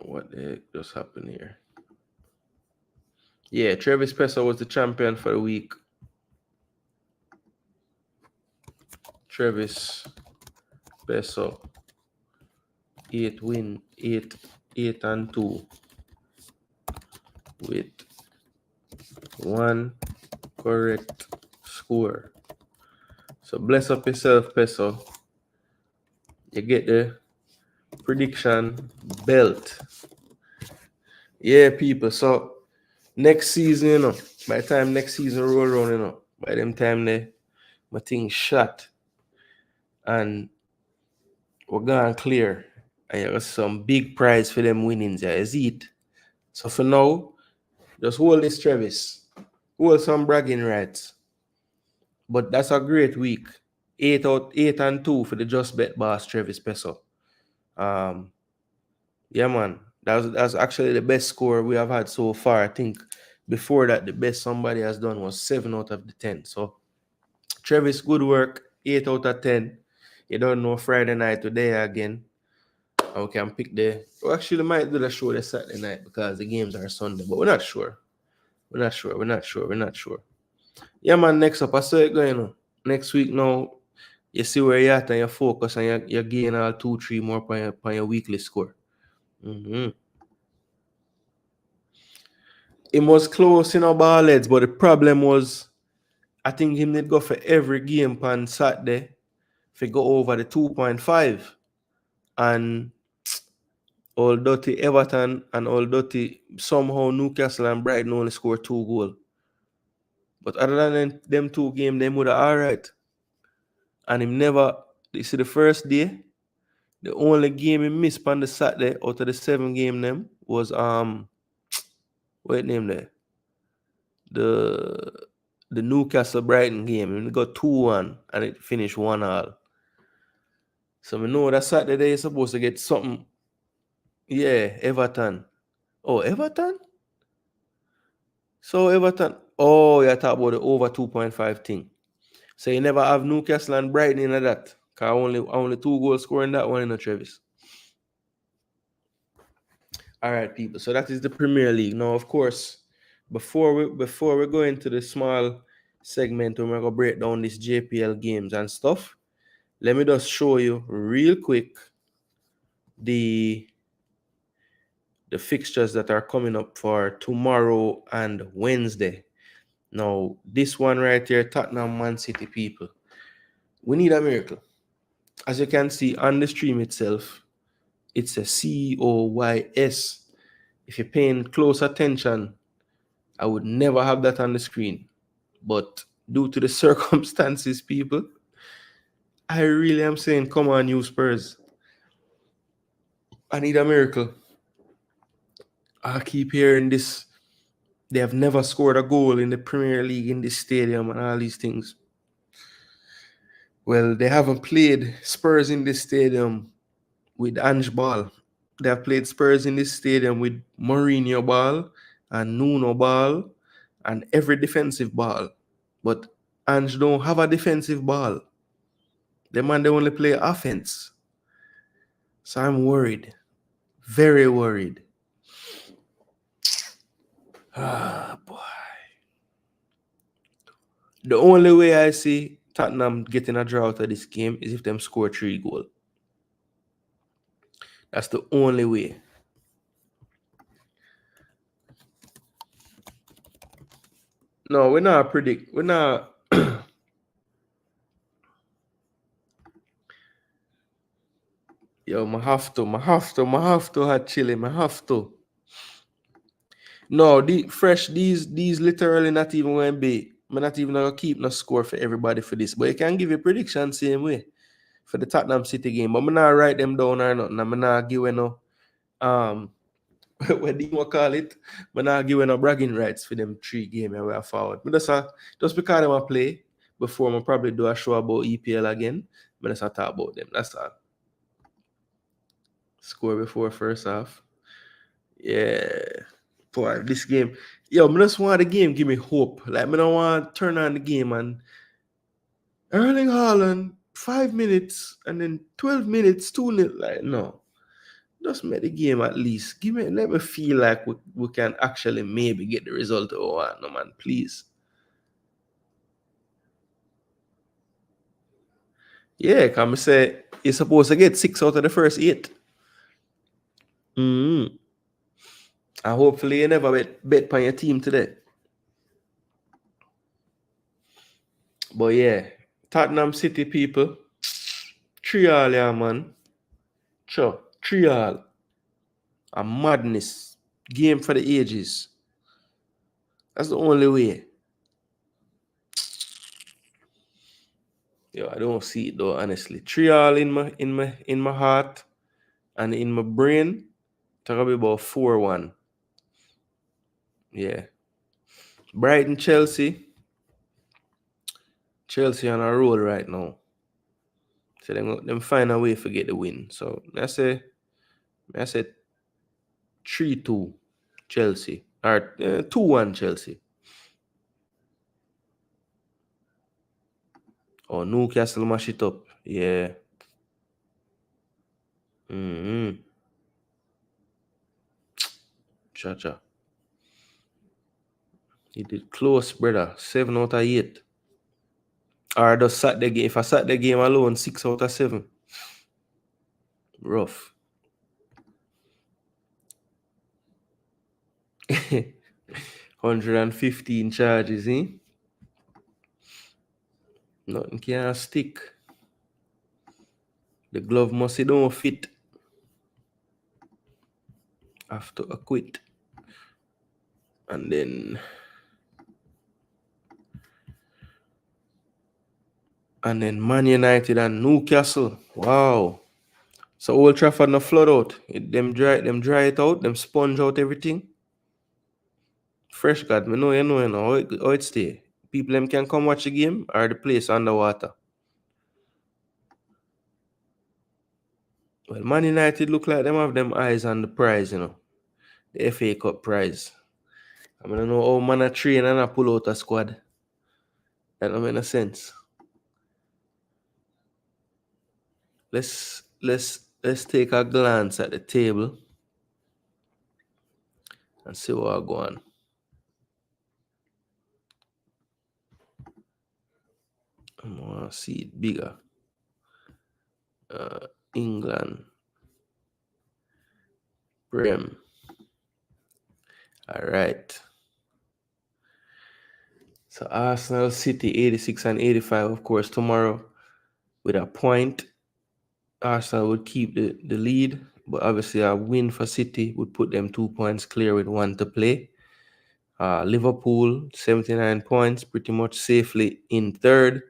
What the heck just happened here? Yeah, Travis Peso was the champion for the week. Travis Peso, 8 and 2 with 1 correct score. So bless up yourself, Peso. You get the prediction belt. Yeah, people. So next season, you know, by the time next season roll around, you know, by them time my thing shot and we're gone clear. And you got some big prize for them winnings, yeah, is it? So for now, just hold this, Travis. Hold some bragging rights. But that's a great week. 8 and 2 for the Just Bet boss, Travis Peso. Yeah, man. That's actually the best score we have had so far. I think before that, the best somebody has done was 7 out of the 10. So, Travis, good work. 8 out of 10. You don't know Friday night today again. And we can pick we actually might do the show the Saturday night because the games are Sunday, but we're not sure. We're not sure. Yeah, man. Next up, I saw it going on. Next week now, you see where you're at and you focus and you gain all 2, 3 more on your weekly score. It was close in our ball heads, but the problem was I think him need go for every game on Saturday if go over the 2.5. And Old Dirty Everton and Old Dirty somehow Newcastle and Brighton only score 2 goals. But other than them 2 games, they would have alright. And him never, you see the first day, The only game he missed on the Saturday out of the 7 game them was what name there? The Newcastle Brighton game. And it got 2-1 and it finished 1-1. So we know that Saturday is supposed to get something. Yeah, Everton. Oh, Everton? So Everton. Oh, you talk about the over 2.5 thing. So you never have Newcastle and Brighton in that. Because only 2 goals scoring that one in the Travis. All right, people. So that is the Premier League. Now, of course, before we go into the small segment where we're gonna break down these JPL games and stuff, let me just show you real quick the fixtures that are coming up for tomorrow and Wednesday. Now, this one right here, Tottenham Man City, people. We need a miracle. As you can see on the stream itself, it's a COYS. If you're paying close attention, I would never have that on the screen. But due to the circumstances, people, I really am saying, come on, you Spurs. I need a miracle. I keep hearing this. They have never scored a goal in the Premier League in this stadium and all these things. Well, they haven't played Spurs in this stadium with Ange Ball. They have played Spurs in this stadium with Mourinho Ball and Nuno Ball and every defensive ball. But Ange don't have a defensive ball. The man, they only play offense. So I'm worried. Very worried. Ah, boy. The only way I see Tottenham getting a draw out of this game is if them score 3 goals. That's the only way. No, we're not predict. We're not. Yo, I have to actually, I have to. No, these literally not even going to be. I'm not even going to keep no score for everybody for this. But you can give a prediction same way for the Tottenham City game. But I'm not write them down or nothing. I'm not giving no, what do you call it? I'm not giving no bragging rights for them 3 games and we're forward. But just because them play before I probably do a show about EPL again, but just talk about them. That's all. Score before first half. Yeah. Boy, this game. Yo, I just want the game give me hope. Like, I don't want to turn on the game and Erling Haaland, 5 minutes and then 12 minutes, 2-0. Like, no. Just make the game at least. Let me feel like we can actually maybe get the result. Oh, no, man, please. Yeah, come say you're supposed to get 6 out of the first 8. And hopefully you never bet on your team today. But yeah, Tottenham City people, 3-3, yeah, man. Sure, 3-3. A madness. Game for the ages. That's the only way. Yo, I don't see it though, honestly. 3-3 in my heart and in my brain. Talk about 4-1. Yeah. Brighton, Chelsea. Chelsea on a roll right now. So them find a way to get the win. So I say 3-2 Chelsea. Or 2-1 Chelsea. Oh, Newcastle mash it up. Yeah. Cha-cha. He did close, brother. 7 out of 8. Or just sat the game. If I sat the game alone, 6 out of 7. Rough. 115 charges, eh? Nothing can stick. The glove must don't fit. Have to acquit. And then Man United and Newcastle. Wow. So Old Trafford no flood out. Them dry it out, them sponge out everything. Fresh God, me know you know how it stay. People them can come watch the game or the place underwater. Well, Man United look like them have them eyes on the prize, the FA Cup prize. I don't know how man a train and a pull out a squad. That don't make no sense. Let's take a glance at the table and see what I go on. I want to see it bigger. England. Prem. All right. So Arsenal, City, 86 and 85, of course, tomorrow with a point. Arsenal would keep the lead, but obviously a win for City would put them 2 points clear with 1 to play. Liverpool, 79 points, pretty much safely in third.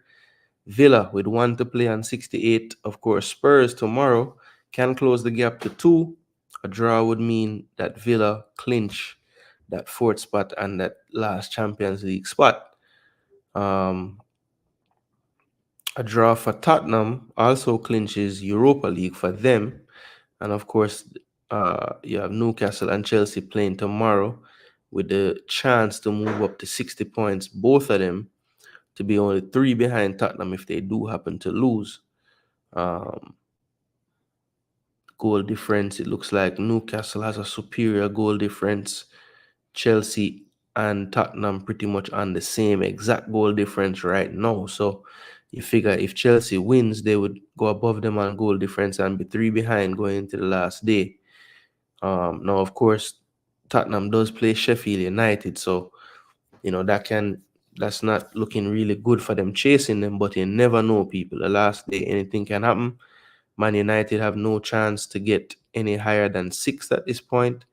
Villa with 1 to play on 68. Of course, Spurs tomorrow can close the gap to 2. A draw would mean that Villa clinch that 4th spot and that last Champions League spot. A draw for Tottenham also clinches Europa League for them. And of course, you have Newcastle and Chelsea playing tomorrow with the chance to move up to 60 points, both of them, to be only 3 behind Tottenham if they do happen to lose. Goal difference, it looks like Newcastle has a superior goal difference. Chelsea and Tottenham pretty much on the same exact goal difference right now. So you figure if Chelsea wins, they would go above them on goal difference and be 3 behind going into the last day. Now, of course, Tottenham does play Sheffield United, so that's not looking really good for them chasing them, but you never know, people. The last day, anything can happen. Man United have no chance to get any higher than 6 at this point.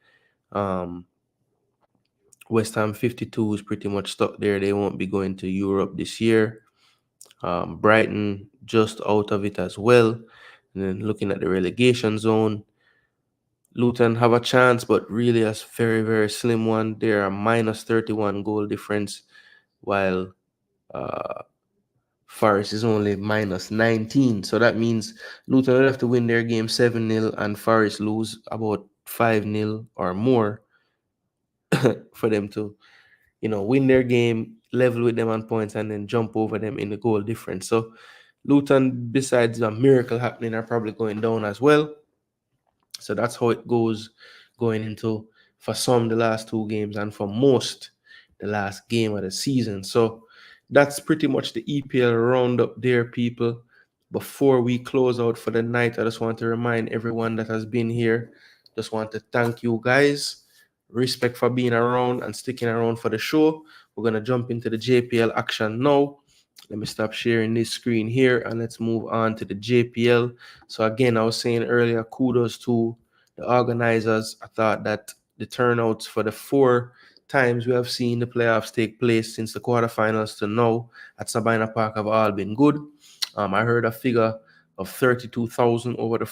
West Ham 52 is pretty much stuck there. They won't be going to Europe this year. Brighton just out of it as well. And then looking at the relegation zone, Luton have a chance, but really a very, very slim one. They're a minus 31 goal difference, while Forest is only minus 19. So that means Luton will have to win their game 7-0 and Forest lose about 5-0 or more for them to, win their game, level with them on points, and then jump over them in the goal difference. So Luton, besides a miracle happening, are probably going down as well. So that's how it goes going into, for some, the last 2 games, and for most, the last game of the season. So that's pretty much the EPL roundup there, people. Before we close out for the night, I just want to remind everyone that has been here, just want to thank you guys. Respect for being around and sticking around for the show. We're going to jump into the JPL action now. Let me stop sharing this screen here and let's move on to the JPL. So again, I was saying earlier, kudos to the organizers. I thought that the turnouts for the 4 times we have seen the playoffs take place since the quarterfinals to now at Sabina Park have all been good. I heard a figure of 32,000 over the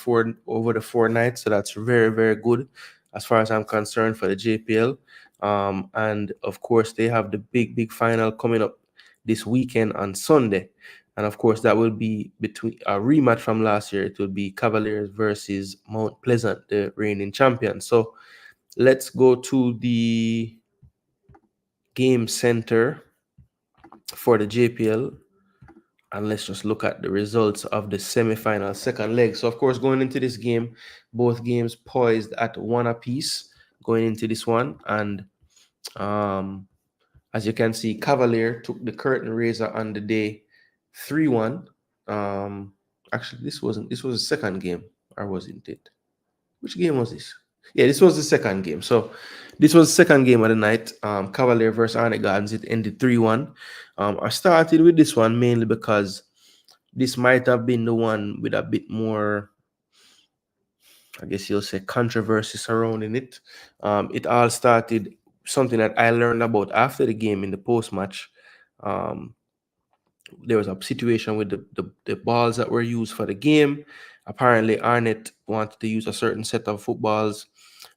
four nights, so that's very, very good as far as I'm concerned for the JPL. And of course, they have the big final coming up this weekend on Sunday. And of course, that will be between a rematch from last year. It will be Cavaliers versus Mount Pleasant, the reigning champion. So let's go to the game center for the JPL. And let's just look at the results of the semi-final second leg. So, of course, going into this game, both games poised at 1 apiece going into this one. And as you can see, Cavalier took the curtain raiser on the day 3-1. Actually, this was the second game, or wasn't it? Which game was this? Yeah, this was the second game. So this was the second game of the night. Cavalier versus Arnett Gardens. It ended 3-1. I started with this one mainly because this might have been the one with a bit more, I guess you'll say, controversy surrounding it. It all started something that I learned about after the game in the post-match. There was a situation with the balls that were used for the game. Apparently, Arnett wanted to use a certain set of footballs.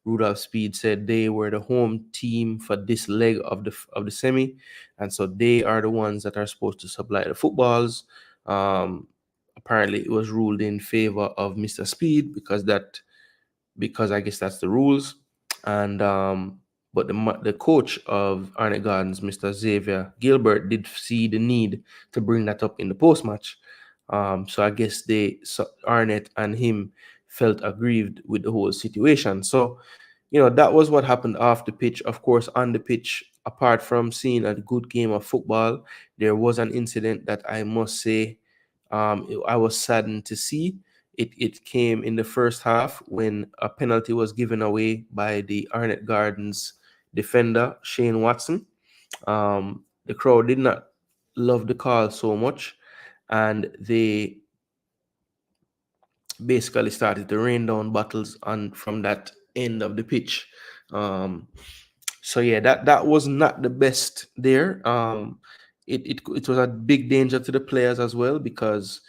Rudolph Speid said they were the home team for this leg of the semi, and so they are the ones that are supposed to supply the footballs. Apparently, it was ruled in favor of Mr. Speid because I guess that's the rules. And but the coach of Arnett Gardens, Mr. Xavier Gilbert, did see the need to bring that up in the post match. So I guess Arnett and him felt aggrieved with the whole situation. So that was what happened off the pitch. Of course, on the pitch, apart from seeing a good game of football, there was an incident that I must say I was saddened to see. It came in the first half when a penalty was given away by the Arnett Gardens defender, Shane Watson. The crowd did not love the call so much, and they basically started to rain down bottles from that end of the pitch. So yeah, that was not the best there. It was a big danger to the players as well, because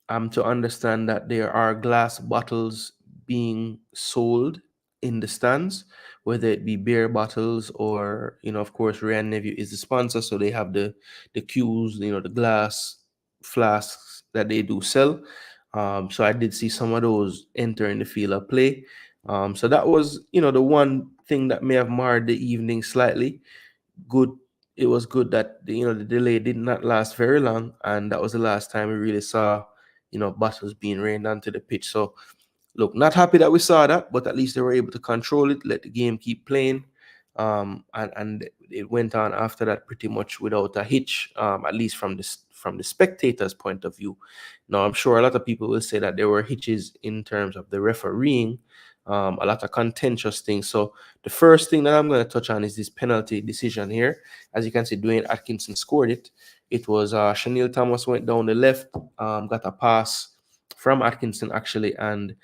to understand that there are glass bottles being sold in the stands, whether it be beer bottles or, of course, Ryan Neville is the sponsor, so they have the cues, the glass flasks that they do sell. So I did see some of those entering the field of play. So that was, the one thing that may have marred the evening slightly. Good. It was good that the delay did not last very long, and that was the last time we really saw bottles being rained onto the pitch. So look, not happy that we saw that, but at least they were able to control it, let the game keep playing, and it went on after that pretty much without a hitch, at least from the spectators' point of view. Now, I'm sure a lot of people will say that there were hitches in terms of the refereeing, a lot of contentious things. So the first thing that I'm going to touch on is this penalty decision here. As you can see, Dwayne Atkinson scored it. It was Chanel Thomas went down the left, got a pass from Atkinson actually, and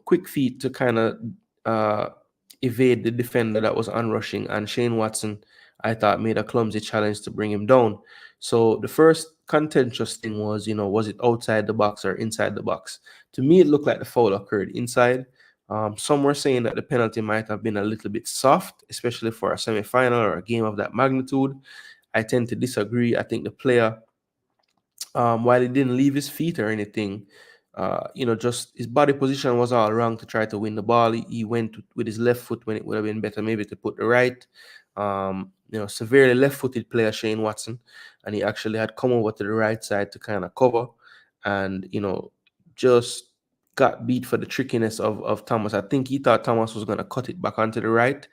quick feet to kind of evade the defender that was onrushing. And Shane Watson, I thought, made a clumsy challenge to bring him down. So the first contentious thing was, was it outside the box or inside the box? To me, it looked like the foul occurred inside. Some were saying that the penalty might have been a little bit soft, especially for a semi-final or a game of that magnitude. I tend to disagree. I think the player, while he didn't leave his feet or anything, just his body position was all wrong to try to win the ball. He went with his left foot when it would have been better maybe to put the right. Severely left-footed player Shane Watson, and he actually had come over to the right side to kind of cover, and just got beat for the trickiness of Thomas. I think he thought Thomas was going to cut it back onto the right,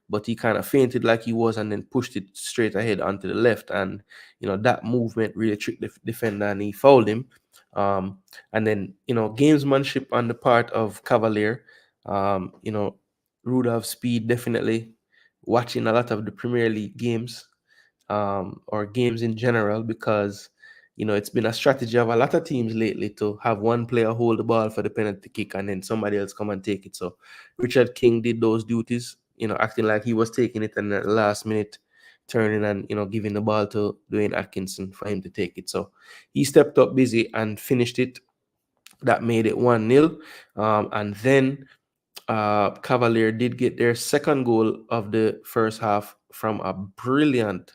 but he kind of fainted like he was and then pushed it straight ahead onto the left. And, that movement really tricked the defender and he fouled him. And then, gamesmanship on the part of Cavalier, Rudolph Speid definitely watching a lot of the Premier League games, or games in general, because it's been a strategy of a lot of teams lately to have one player hold the ball for the penalty kick and then somebody else come and take it. So Richard King did those duties, acting like he was taking it, and at the last minute turning and giving the ball to Dwayne Atkinson for him to take it. So he stepped up busy and finished it. That made it 1-0. And then Cavalier did get their second goal of the first half from a brilliant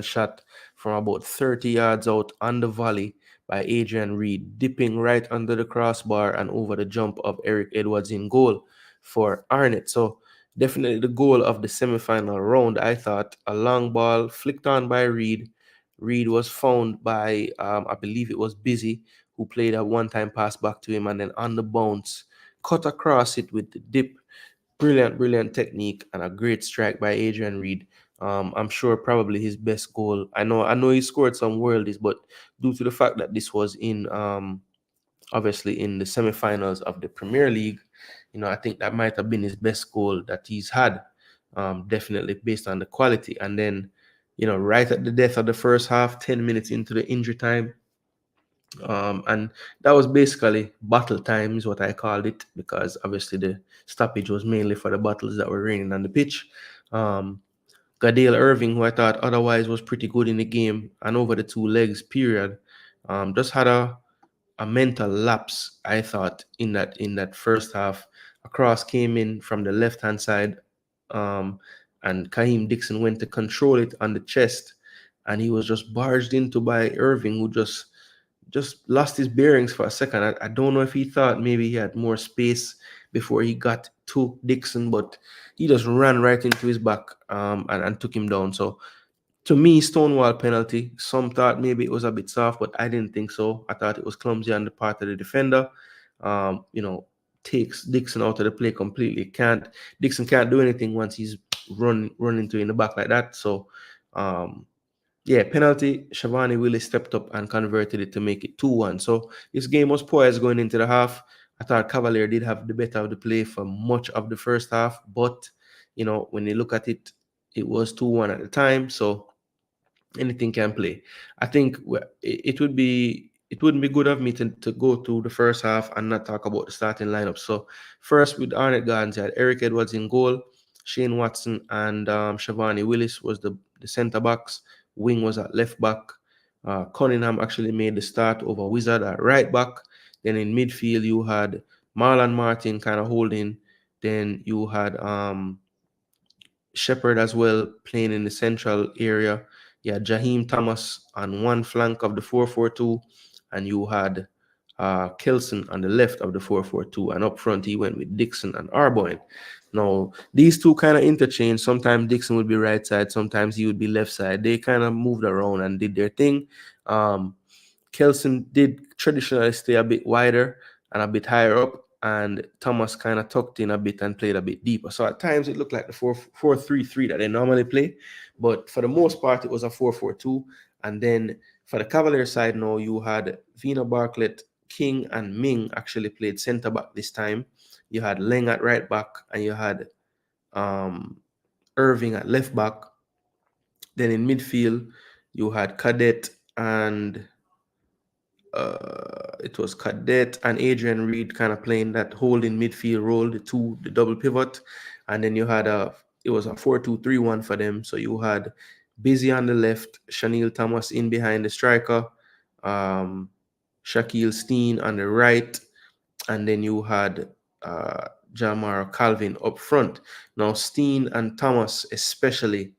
shot from about 30 yards out on the volley by Adrian Reed, dipping right under the crossbar and over the jump of Eric Edwards in goal for Arnett. So definitely the goal of the semi-final round. I thought a long ball flicked on by Reed. Reed was found by, I believe it was Busy, who played a one-time pass back to him, and then on the bounce, cut across it with the dip. Brilliant technique and a great strike by Adrian Reed. I'm sure probably his best goal. I know he scored some worldies, but due to the fact that this was in obviously in the semifinals of the Premier League, I think that might have been his best goal that he's had. Definitely based on the quality. And then, right at the death of the first half, 10 minutes into the injury time, and that was basically battle time is what I called it, because obviously the stoppage was mainly for the battles that were raining on the pitch. Gadale Irving, who I thought otherwise was pretty good in the game and over the two legs period, just had a a mental lapse, I thought, in that first half. A cross came in from the left hand side, and Kaheem Dixon went to control it on the chest, and he was just barged into by Irving, who just lost his bearings for a second. I don't know if he thought maybe he had more space before he got to Dixon, but he just ran right into his back, and took him down. So to me, Stonewall penalty. Some thought maybe it was a bit soft, but I didn't think so. I thought it was clumsy on the part of the defender. You know, takes Dixon out of the play completely. Dixon can't do anything once he's running into in the back like that. So yeah, penalty. Shavani Willis stepped up and converted it to make it 2-1. So this game was poised going into the half. I thought Cavalier did have the better of the play for much of the first half, but you know, when you look at it, it was 2-1 at the time. So anything can play. I think it wouldn't be good of me to go through the first half and not talk about the starting lineup. So first with Arnett Gardens, you had Eric Edwards in goal, Shane Watson and Shavani Willis was the centre backs. Wing was at left back. Cunningham actually made the start over Wizard at right back. Then in midfield you had Marlon Martin kind of holding. Then you had Shepherd as well playing in the central area. You had Jaheim Thomas on one flank of the 4-4-2, and you had Kelson on the left of the 4-4-2, and up front he went with Dixon and Arboin. Now, these two kind of interchange. Sometimes Dixon would be right side, sometimes he would be left side. They kind of moved around and did their thing. Kelson did traditionally stay a bit wider and a bit higher up, and Thomas kind of tucked in a bit and played a bit deeper. So at times it looked like the 4-3-3 that they normally play, but for the most part it was a 4-4-2. And then for the Cavalier side now, you had Vina Bartlett, King, and Ming actually played centre back this time. You had Leng at right back, and you had Irving at left back. Then in midfield, you had Cadet and it was Cadet and Adrian Reed kind of playing that holding midfield role, the double pivot. And then you had it was a 4-2-3-1 for them. So you had Busy on the left, Shanil Thomas in behind the striker, Shaquille Steen on the right, and then you had Jamar Calvin up front. Now Steen and Thomas especially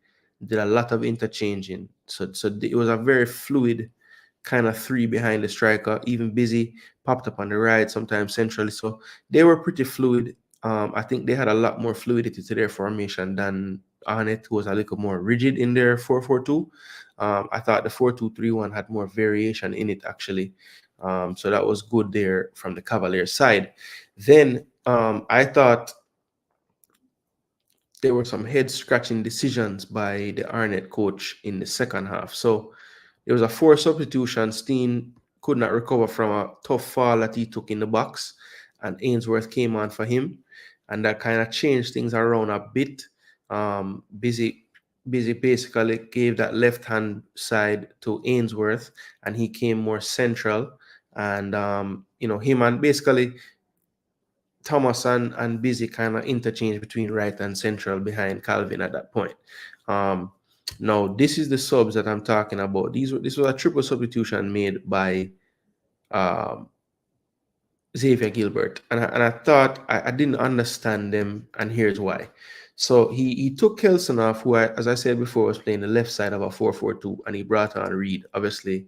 did a lot of interchanging. So it was a very fluid kind of three behind the striker. Even Busy popped up on the right, sometimes centrally. So they were pretty fluid. I think they had a lot more fluidity to their formation than Arnett, who was a little more rigid in their 4-4-2. I thought the 4-2-3-1 had more variation in it, actually. So that was good there from the Cavalier side. Then I thought there were some head-scratching decisions by the Arnett coach in the second half. So there was a forced substitution. Steen could not recover from a tough fall that he took in the box, and Ainsworth came on for him, and that kind of changed things around a bit. Busy basically gave that left-hand side to Ainsworth, and he came more central. And him and basically Thomas and Busy kind of interchange between right and central behind Calvin at that point. Now, this is the subs that I'm talking about. This was a triple substitution made by Xavier Gilbert. And I thought I didn't understand them, and here's why. So he took Kelson off, who, as I said before, was playing the left side of a 4-4-2, and he brought on Reed. Obviously,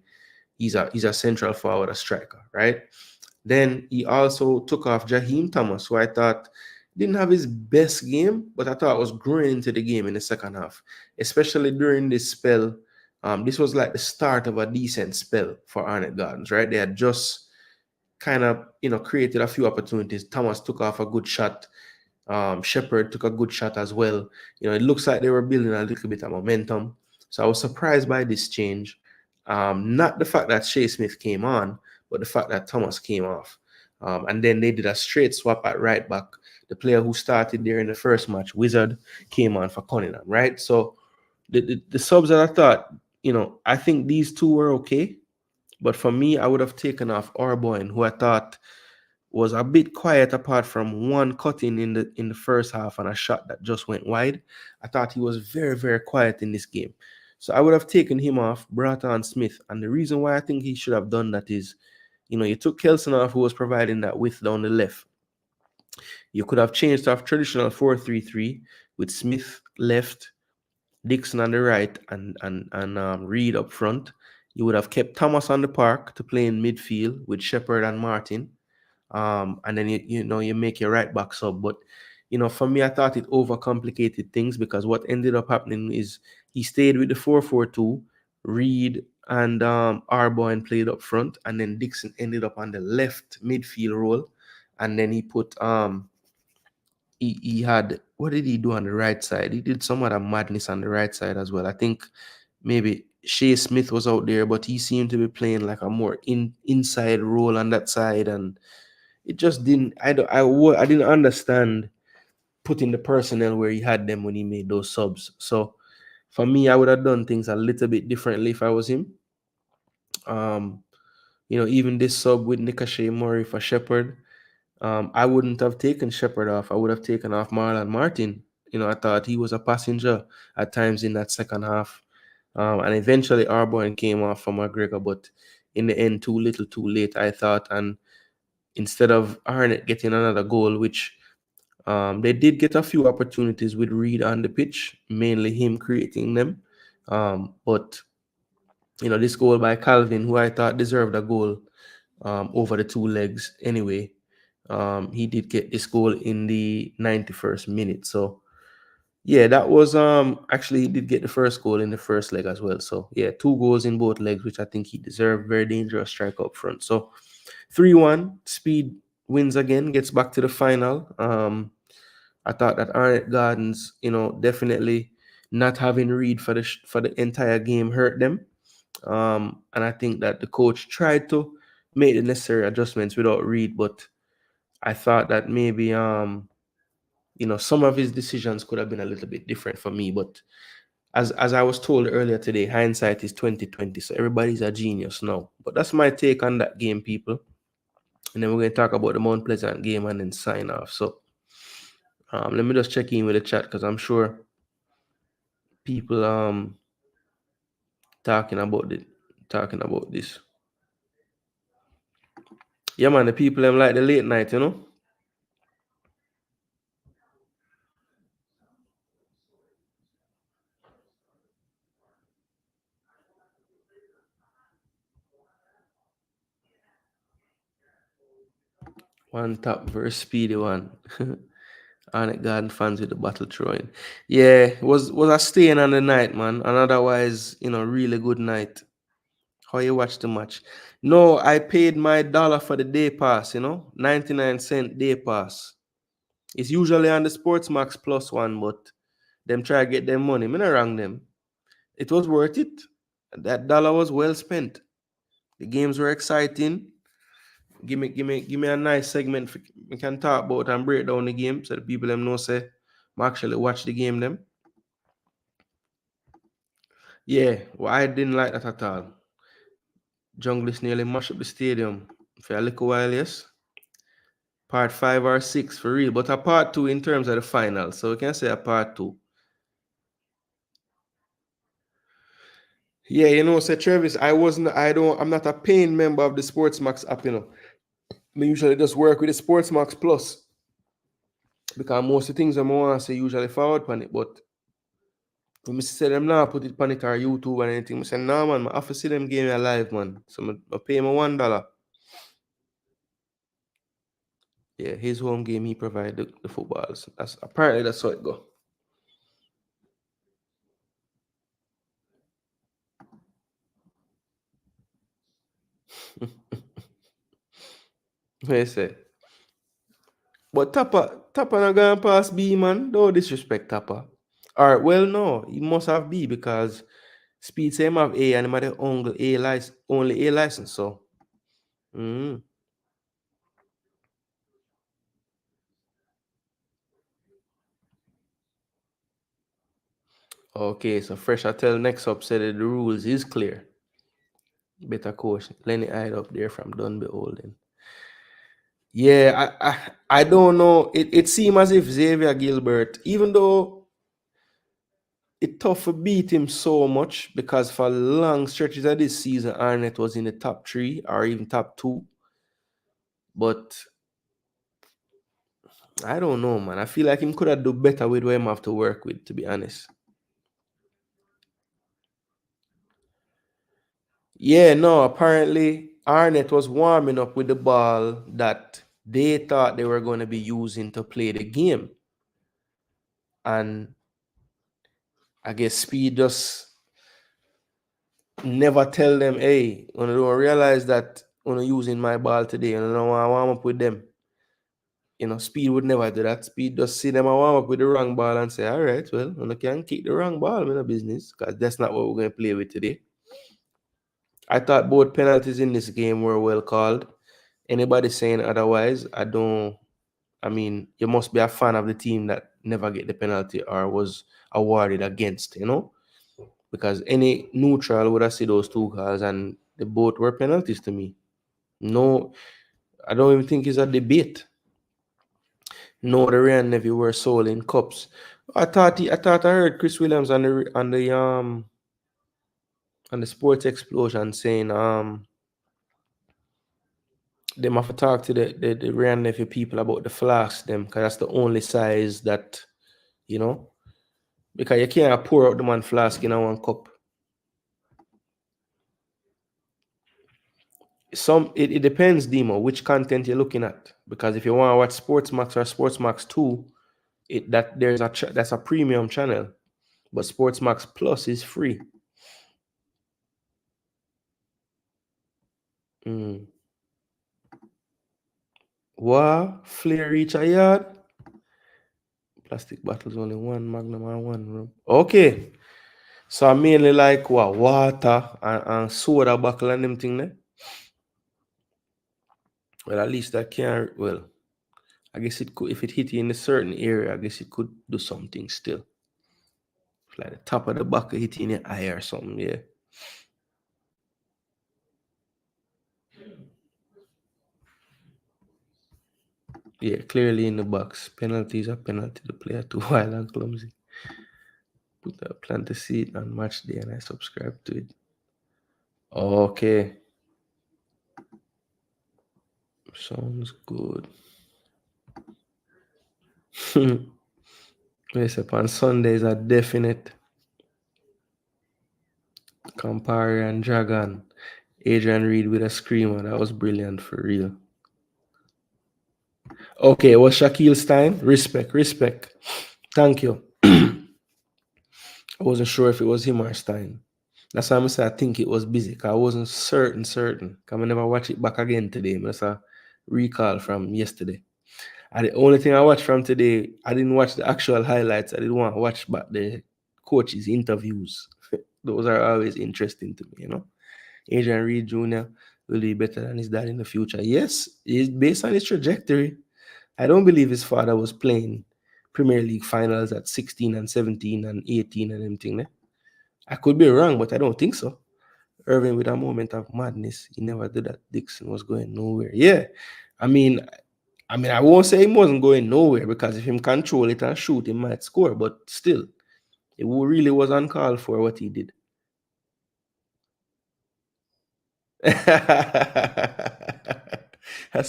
he's a central forward, a striker, right? Then he also took off Jaheim Thomas, who I thought didn't have his best game, but I thought was growing into the game in the second half, especially during this spell. This was like the start of a decent spell for Arnett Gardens, right? They had just kind of, created a few opportunities. Thomas took off a good shot. Shepherd took a good shot as well. It looks like they were building a little bit of momentum. So I was surprised by this change. Not the fact that Shea Smith came on, but the fact that Thomas came off. And then they did a straight swap at right back. The player who started there in the first match, Wizard, came on for Cunningham, right? So the subs that I thought, I think these two were okay. But for me, I would have taken off Arboin, who I thought was a bit quiet apart from one cutting in the first half and a shot that just went wide. I thought he was very, very quiet in this game. So I would have taken him off, brought on Smith. And the reason why I think he should have done that is You took Kelson off, who was providing that width down the left. You could have changed off traditional 4-3-3 with Smith left, Dixon on the right, and Reed up front. You would have kept Thomas on the park to play in midfield with Shepherd and Martin. And then you make your right back sub. But for me, I thought it overcomplicated things, because what ended up happening is he stayed with the 4-4-2. Reed and Arboin played up front, and then Dixon ended up on the left midfield role, and then he put he had, what did he do on the right side? He did some other madness on the right side as well. I think maybe Shea Smith was out there, but he seemed to be playing like a more inside role on that side, and it just didn't. I didn't understand putting the personnel where he had them when he made those subs. So for me, I would have done things a little bit differently if I was him. Even this sub with Nickashay Murray for Shepherd, I wouldn't have taken Shepherd off. I would have taken off Marlon Martin. I thought he was a passenger at times in that second half. And eventually Arboin came off for McGregor, but in the end, too little, too late, I thought. And instead of Arnett getting another goal, which they did get a few opportunities with Reed on the pitch, mainly him creating them. But this goal by Calvin, who I thought deserved a goal over the two legs anyway, he did get this goal in the 91st minute. So yeah, that was actually, he did get the first goal in the first leg as well. So yeah, 2 goals in both legs, which I think he deserved. Very dangerous strike up front. So 3-1, Speed wins again, gets back to the final. I thought that Arnett Gardens, definitely not having Reed for the entire game hurt them. And I think that the coach tried to make the necessary adjustments without Reed, but I thought that maybe some of his decisions could have been a little bit different for me. But as I was told earlier today, hindsight is 20/20, so everybody's a genius now. But that's my take on that game, people. And then we're going to talk about the Mount Pleasant game and then sign off. So let me just check in with the chat, because I'm sure people talking about this. Yeah, man, the people them like the late night, One top versus speedy one. Arnett Garden fans with the battle throwing. Yeah, was a staying on the night, man. And otherwise, really good night. How you watch the match? No, I paid my $1 for the day pass, 99-cent day pass. It's usually on the Sportsmax Plus one, but them try to get them money. Me not wrong them. It was worth it. That $1 was well spent. The games were exciting. Give me a nice segment we can talk about and break down the game, so the people them know say I actually watch the game them. Yeah, well, I didn't like that at all. Junglist nearly mashed up the stadium for a little while, yes. Part 5 or 6 for real, but a part 2 in terms of the final. So we can say a part 2. Yeah, say Travis, I'm not a paying member of the Sportsmax app, I usually just work with the Sportsmax Plus, because most of the things I want to say usually forward on it, but when I say them now put it on it or YouTube or anything, I say, no man, I have to see them game live, man. So I pay my $1. Yeah, his home game, he provide the footballs. That's how it go. What you say? But Tappa not gonna pass B, man. Don't disrespect Tappa. Alright, well no, he must have B, because Speed say him have A and him have the only A license, so. Okay, so Fresh I tell next up said that the rules is clear. Better coach. Lenny Hyde up there from Dunby Holding. Yeah, I don't know. It seemed as if Xavier Gilbert, even though it's tough to beat him so much, because for long stretches of this season, Arnett was in the top 3 or even top 2. But I don't know, man. I feel like him could have do better with what him have to work with, to be honest. Yeah, no, apparently Arnett was warming up with the ball that they thought they were going to be using to play the game. And I guess Speed just never tell them, hey, when I don't realize that when I'm using my ball today and I don't want to warm up with them. Speed would never do that. Speed just see them and warm up with the wrong ball and say, all right, well, when I can kick the wrong ball, I'm in a business, because that's not what we're going to play with today. I thought both penalties in this game were well called. Anybody saying otherwise, you must be a fan of the team that never get the penalty or was awarded against, because any neutral would have seen those two calls and they both were penalties to me. No, I don't even think it's a debate. No, the Ryan Levy were sold in cups. I thought I heard Chris Williams on the Sports Explosion saying they have to talk to the Ryan Levy people about the flasks them, because that's the only size that, because you can't pour out the man flask in a one cup. It depends, Demo, which content you're looking at. Because if you want to watch Sportsmax or Sportsmax 2, that's a premium channel. But Sportsmax Plus is free. What? Flare reach a yard? Plastic bottles only one, Magnum and one rum. Okay. So I mainly like what? Water and soda bottle and them thing there. Well, at least I can't. Well, I guess it could, if it hit you in a certain area, I guess it could do something still. Like the top of the bucket hit you in your eye or something, yeah. Yeah, clearly in the box. Penalties are penalty. The player too wild and clumsy. Put a plant a seed on match day and I subscribe to it. Okay. Sounds good. Yes, upon Sundays are definite. Campari and Dragon. Adrian Reed with a screamer. That was brilliant for real. Okay, it was Shaquille Stein. Respect. Thank you. I wasn't sure if it was him or Stein. That's why I said I think it was busy, because I wasn't certain. Because I never watch it back again today. That's a recall from yesterday. And the only thing I watched from today, I didn't watch the actual highlights. I didn't want to watch back the coaches' interviews. Those are always interesting to me, Adrian Reed Jr. will be better than his dad in the future. Yes, he's based on his trajectory. I don't believe his father was playing Premier League finals at 16 and 17 and 18 and everything. I could be wrong, but I don't think so. Irving with a moment of madness. He never did that. Dixon was going nowhere. Yeah. I won't say he wasn't going nowhere, because if him control it and shoot, he might score. But still, it really was uncalled for what he did. That's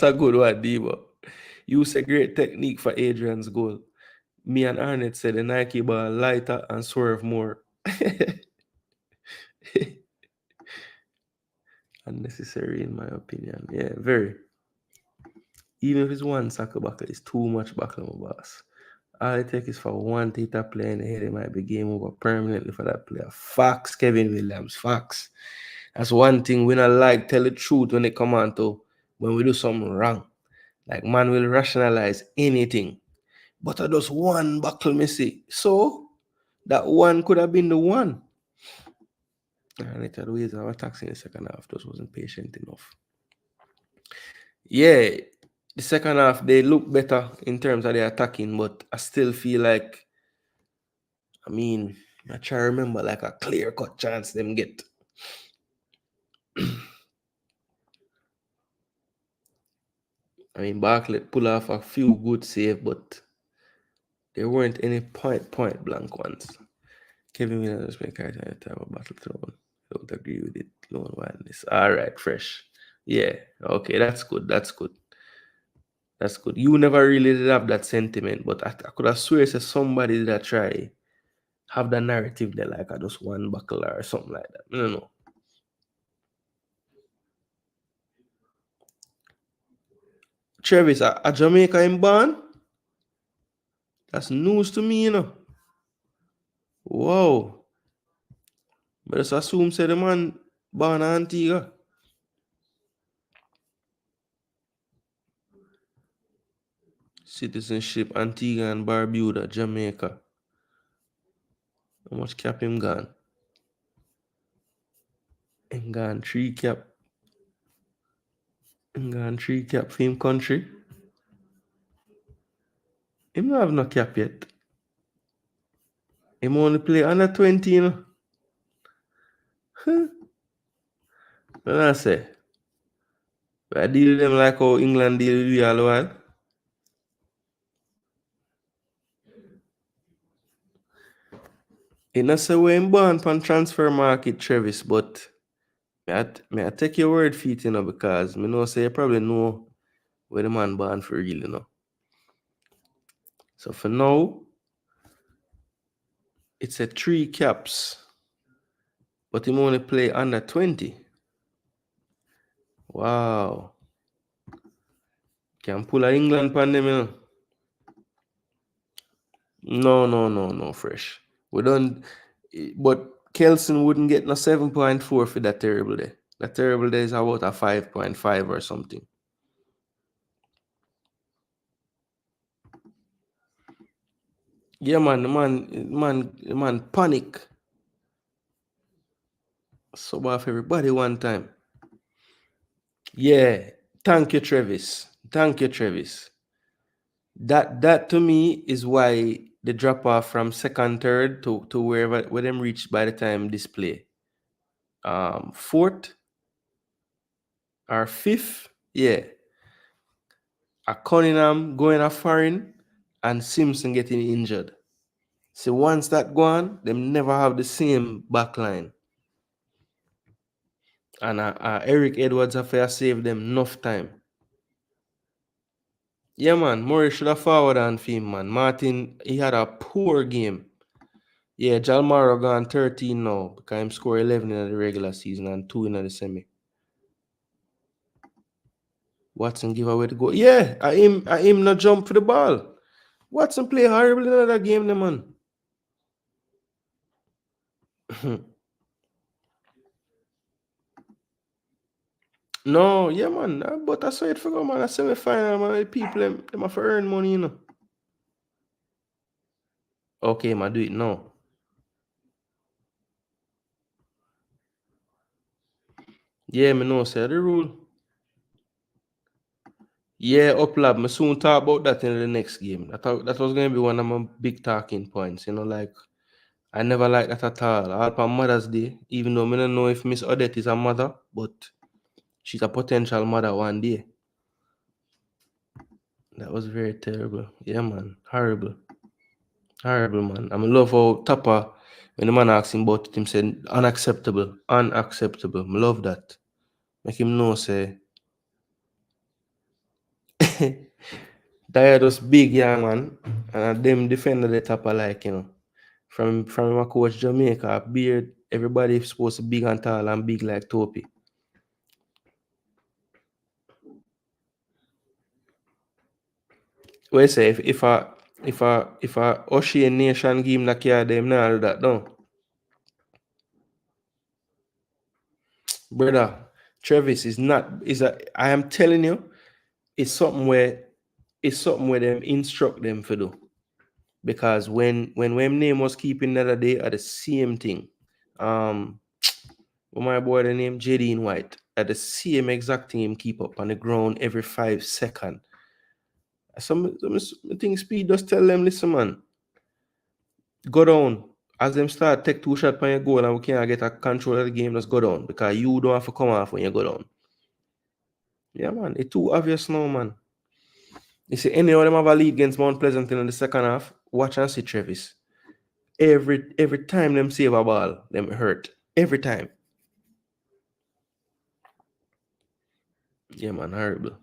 a good one, Debo. Use a great technique for Adrian's goal. Me and Arnett said the Nike ball lighter and swerve more. Unnecessary, in my opinion. Yeah, very. Even if it's one soccer buckle, it's too much buckle, my boss. All it takes is for one theta player in the head, it might be game over permanently for that player. Facts, Kevin Williams, facts. That's one thing we not like. Tell the truth when it come on to when we do something wrong. Like, man will rationalize anything. But I just one buckle missy. So that one could have been the one. And it had ways of attacking in the second half. Just wasn't patient enough. Yeah, the second half they look better in terms of their attacking, but I still feel like, I try to remember like a clear-cut chance them get. Barkley pull off a few good saves, but there weren't any point blank ones. Kevin Williams has been character at the time of Battle Throne. I don't agree with it. Lone wildness. All right, fresh. Yeah. Okay, that's good. That's good. You never really did have that sentiment, but I could have swear that somebody that try have that narrative there, like I just one buckle or something like that. I don't know. Travis, a Jamaica in born? That's news to me, you know. Wow. But just assume say the man born in Antigua. Citizenship, Antigua and Barbuda, Jamaica. How much cap him gone? Him gone 3 cap. Him gone 3 cap for him country. Him not have no cap yet. Him only play under 20, you know. Huh? What I say? I deal with them like how England deal with we all the while. It not say we're born on transfer market, Travis, but may I take your word for it, you know, because me know say you probably know where the man born for real, you know. So for now, it's a 3 caps, but him only play under 20. Wow. Can pull a England pan them, you know. No, fresh. We don't, but Kelson wouldn't get no 7.4 for that terrible day. That terrible day is about a 5.5 or something. Yeah, man, the man panic. Sub off everybody one time. Yeah, thank you, Travis. Thank you, Travis. That to me is why the drop off from second, third to where them reach by the time display. Fourth or fifth, yeah. A Cunningham going a foreign and Simpson getting injured. So once that gone, them never have the same back line. And Eric Edwards have to save them enough time. Yeah, man. Murray should have forward on him, man. Martin, he had a poor game. Yeah, Jalmaro gone 13 now because him score 11 in the regular season and 2 in the semi. Watson give away the goal. Yeah, I him not jump for the ball. Watson play horrible in that game, man. No, yeah, man. But I saw it for go, man. A semi-final, man. People, them have to earn money, you know. Okay, man, do it now. Yeah, me know, say the rule. Yeah, uplab. Me soon talk about that in the next game. That was going to be one of my big talking points, you know, like I never liked that at all. All on Mother's Day, even though I don't know if Miss Odette is a mother, but she's a potential mother one day. That was very terrible. Yeah, man. Horrible. Horrible, man. I love how Tappa, when the man asked him about it, him said, unacceptable. Unacceptable. I love that. Make him know, say, Daya was big, yeah, man. And them defender the Tappa like, you know. From my coach Jamaica, beard, everybody supposed to be big and tall and big like Topi. What you say, if a Ocean Nation game that care them now do that, no. Brother, Travis I am telling you, it's something where them instruct them for do. Because when name was keeping the other day at the same thing. What my boy the name Jadine White at the same exact thing him keep up on the ground every 5 seconds. Some thing Speed just tell them, listen, man, go down. As them start take 2 shots on your goal and we can't get a control of the game, just go down. Because you don't have to come off when you go down. Yeah, man. It's too obvious now, man. You see, any of them have a lead against Mount Pleasant in the second half, watch and see Travis. Every time them save a ball, them hurt. Every time. Yeah, man, horrible.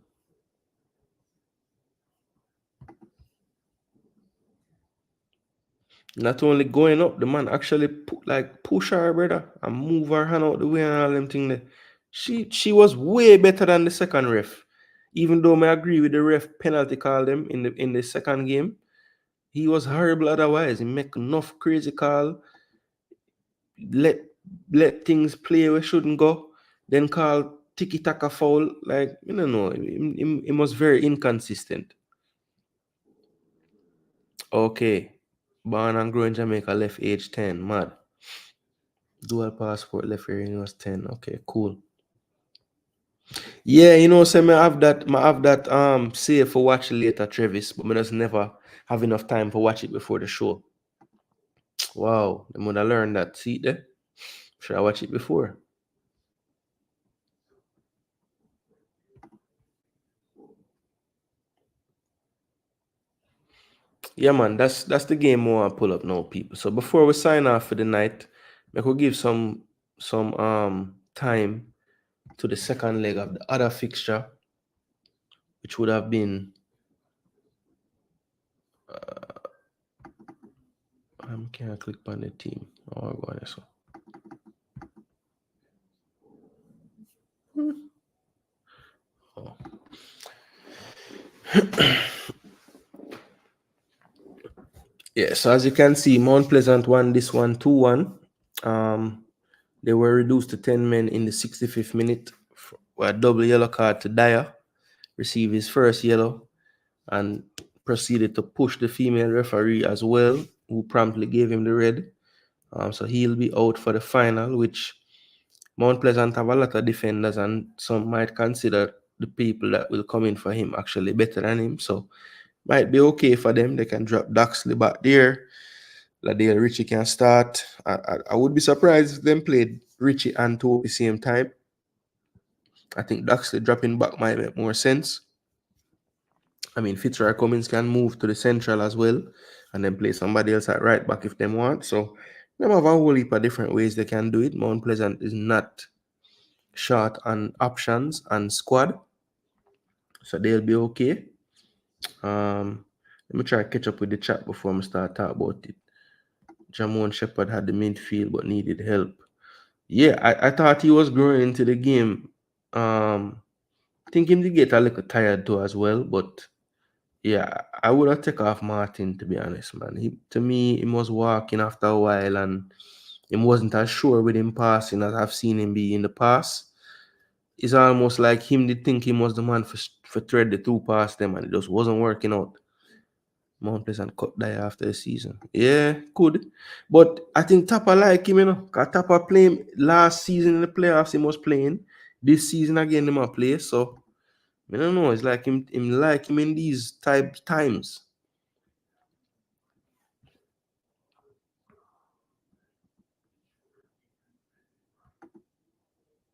Not only going up, the man actually push her, brother, and move her hand out the way and all them thing there. She was way better than the second ref. Even though I agree with the ref penalty call them in the second game, he was horrible otherwise. He make enough crazy call, let things play where shouldn't go, then call tiki taka foul. Like, you don't know, he was very inconsistent. Okay. Born and grown in Jamaica, left age 10. Mad. Dual passport, left here when he was 10. Okay, cool. Yeah, say I have that save for watch later, Travis, but I just never have enough time to watch it before the show. Wow, I would have learned that. See there? Should I watch it before? Yeah, man, that's the game I want to pull up now, people. So before we sign off for the night, I could give some time to the second leg of the other fixture, which would have been can't click on the team. Oh, go on this one. Oh. Yeah, so as you can see, Mount Pleasant won this one 2-1. They were reduced to 10 men in the 65th minute. A double yellow card to Dyer, received his first yellow, and proceeded to push the female referee as well, who promptly gave him the red. So he'll be out for the final, which Mount Pleasant have a lot of defenders, and some might consider the people that will come in for him actually better than him. So might be okay for them. They can drop Daxley back there. Ladale Richie can start. I would be surprised if them played Richie and Toe at the same time. I think Daxley dropping back might make more sense. I mean, Fitzroy Cummins can move to the central as well and then play somebody else at right back if they want. So they have a whole heap of different ways they can do it. Mount Pleasant is not short on options and squad. So they'll be okay. Let me try to catch up with the chat before I start talking about it. Jamon Shepard had the midfield but needed help. Yeah, I thought he was growing into the game. I think him to get a little tired too as well, but yeah, I would have taken off Martin to be honest, man. To me, he was walking after a while and he wasn't as sure with him passing as I've seen him be in the past. It's almost like him did think he was the man for thread the two past them and it just wasn't working out. Mount Pleasant cut die after the season. Yeah, could. But I think Tappa like him, because Tappa playing last season in the playoffs, he was playing. This season again, he might play. So, I don't know. It's like him like him in these times.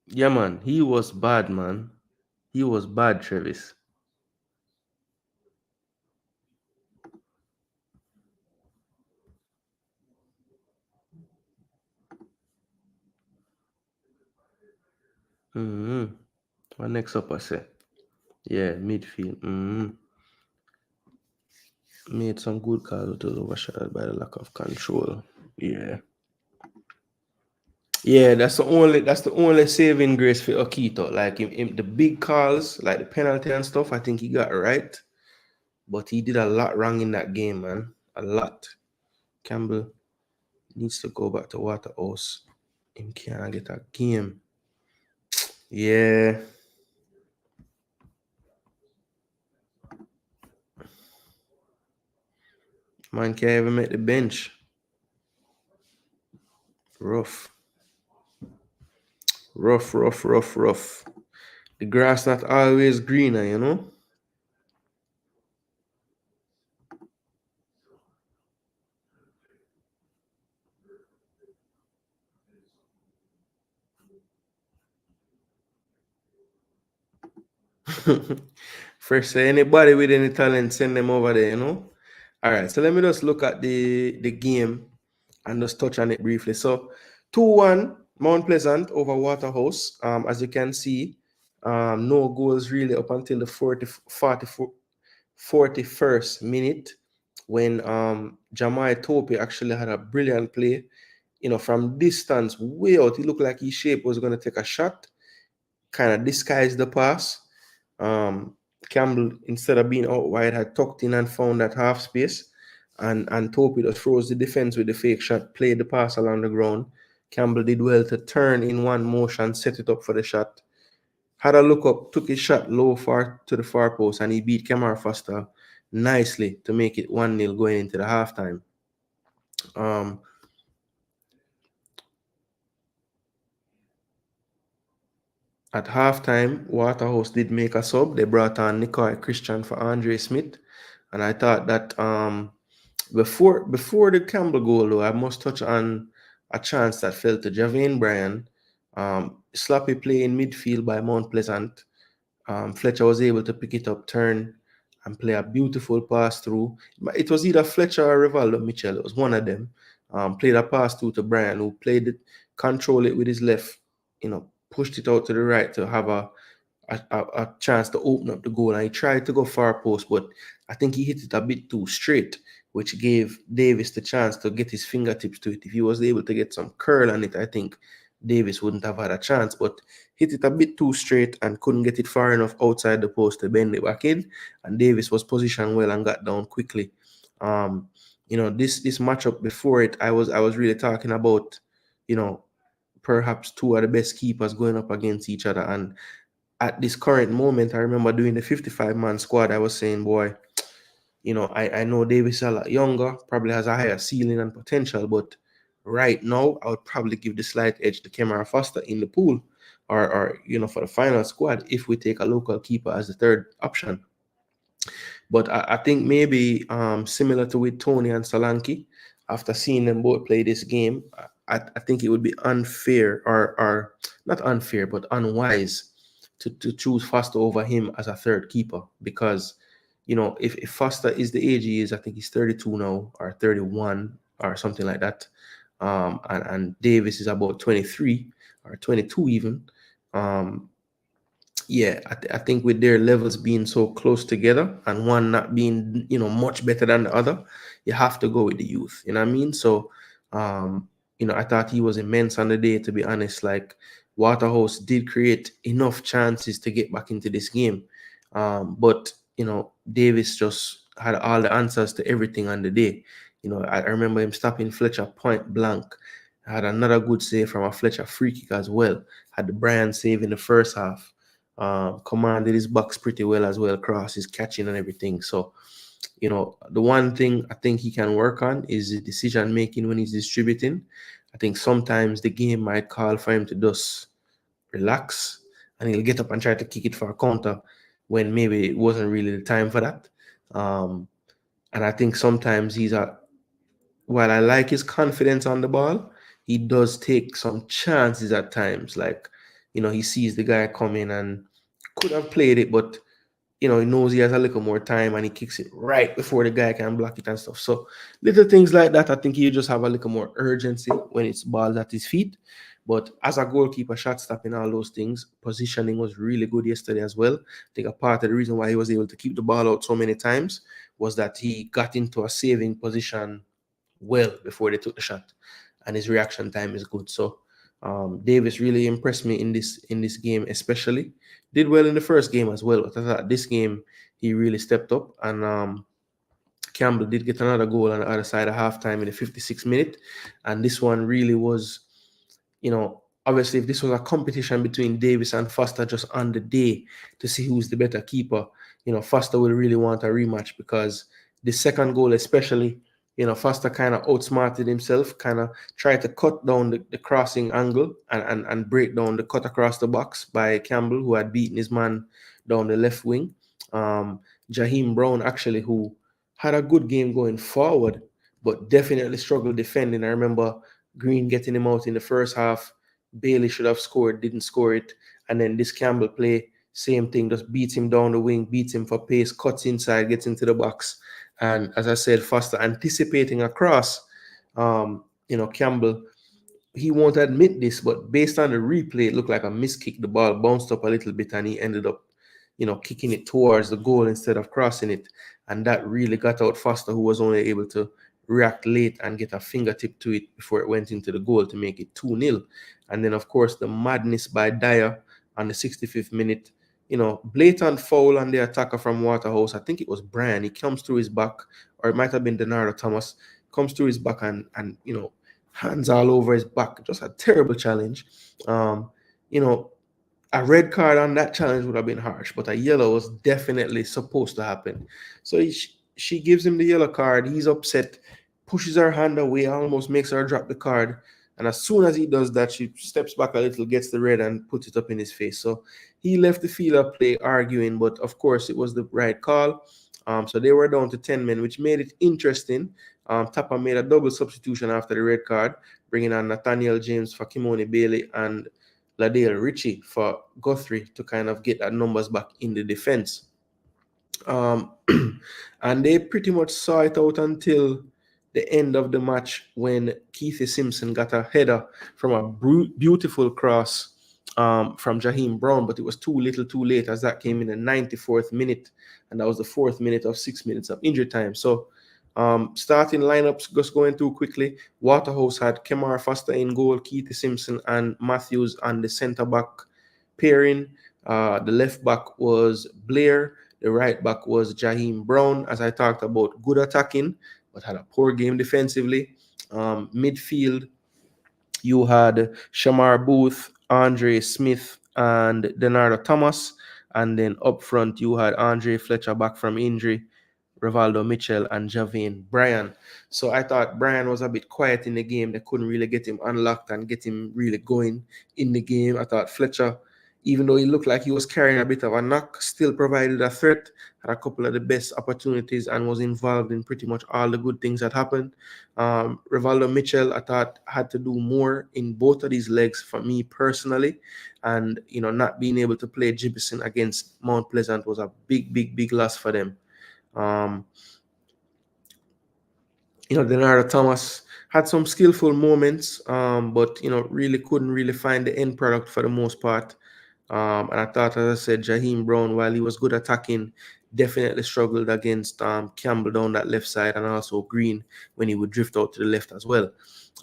Yeah, man. He was bad, man. He was bad, Travis. Mm-hmm. What next up, I say? Yeah, midfield. Mm-hmm. Made some good calls, but was overshadowed by the lack of control. Yeah. Yeah, that's the only saving grace for Okito. Like the big calls, like the penalty and stuff, I think he got it right. But he did a lot wrong in that game, man. A lot. Campbell needs to go back to Waterhouse. He can't get a game. Yeah. Man can't even make the bench. Rough. Rough, rough, rough, rough. The grass not always greener, you know? First, say anybody with any talent, send them over there, you know? All right, so let me just look at the game and just touch on it briefly. So 2-1 Mount Pleasant over Waterhouse. As you can see, no goals really up until the 41st minute. when Jamai Tope actually had a brilliant play. From distance, way out, he looked like his shape was going to take a shot, kind of disguised the pass. Campbell, instead of being out wide, had tucked in and found that half space. And Tope just froze the defense with the fake shot, played the pass along the ground. Campbell did well to turn in one motion, set it up for the shot. Had a look up, took his shot low far to the far post, and he beat Kamara Foster nicely to make it 1-0 going into the halftime. At halftime, Waterhouse did make a sub. They brought on Nicoy Christian for Andre Smith. And I thought that before the Campbell goal, though, I must touch on a chance that fell to Javane Bryan. Sloppy play in midfield by Mount Pleasant. Fletcher was able to pick it up, turn, and play a beautiful pass through. It was either Fletcher or Rivaldo Mitchell. It was one of them. Played a pass through to Bryan, who played it, control it with his left, pushed it out to the right to have a chance to open up the goal. And he tried to go far post, but I think he hit it a bit too straight, which gave Davis the chance to get his fingertips to it. If he was able to get some curl on it, I think Davis wouldn't have had a chance, but hit it a bit too straight and couldn't get it far enough outside the post to bend it back in. And Davis was positioned well and got down quickly. This matchup before it, I was really talking about, perhaps two of the best keepers going up against each other. And at this current moment, I remember doing the 55-man squad, I was saying, boy, I know Davis is a lot younger, probably has a higher ceiling and potential, but right now, I would probably give the slight edge to Kamara Foster in the pool or for the final squad if we take a local keeper as the third option. But I think maybe similar to with Tony and Solanke, after seeing them both play this game, I think it would be unfair or not unfair, but unwise to choose Foster over him as a third keeper because, if Foster is the age he is, I think he's 32 now or 31 or something like that. And Davis is about 23 or 22 even. I think with their levels being so close together and one not being, much better than the other, you have to go with the youth. You know what I mean? So, I thought he was immense on the day, to be honest. Like, Waterhouse did create enough chances to get back into this game. But, Davis just had all the answers to everything on the day. I remember him stopping Fletcher point blank. Had another good save from a Fletcher free kick as well. Had the Bryan save in the first half. Commanded his box pretty well as well, cross his catching and everything. So, the one thing I think he can work on is the decision making when he's distributing. I think sometimes the game might call for him to just relax and he'll get up and try to kick it for a counter when maybe it wasn't really the time for that. And I think sometimes while I like his confidence on the ball, he does take some chances at times. Like, he sees the guy coming and could have played it, but, he knows he has a little more time and he kicks it right before the guy can block it and stuff. So little things like that, I think you just have a little more urgency when it's balls at his feet. But as a goalkeeper, shot stopping, all those things, positioning was really good yesterday as well. I think a part of the reason why he was able to keep the ball out so many times was that he got into a saving position well before they took the shot, and his reaction time is good. So Davis really impressed me in this game, especially. Did well in the first game as well, but I thought this game he really stepped up. And Campbell did get another goal on the other side of halftime in the 56th minute, and this one really was, obviously if this was a competition between Davis and Foster just on the day to see who's the better keeper, Foster would really want a rematch because the second goal especially, Foster kind of outsmarted himself, kind of tried to cut down the crossing angle and break down the cut across the box by Campbell, who had beaten his man down the left wing. Jaheim Brown, actually, who had a good game going forward, but definitely struggled defending. I remember Green getting him out in the first half. Bailey should have scored, didn't score it. And then this Campbell play, same thing, just beats him down the wing, beats him for pace, cuts inside, gets into the box. And as I said, Foster anticipating a cross. Campbell, he won't admit this, but based on the replay, it looked like a miss kick. The ball bounced up a little bit and he ended up, kicking it towards the goal instead of crossing it. And that really got out Foster, who was only able to react late and get a fingertip to it before it went into the goal to make it 2-0. And then, of course, the madness by Dyer on the 65th minute, blatant foul on the attacker from Waterhouse. I think it was Brian. He comes through his back, or it might have been Denardo Thomas, comes through his back and hands all over his back. Just a terrible challenge. A red card on that challenge would have been harsh, but a yellow was definitely supposed to happen. So she gives him the yellow card. He's upset, pushes her hand away, almost makes her drop the card. And as soon as he does that, she steps back a little, gets the red, and puts it up in his face. So he left the field of play arguing, but of course it was the right call. So they were down to 10 men, which made it interesting. Tappa made a double substitution after the red card, bringing on Nathaniel James for Kimoni Bailey and Ladale Ritchie for Guthrie to kind of get that numbers back in the defense. And they pretty much saw it out until the end of the match when Keithy Simpson got a header from a beautiful cross from Jaheim Brown, but it was too little too late, as that came in the 94th minute, and that was the 4th minute of 6 minutes of injury time. So starting lineups, just going through quickly. Waterhouse had Kemar Foster in goal, Keithy Simpson and Matthews on the centre-back pairing. The left-back was Blair. The right-back was Jaheim Brown, as I talked about, good attacking, but had a poor game defensively. Midfield, you had Shamar Booth, Andre Smith, and Denardo Thomas. And then up front, you had Andre Fletcher back from injury, Rivaldo Mitchell, and Javane Bryan. So I thought Bryan was a bit quiet in the game. They couldn't really get him unlocked and get him really going in the game. I thought Fletcher, even though he looked like he was carrying a bit of a knock, still provided a threat, had a couple of the best opportunities, and was involved in pretty much all the good things that happened. Rivaldo Mitchell, I thought, had to do more in both of these legs for me personally. And, not being able to play Gibson against Mount Pleasant was a big, big, big loss for them. Denardo Thomas had some skillful moments, but really couldn't really find the end product for the most part. And I thought, as I said, Jaheim Brown, while he was good attacking, definitely struggled against Campbell down that left side, and also Green when he would drift out to the left as well.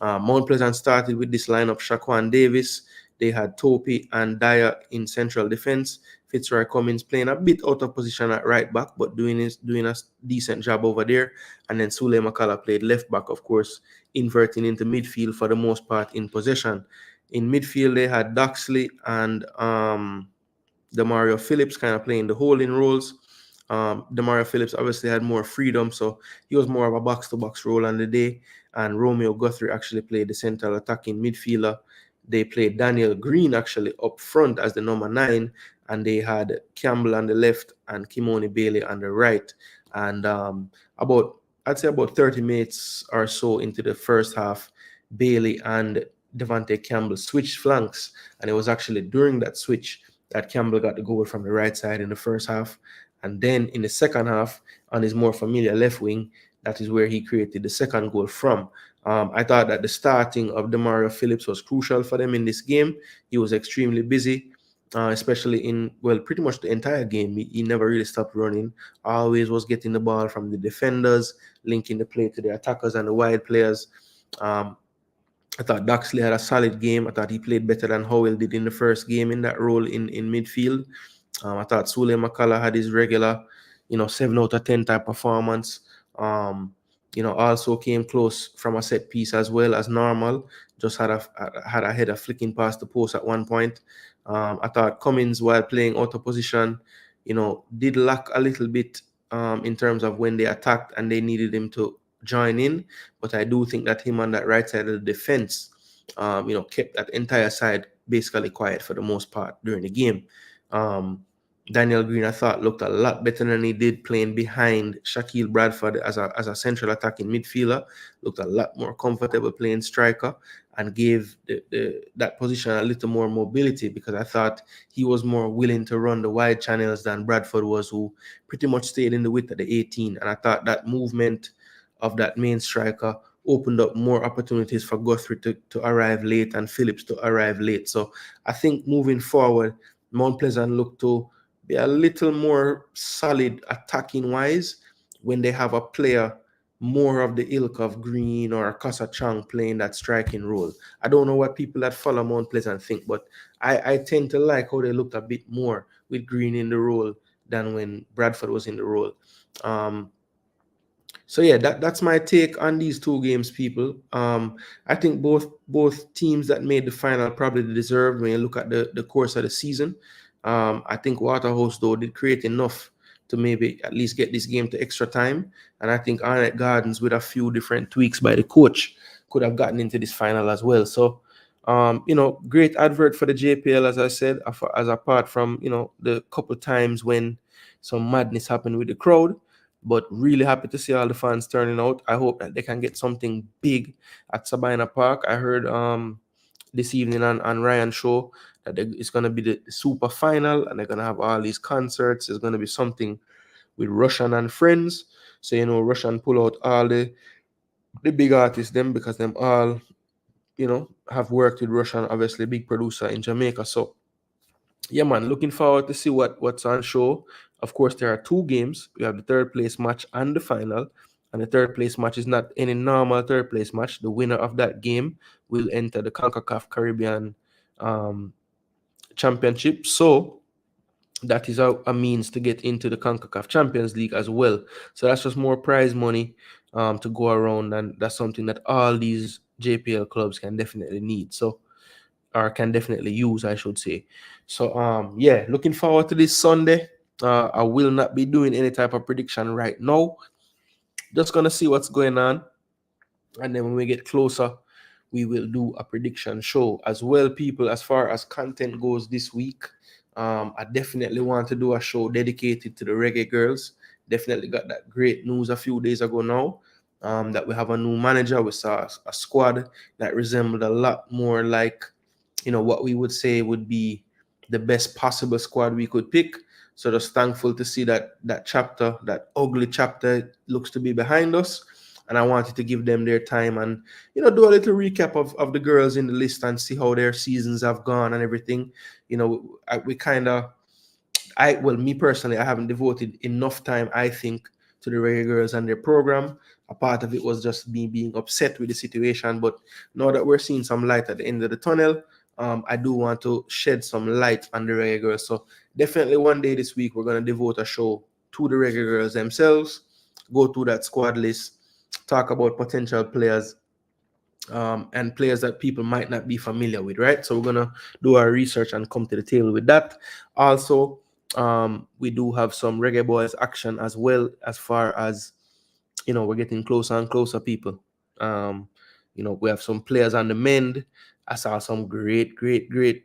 Mount Pleasant started with this lineup: Shaquan Davis. They had Topi and Dyer in central defense. Fitzroy Cummins playing a bit out of position at right back, but doing a decent job over there. And then Sule McCullough played left back, of course, inverting into midfield for the most part in possession. In midfield, they had Doxley and Demario Phillips kind of playing the holding roles. Demario Phillips obviously had more freedom, so he was more of a box-to-box role on the day. And Romeo Guthrie actually played the central attacking midfielder. They played Daniel Green actually up front as the number 9, and they had Campbell on the left and Kimoni Bailey on the right. And I'd say about 30 minutes or so into the first half, Bailey and Devante Campbell switched flanks, and it was actually during that switch that Campbell got the goal from the right side in the first half. And then in the second half, on his more familiar left wing, that is where he created the second goal from. I thought that the starting of Demario Phillips was crucial for them in this game. He was extremely busy, especially in, pretty much the entire game. He never really stopped running, always was getting the ball from the defenders, linking the play to the attackers and the wide players. I thought Doxley had a solid game. I thought he played better than Howell did in the first game in that role in midfield. I thought Sule McCullough had his regular, 7 out of 10 type performance. Also came close from a set piece as well as normal. Just had a header flicking past the post at one point. I thought Cummins, while playing out of position, did lack a little bit in terms of when they attacked and they needed him to join in. But I do think that him on that right side of the defense, kept that entire side basically quiet for the most part during the game. Daniel Green, I thought, looked a lot better than he did playing behind Shaquille Bradford as a central attacking midfielder. Looked a lot more comfortable playing striker and gave that position a little more mobility, because I thought he was more willing to run the wide channels than Bradford was, who pretty much stayed in the width of the 18. And I thought that movement of that main striker opened up more opportunities for Guthrie to arrive late and Phillips to arrive late. So I think moving forward, Mount Pleasant looked to be a little more solid attacking wise when they have a player more of the ilk of Green or Casa Chang playing that striking role. I don't know what people that follow Mount Pleasant think, but I tend to like how they looked a bit more with Green in the role than when Bradford was in the role. So yeah, that's my take on these two games, people. I think both teams that made the final probably deserved when you look at the course of the season. I think Waterhouse though did create enough to maybe at least get this game to extra time, and I think Arnett Gardens with a few different tweaks by the coach could have gotten into this final as well. So great advert for the JPL, as I said, as apart from the couple times when some madness happened with the crowd. But really happy to see all the fans turning out. I hope that they can get something big at Sabina Park. I heard this evening on Ryan's show that it's going to be the super final and they're going to have all these concerts. There's going to be something with Russian and friends. So, Russian pull out all the big artists, them, because them all, have worked with Russian, obviously, big producer in Jamaica. So, yeah, man, looking forward to see what's on show. Of course, there are two games. We have the third place match and the final. And the third place match is not any normal third place match. The winner of that game will enter the CONCACAF Caribbean Championship. So that is a means to get into the CONCACAF Champions League as well. So that's just more prize money to go around. And that's something that all these JPL clubs can definitely need. So or can definitely use, I should say. So yeah, looking forward to this Sunday. I will not be doing any type of prediction right now. Just gonna see what's going on, and then when we get closer, we will do a prediction show as well, people. As far as content goes this week, I definitely want to do a show dedicated to the reggae girls. Definitely got that great news a few days ago now, that we have a new manager. We saw a squad that resembled a lot more like what we would say would be the best possible squad we could pick. So just thankful to see that chapter, that ugly chapter, looks to be behind us. And I wanted to give them their time and do a little recap of the girls in the list and see how their seasons have gone and everything. Me personally, I haven't devoted enough time, I think, to the reggae girls and their program. A part of it was just me being upset with the situation, but now that we're seeing some light at the end of the tunnel, I do want to shed some light on the reggae girls. So definitely one day this week, we're going to devote a show to the reggae girls themselves, go through that squad list, talk about potential players, and players that people might not be familiar with, right? So we're going to do our research and come to the table with that. Also, we do have some Reggae Boys action as well, as far as, we're getting closer and closer, people. We have some players on the mend. I saw some great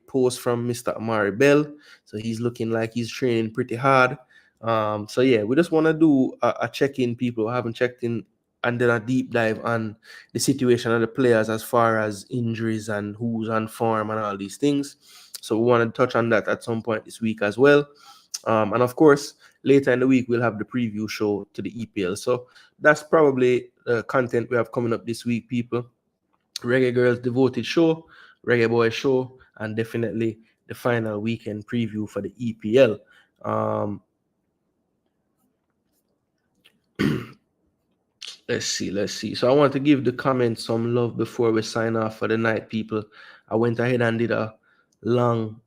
posts from Mr. Amari Bell. So he's looking like he's training pretty hard. So yeah, we just want to do a check-in, people who haven't checked in, and then a deep dive on the situation of the players as far as injuries and who's on form and all these things. So we want to touch on that at some point this week as well. And of course, later in the week, we'll have the preview show to the EPL. So that's probably the content we have coming up this week, people. Reggae Girls Devoted Show, Reggae Boy Show, and definitely the final weekend preview for the EPL. Let's see. So I want to give the comments some love before we sign off for the night, people. I went ahead and did a long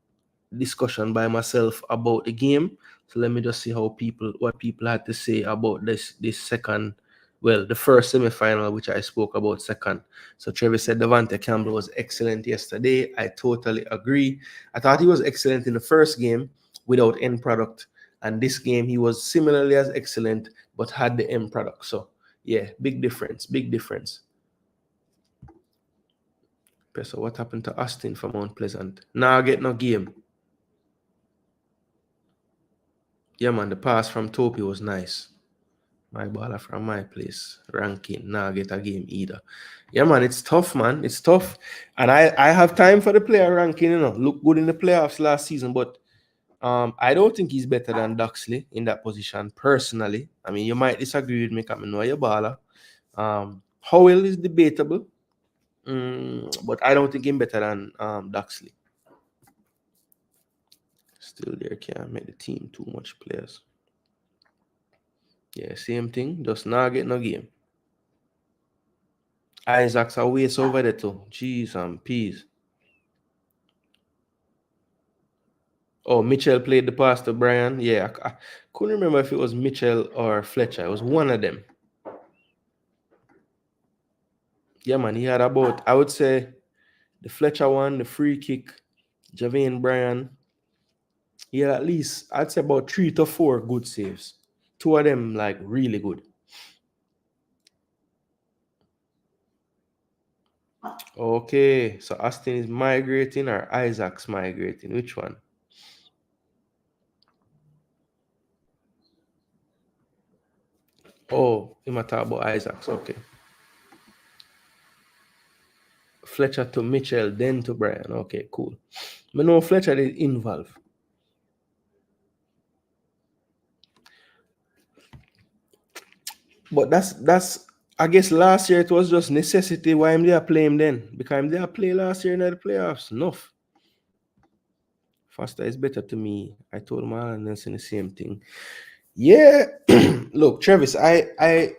discussion by myself about the game. So let me just see what people had to say about this second, the first semi-final, which I spoke about second. So Trevor said Devante Campbell was excellent yesterday. I totally agree. I thought he was excellent in the first game without end product. And this game, he was similarly as excellent, but had the end product. So yeah, big difference. So what happened to Austin from Mount Pleasant? Now I get no game. Yeah, man, the pass from Topi was nice. My baller from my place. Ranking. Now get a game either. Yeah, man, it's tough, man. It's tough. And I have time for the player ranking, Look good in the playoffs last season, but I don't think he's better than Duxley in that position, personally. I mean, you might disagree with me because I know you're baller. Howell is debatable, but I don't think he's better than Duxley. Still there, can't make the team too much players. Yeah, same thing. Just not get no game. Isaac's a waste over there too. Jeez and peas. Oh, Mitchell played the pass to Brian. Yeah, I couldn't remember if it was Mitchell or Fletcher. It was one of them. Yeah, man, he had about, I would say, the Fletcher one, the free kick, Javane Bryan. He had at least, I'd say about 3 to 4 good saves. 2 of them, like, really good. Okay, so Aston is migrating or Isaac's migrating? Which one? Oh, he might talk about Isaac's. Okay. Fletcher to Mitchell, then to Brian. Okay, cool. But no, Fletcher is involved. But that's I guess last year it was just necessity why I'm there playing then. Because I'm there play last year in the playoffs. Enough. Faster is better to me. I told my Nelson the same thing. Yeah. Look, Travis, I've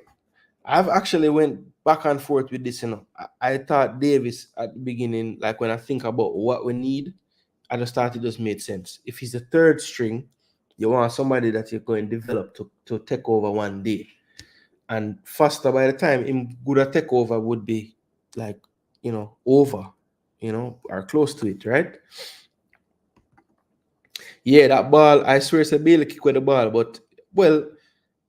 actually went back and forth with this, you know. I thought Davis at the beginning, like when I think about what we need, I just thought it just made sense. If he's the third string, you want somebody that you're going to develop to take over one day. And faster by the time him good at take over would be like, you know, over, you know, or close to it, right? Yeah, that ball, I swear it's a Bailey kick with the ball, but well,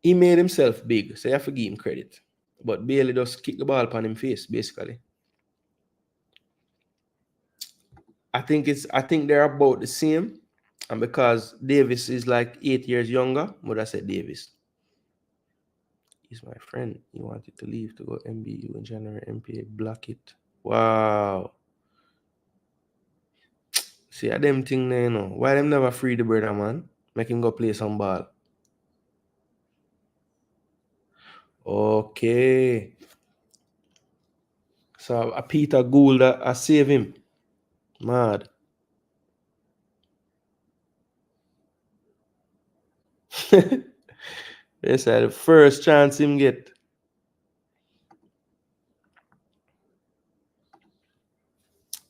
he made himself big, so you have to give him credit. But Bailey just kick the ball upon him face, basically. I think they're about the same. And because Davis is like 8 years younger, but I said Davis. He's my friend. He wanted to leave to go MBU in January, MPA, block it. Wow. See, I them thing there, you know. Why them never free the brother, man? Make him go play some ball. Okay. So a Peter Gould, I save him. Mad. They said the first chance him get.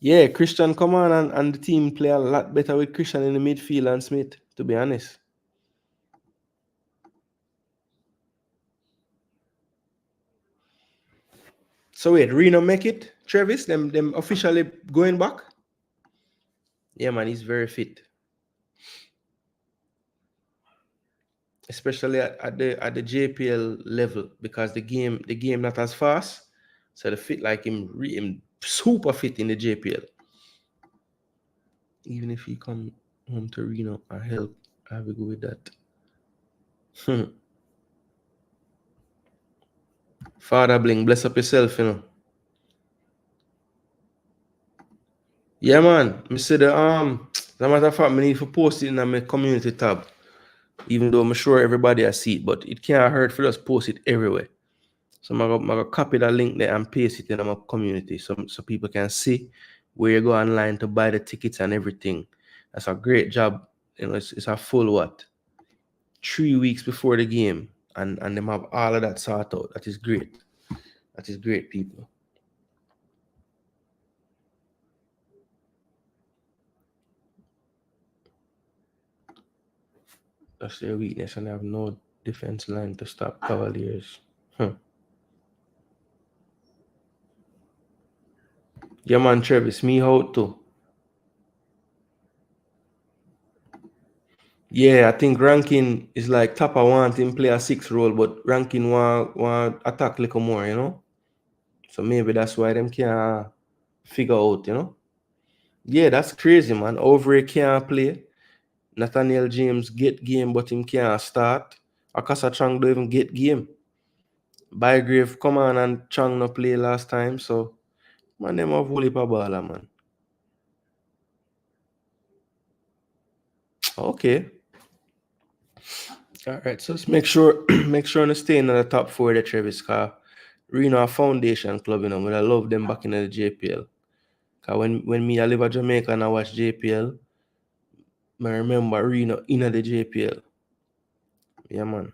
Yeah, Christian come on and the team play a lot better with Christian in the midfield and Smith, to be honest. So wait, Reno make it? Travis, them officially going back? Yeah, man, he's very fit. Especially at the JPL level, because the game not as fast. So the fit like him super fit in the JPL. Even if he come home to Reno or help, I'll be good with that. Father Bling, bless up yourself, you know. Yeah, man. Me say the as a matter of fact, I need to post it in my community tab. Even though I'm sure everybody has see it, but it can't hurt for us post it everywhere. So I'm gonna copy that link there and paste it in my community so people can see where you go online to buy the tickets and everything. That's a great job. You know, it's a full 3 weeks before the game, and them have all of that sort out. That is great. That is great, people. That's their weakness, and they have no defense line to stop Cavaliers. Yeah, man, Travis, me out too. Yeah, I think Rankin is like Tappa want him play a 6 role, but Rankin want attack a little more, you know? So maybe that's why them can't figure out, you know? Yeah, that's crazy, man. Overy can't play. Nathaniel James get game, but him can't start. Akasa Chang don't even get game. Bygrave come on and Chang no play last time, so man, them have whole heap of baller, man. Okay. All right, so let's make sure to stay in the top 4 of the Travis car. Reno a foundation club, you know, but I love them back in the JPL. Cause when me I live in Jamaica and I watch JPL, I remember Reno in the JPL. Yeah, man.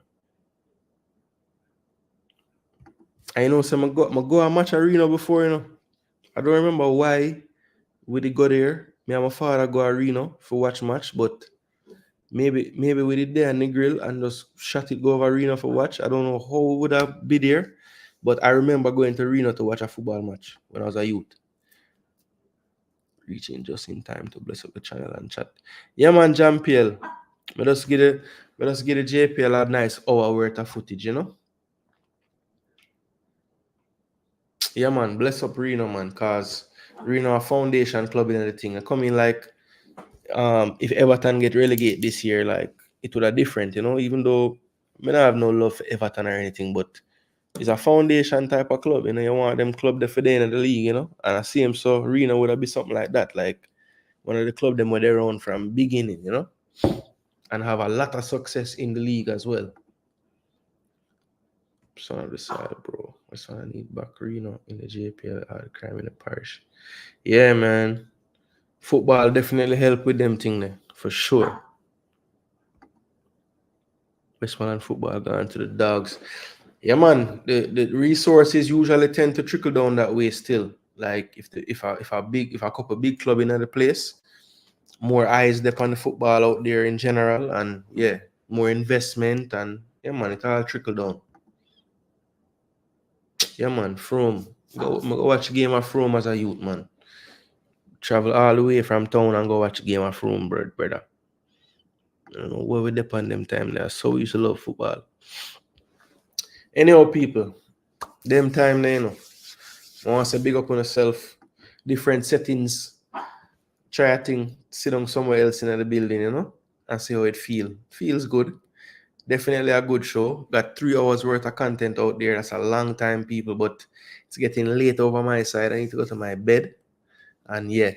I know some go a match arena before, you know. I don't remember why we did go there. Me and my father go arena for watch match, but maybe we did there in the grill and just shut it go over arena for watch. I don't know how would I be there, but I remember going to arena to watch a football match when I was a youth. Reaching just in time to bless up the channel and chat. Yeah, man, Jam PL. Let us get the JPL a nice hour worth of footage, you know. Yeah, man, bless up Reno, man, cause Reno a foundation club in the thing. I come in like if Everton get relegated this year, like it would have different, you know, even though I don't have no love for Everton or anything, but it's a foundation type of club, you know. You want them club there for the end of the league, you know. And I see him so Reno would have be something like that, like one of the club them where they're on from beginning, you know, and have a lot of success in the league as well. Son of the side, bro. That's why I need back Reno in the JPL or crime in the parish. Yeah, man. Football definitely help with them thing there, for sure. Westmoreland football gone to the dogs. Yeah, man. The resources usually tend to trickle down that way still. Like if a couple big club in the place, more eyes dep on the football out there in general, and yeah, more investment and yeah, man, it all trickle down. Yeah, man. From go watch Game of Thrones as a youth, man. Travel all the way from town and go watch Game of Thrones, brother. I don't know where we depend them time there. So we used to love football. Anyhow, people, them time there, you know. I want to say big up on yourself. Different settings. Try a thing. Sit down somewhere else in the building, you know, and see how it feels good. Definitely a good show. Got 3 hours worth of content out there. That's a long time, people, but it's getting late over my side. I need to go to my bed. And yeah,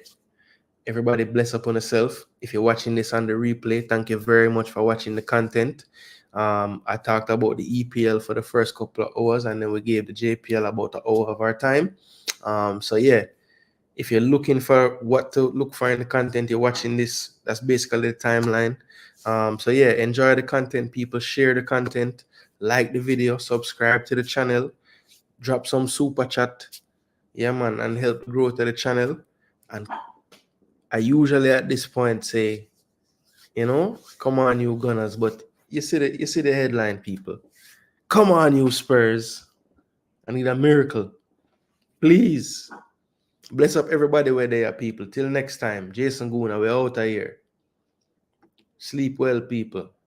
everybody bless up on yourself. If you're watching this on the replay, thank you very much for watching the content. I talked about the EPL for the first couple of hours, and then we gave the JPL about an hour of our time. So yeah, if you're looking for what to look for in the content you're watching this, that's basically the timeline. So yeah, enjoy the content, people. Share the content, like the video, subscribe to the channel, drop some super chat, yeah, man, and help grow to the channel. And I usually at this point say, you know, come on, you Gunners, but you see the headline, people. Come on, you Spurs. I need a miracle. Please. Bless up everybody where they are, people. Till next time. Jason Gooner, we're out of here. Sleep well, people.